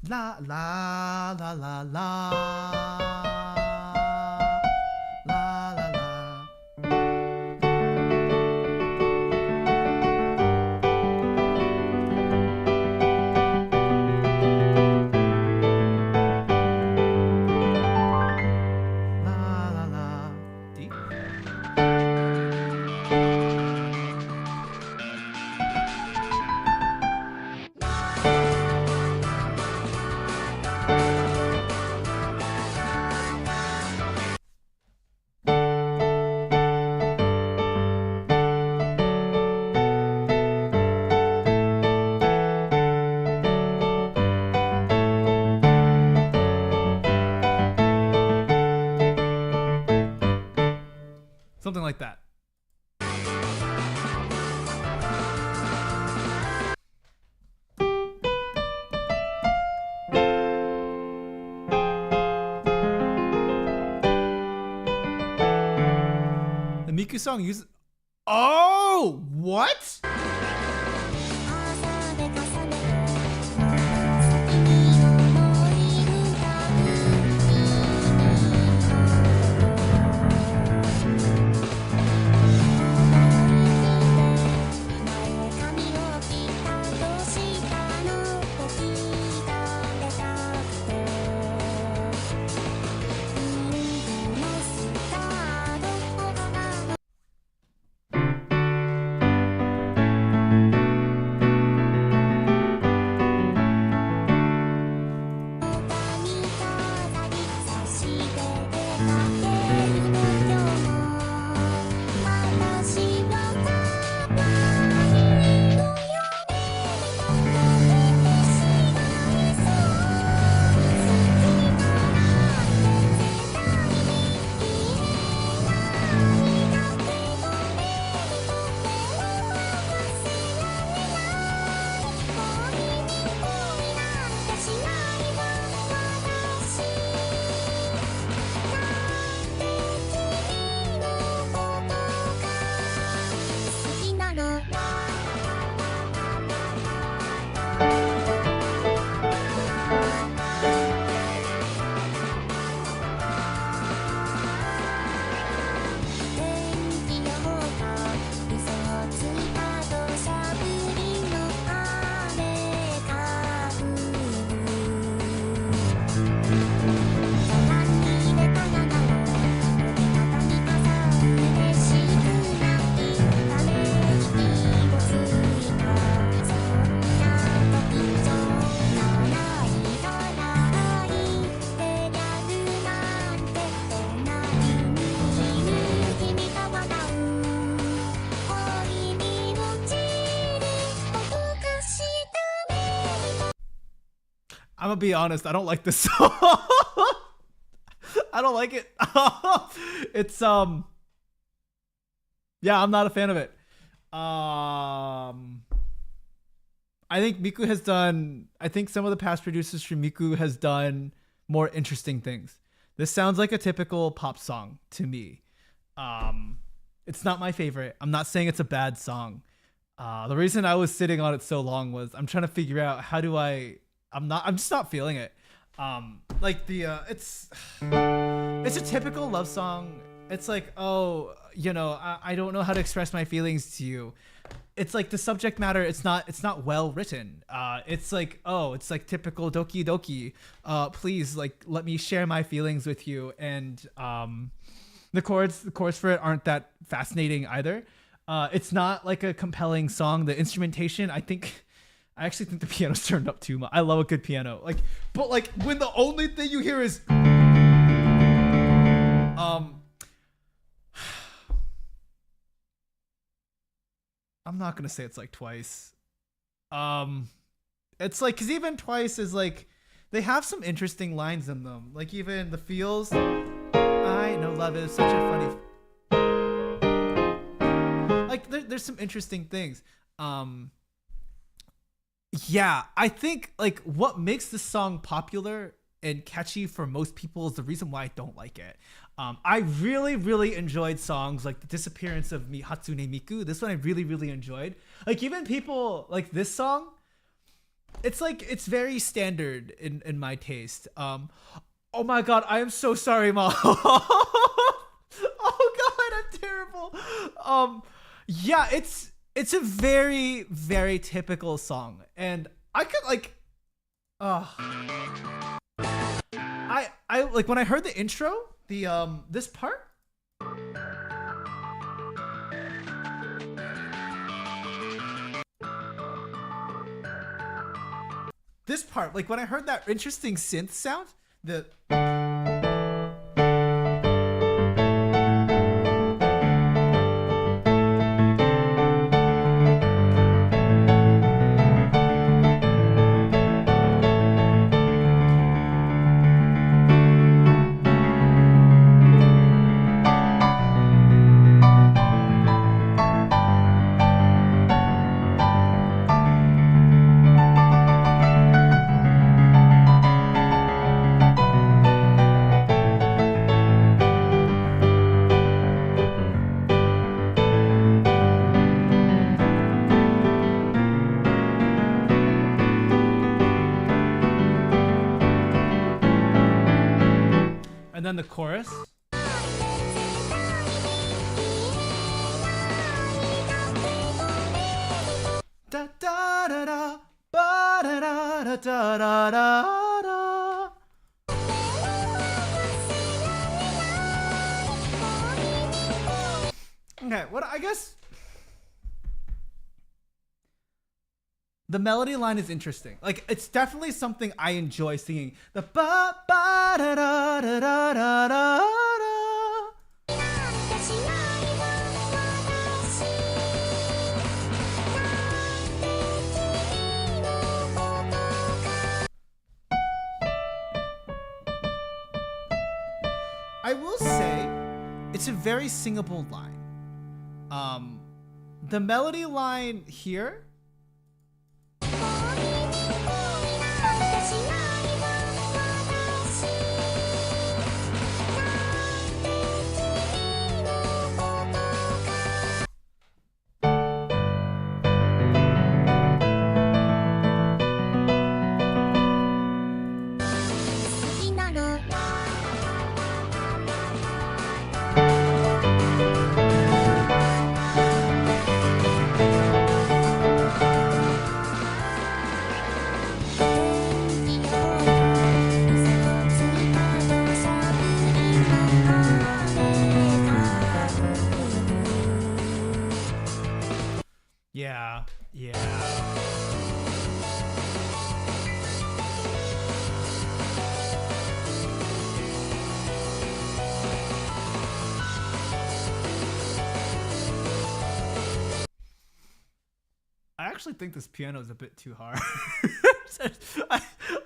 La la la la la. Something like that. The Miku song uses. Oh, what? I'm gonna be honest. I don't like this song. I don't like it. It's yeah, I'm not a fan of it. I think Miku has done. I think some of the past producers from Miku has done more interesting things. This sounds like a typical pop song to me. It's not my favorite. I'm not saying it's a bad song. The reason I was sitting on it so long was I'm trying to figure out how do I'm just not feeling it. Like the it's a typical love song. It's like, oh, you know, I don't know how to express my feelings to you. It's like the subject matter, it's not well written. It's like, oh, it's like typical doki doki. Please, like, let me share my feelings with you. And the chords for it aren't that fascinating either. It's not like a compelling song. The instrumentation, I actually think the piano's turned up too much. I love a good piano. But when the only thing you hear is I'm not gonna say it's like Twice. It's like, cause even Twice is like, they have some interesting lines in them. Like even the feels. I know love is such a funny. Like there's some interesting things. Yeah, I think like what makes this song popular and catchy for most people is the reason why I don't like it. I really enjoyed songs like The Disappearance of Hatsune Miku. This one I really enjoyed. Like even people like this song, it's like it's very standard in my taste. Oh my god, I am so sorry, Mom. Oh god, I'm terrible. Yeah, it's a very typical song, and I could like I like when I heard the intro, the this part. This part, like when I heard that interesting synth sound, the and then the chorus. Da da da da ba da da da da da da. Okay, what I guess the melody line is interesting. Like it's definitely something I enjoy singing. The ba ba da da da da da da. I will say it's a very singable line. The melody line here, yeah. I actually think this piano is a bit too hard.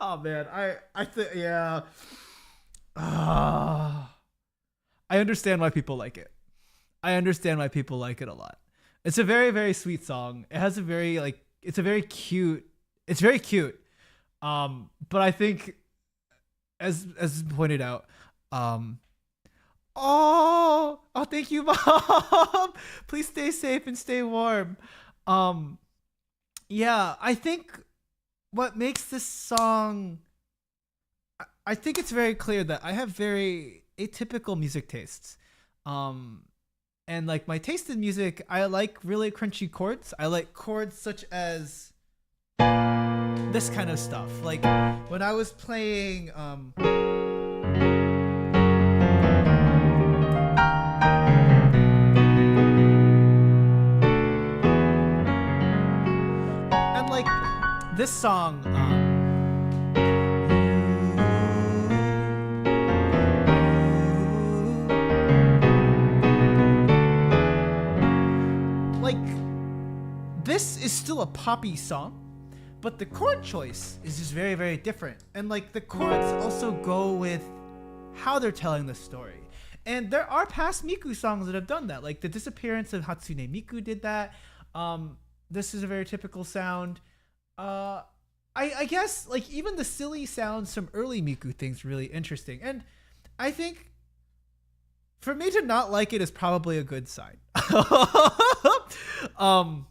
Oh man, I think yeah. Ah, I understand why people like it. I understand why people like it a lot. It's a very very sweet song. It has a very like it's a very cute. It's very cute. But I think as pointed out, um, oh, thank you, mom. Please stay safe and stay warm. Um, yeah, I think what makes this song, I think it's very clear that I have very atypical music tastes. Um, and like my taste in music, I like really crunchy chords. I like chords such as this kind of stuff. Like when I was playing, and like this song, like this is still a poppy song, but the chord choice is just very very different, and like the chords also go with how they're telling the story. And there are past Miku songs that have done that, like the disappearance of Hatsune Miku did that. This is a very typical sound. I guess like even the silly sounds from early Miku things really interesting, and I think for me to not like it is probably a good sign. um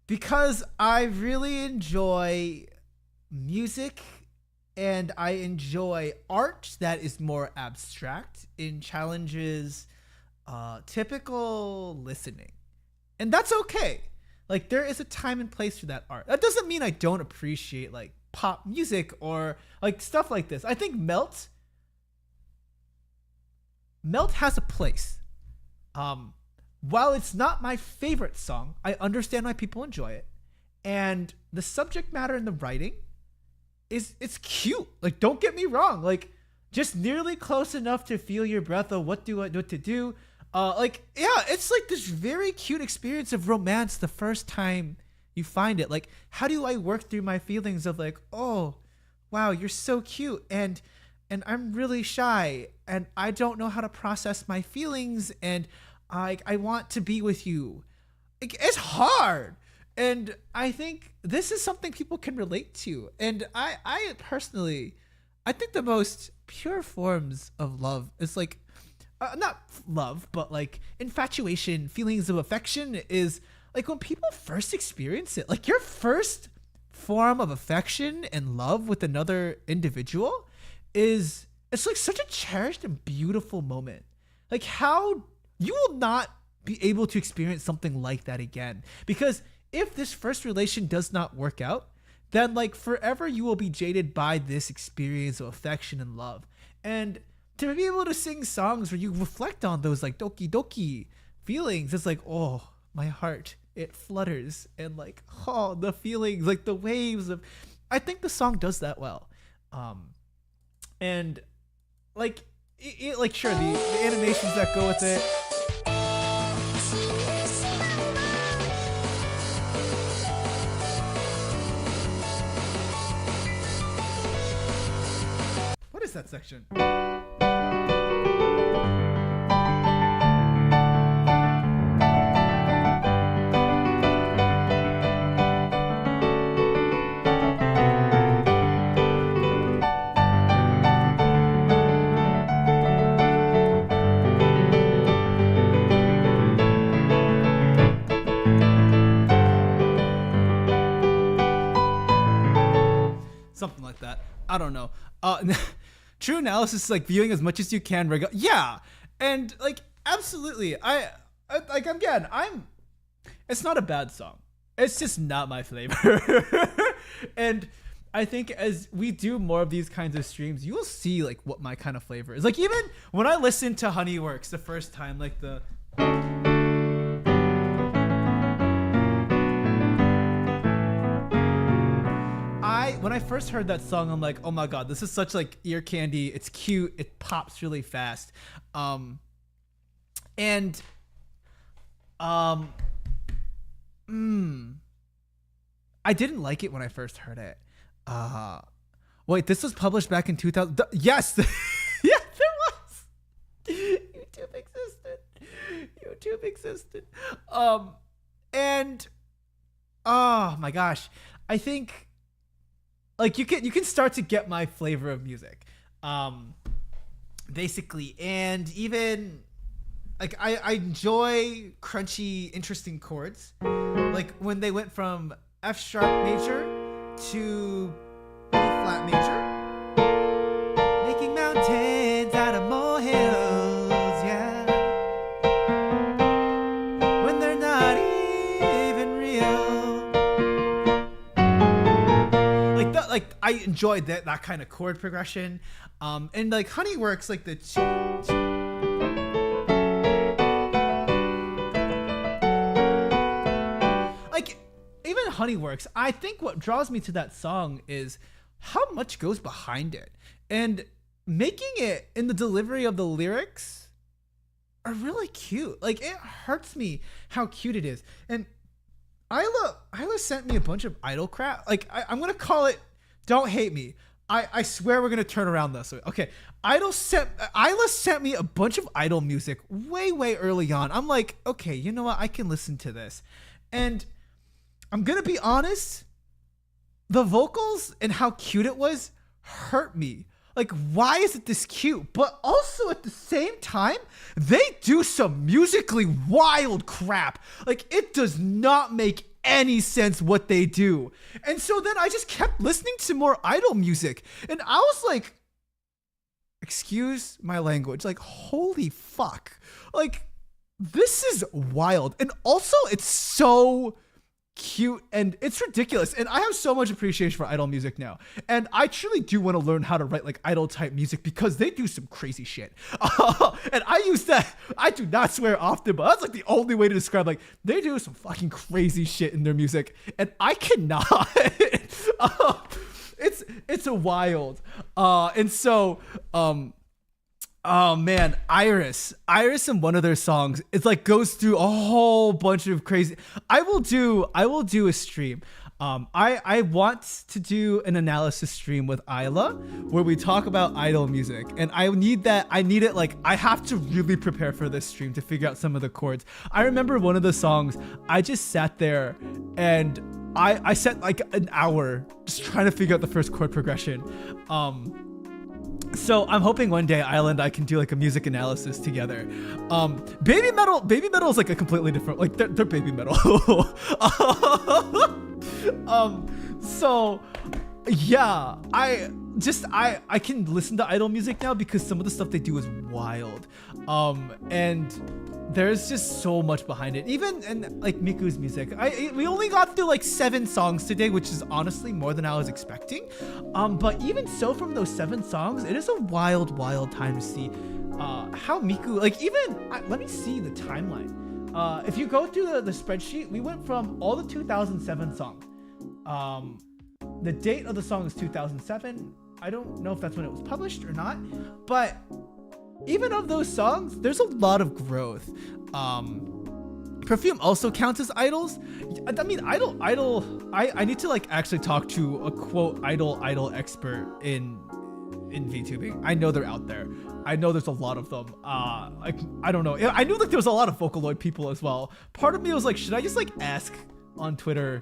because I really enjoy music and I enjoy art that is more abstract and challenges typical listening. And that's okay. Like there is a time and place for that art. That doesn't mean I don't appreciate like pop music or like stuff like this. I think Melt has a place. While it's not my favorite song, I understand why people enjoy it. And the subject matter and the writing it's cute. Like don't get me wrong. Like just nearly close enough to feel your breath of what to do. Like yeah, it's like this very cute experience of romance the first time you find it. Like how do I work through my feelings of like, oh, wow, you're so cute and I'm really shy and I don't know how to process my feelings and I want to be with you. It's hard. And I think this is something people can relate to. And I personally, I think the most pure forms of love is like, not love, but like infatuation, feelings of affection is like when people first experience it. Like your first form of affection and love with another individual is, it's like such a cherished and beautiful moment. Like how you will not be able to experience something like that again, because if this first relation does not work out, then like forever you will be jaded by this experience of affection and love. And to be able to sing songs where you reflect on those like doki doki feelings, it's like, oh, my heart, it flutters, and like, oh, the feelings, like the waves of, I think the song does that well. And like like sure, the animations that go with it, what is that section? Something like that. I don't know. True analysis is like viewing as much as you can. Yeah, and like absolutely. I like again. It's not a bad song. It's just not my flavor. And I think as we do more of these kinds of streams, you will see like what my kind of flavor is. Like even when I listened to Honeyworks the first time, like the. When I first heard that song, I'm like, oh my god, this is such like ear candy. It's cute. It pops really fast. I didn't like it when I first heard it. Uh, wait, this was published back in 2000. Yes, yeah, there was. YouTube existed. And oh my gosh, I think like you can start to get my flavor of music, basically, and even like I enjoy crunchy, interesting chords, like when they went from F sharp major to B flat major, making mountains out of molehills, yeah, when they're not even real. Like I enjoyed that kind of chord progression, and like Honeyworks, like the like even Honeyworks. I think what draws me to that song is how much goes behind it, and making it in the delivery of the lyrics are really cute. Like it hurts me how cute it is. And Ayla sent me a bunch of idol crap. Like I'm gonna call it. Don't hate me. I swear we're gonna turn around this. Okay, Ayla sent me a bunch of idol music way early on. I'm like, okay, you know what? I can listen to this, and I'm gonna be honest. The vocals and how cute it was hurt me. Like, why is it this cute? But also at the same time, they do some musically wild crap. Like, it does not make any sense what they do. And so then I just kept listening to more idol music. And I was like, excuse my language. Like, holy fuck. Like, this is wild. And also, it's so cute and it's ridiculous, and I have so much appreciation for idol music now, and I truly do want to learn how to write like idol type music because they do some crazy shit. And I use that, I do not swear often, but that's like the only way to describe, like, they do some fucking crazy shit in their music and I cannot. It's a wild, and so oh man, Iris in one of their songs, it's like goes through a whole bunch of crazy. I will do a stream. I want to do an analysis stream with Ayla where we talk about idol music, and I need it. Like, I have to really prepare for this stream to figure out some of the chords. I remember one of the songs, I just sat there and I spent like an hour just trying to figure out the first chord progression. So I'm hoping one day Ayla and I can do like a music analysis together. Baby metal is like a completely different, like they're baby metal. So yeah, I can listen to idol music now because some of the stuff they do is wild. And there's just so much behind it. Even in like Miku's music, we only got through like 7 songs today, which is honestly more than I was expecting. But even so, from those 7 songs, it is a wild time to see how Miku, like, even let me see the timeline. If you go through the spreadsheet, we went from all the 2007 songs. The date of the song is 2007. I don't know if that's when it was published or not, but even of those songs, there's a lot of growth. Perfume also counts as idols. I mean, idol. I need to like actually talk to a quote idol expert in VTubing. I know they're out there. I know there's a lot of them. Like, I don't know. I knew like there was a lot of Vocaloid people as well. Part of me was like, should I just like ask on Twitter,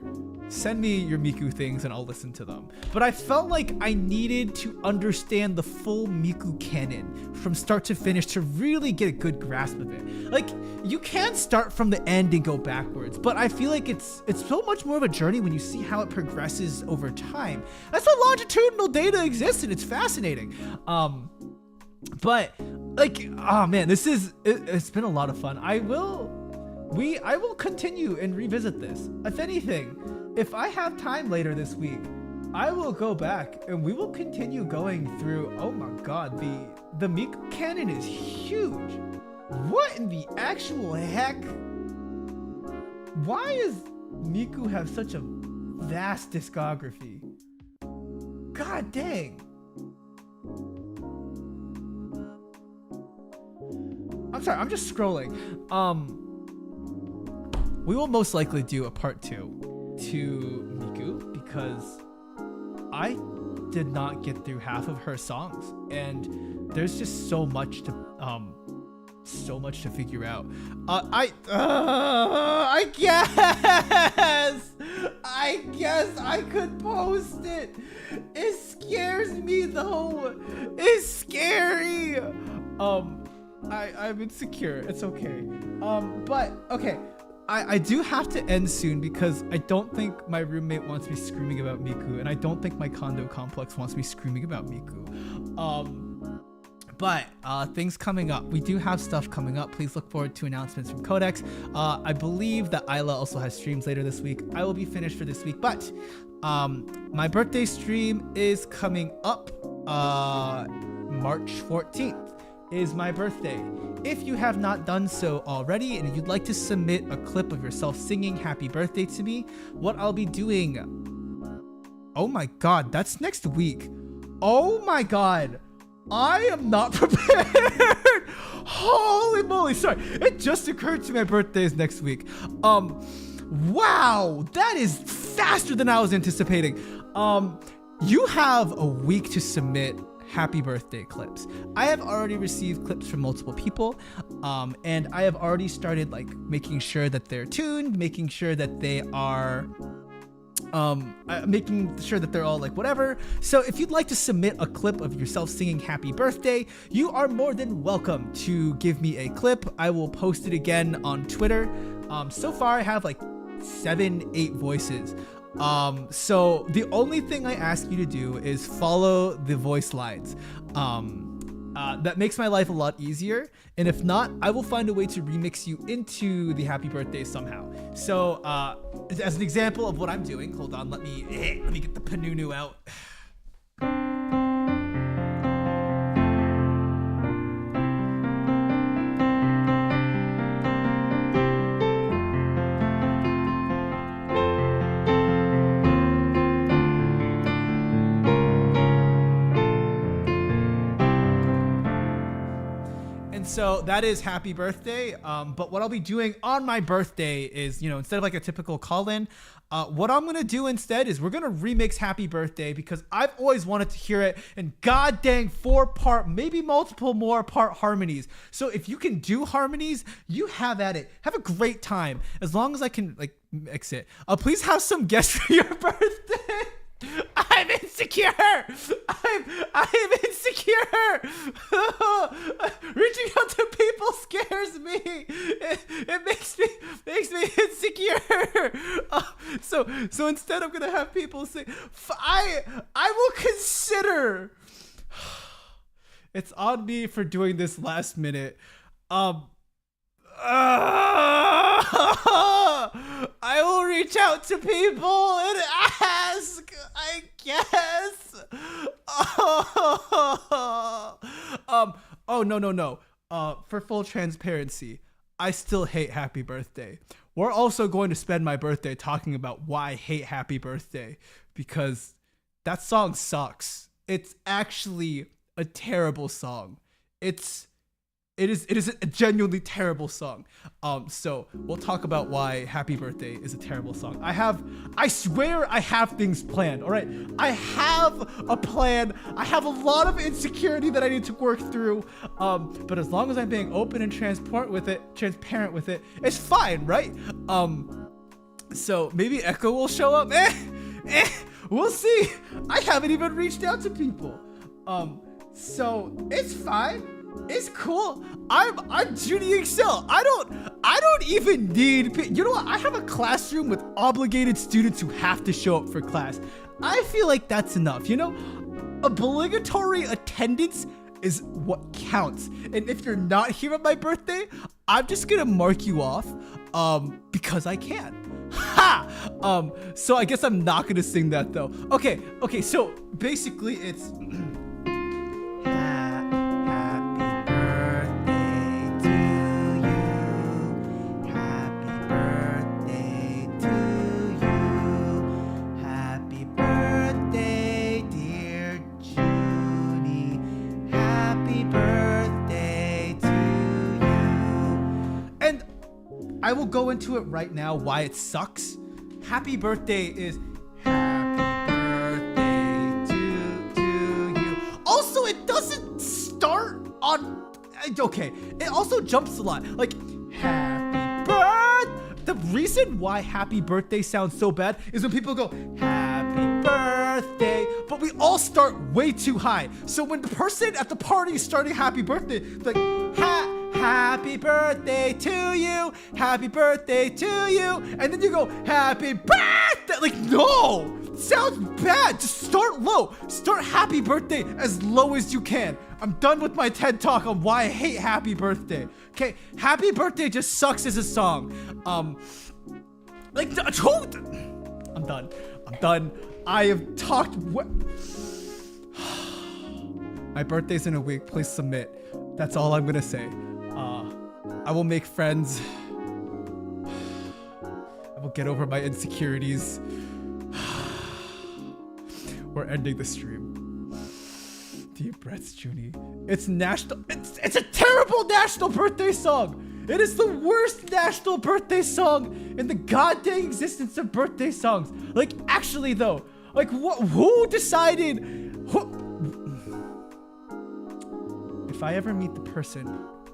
send me your Miku things and I'll listen to them. But I felt like I needed to understand the full Miku canon from start to finish to really get a good grasp of it. Like, you can start from the end and go backwards, but I feel like it's so much more of a journey when you see how it progresses over time. That's why longitudinal data exists, and it's fascinating. But like, oh man, it's been a lot of fun. I will continue and revisit this. If anything, if I have time later this week, I will go back and we will continue going through. Oh my god, the Miku canon is huge. What in the actual heck? Why does Miku have such a vast discography? God dang. I'm sorry, I'm just scrolling. We will most likely do a part 2 to Miku because I did not get through half of her songs, and there's just so much to figure out. I guess I could post it. It scares me though. It's scary. I'm insecure. It's okay. But okay. I do have to end soon because I don't think my roommate wants me screaming about Miku, and I don't think my condo complex wants me screaming about Miku. But things coming up. We do have stuff coming up. Please look forward to announcements from CodeX. I believe that Ayla also has streams later this week. I will be finished for this week, but my birthday stream is coming up. March 14th is my birthday. If you have not done so already and you'd like to submit a clip of yourself singing happy birthday to me, what I'll be doing... Oh my god, that's next week. Oh my god. I am not prepared. Holy moly, sorry. It just occurred to me my birthday is next week. Wow, that is faster than I was anticipating. You have a week to submit happy birthday clips. I have already received clips from multiple people, and I have already started like making sure that they're tuned, making sure that they are making sure that they're all like whatever. So if you'd like to submit a clip of yourself singing happy birthday, you are more than welcome to give me a clip. I will post it again on Twitter. So far I have like 7-8 voices. So the only thing I ask you to do is follow the voice lines. That makes my life a lot easier, and if not, I will find a way to remix you into the happy birthday somehow. So as an example of what I'm doing, hold on, let me get the Panunu out. So that is happy birthday. But what I'll be doing on my birthday is, instead of like a typical call-in, what I'm going to do instead is we're going to remix happy birthday because I've always wanted to hear it in god dang 4-part, maybe multiple more part harmonies. So if you can do harmonies, you have at it. Have a great time. As long as I can like mix it. Please have some guests for your birthday. I'm insecure. I'm insecure. Reaching out to people scares me. It makes me insecure. So instead, I'm gonna have people say, I will consider. It's on me for doing this last minute. I will reach out to people and ask, I guess. Oh, no. For full transparency, I still hate happy birthday. We're also going to spend my birthday talking about why I hate happy birthday, because that song sucks. It's actually a terrible song. It is a genuinely terrible song. So we'll talk about why Happy Birthday is a terrible song. I swear I have things planned, all right? I have a plan. I have a lot of insecurity that I need to work through. But as long as I'm being open and transparent with it, it's fine, right? So maybe Echo will show up. We'll see. I haven't even reached out to people. So it's fine. It's cool. I'm Zhuni Excel. I don't even need. You know what? I have a classroom with obligated students who have to show up for class. I feel like that's enough. Obligatory attendance is what counts. And if you're not here on my birthday, I'm just gonna mark you off, because I can. Ha! So I guess I'm not gonna sing that though. Okay. So basically, it's. I will go into it right now why it sucks. Happy birthday is happy birthday on. Okay, it also jumps a lot. Like, happy birthday. The reason why happy birthday sounds so bad is when people go, happy birthday, but we all start way too high. So when the person at the party is starting happy birthday, like, happy birthday to you, happy birthday to you, and then you go, happy birthday. Like, no, sounds bad. Just start low. Start happy birthday as low as you can. I'm done with my TED talk on why I hate happy birthday. Okay, happy birthday just sucks as a song. I'm done. I'm done. I have talked. My birthday's in a week. Please submit. That's all I'm gonna say. I will make friends. I will get over my insecurities. We're ending the stream. Deep breaths, Zhuni. It's national. It's a terrible national birthday song. It is the worst national birthday song in the goddamn existence of birthday songs. Like, actually though, like, who decided? If I ever meet the person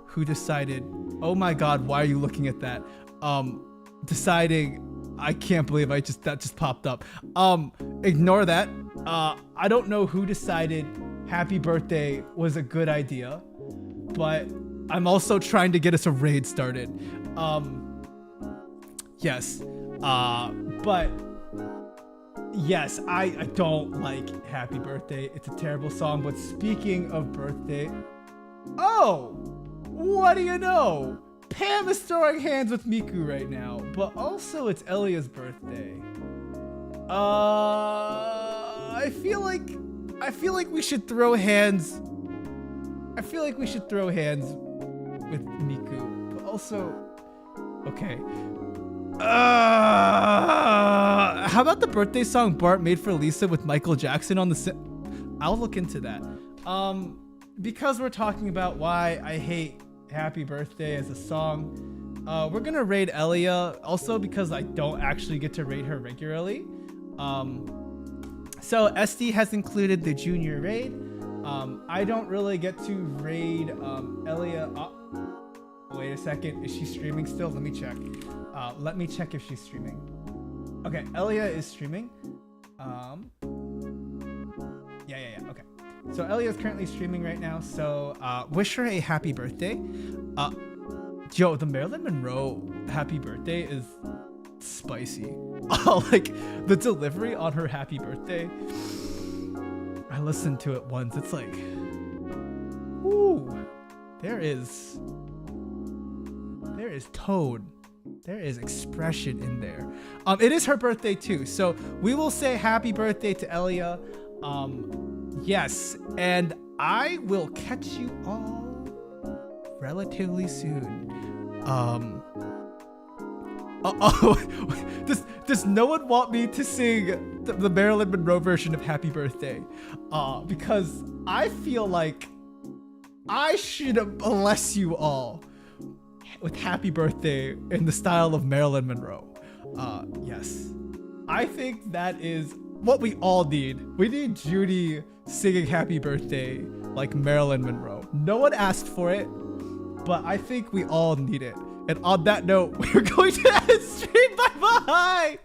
who decided, oh my god, why are you looking at that? Deciding, I can't believe that just popped up. Ignore that. I don't know who decided happy birthday was a good idea, but I'm also trying to get us a raid started. Yes. But yes, I don't like happy birthday. It's a terrible song. But speaking of birthday, oh, what do you know? Pam is throwing hands with Miku right now, but also it's Elia's birthday. I feel like we should throw hands. I feel like we should throw hands with Miku, but also, okay. How about the birthday song Bart made for Lisa with Michael Jackson on the? I'll look into that. Because we're talking about why I hate Happy Birthday as a song, we're gonna raid Elia also because I don't actually get to raid her regularly. So SD has included the junior raid. I don't really get to raid Elia. Wait a second, is she streaming still? Let me check. Let me check if she's streaming. Okay, Elia is streaming. Yeah, okay. So Elia is currently streaming right now, so wish her a happy birthday. Yo, the Marilyn Monroe happy birthday is spicy. Like, the delivery on her happy birthday, I listened to it once. It's like, ooh, there is tone. There is expression in there. It is her birthday too, so we will say happy birthday to Elia. Yes, and I will catch you all relatively soon. Does no one want me to sing the Marilyn Monroe version of Happy Birthday? Because I feel like I should bless you all with Happy Birthday in the style of Marilyn Monroe. Yes. I think that is what we all need. We need Zhuni singing Happy Birthday like Marilyn Monroe. No one asked for it, but I think we all need it. And on that note, we're going to end stream. Bye-bye!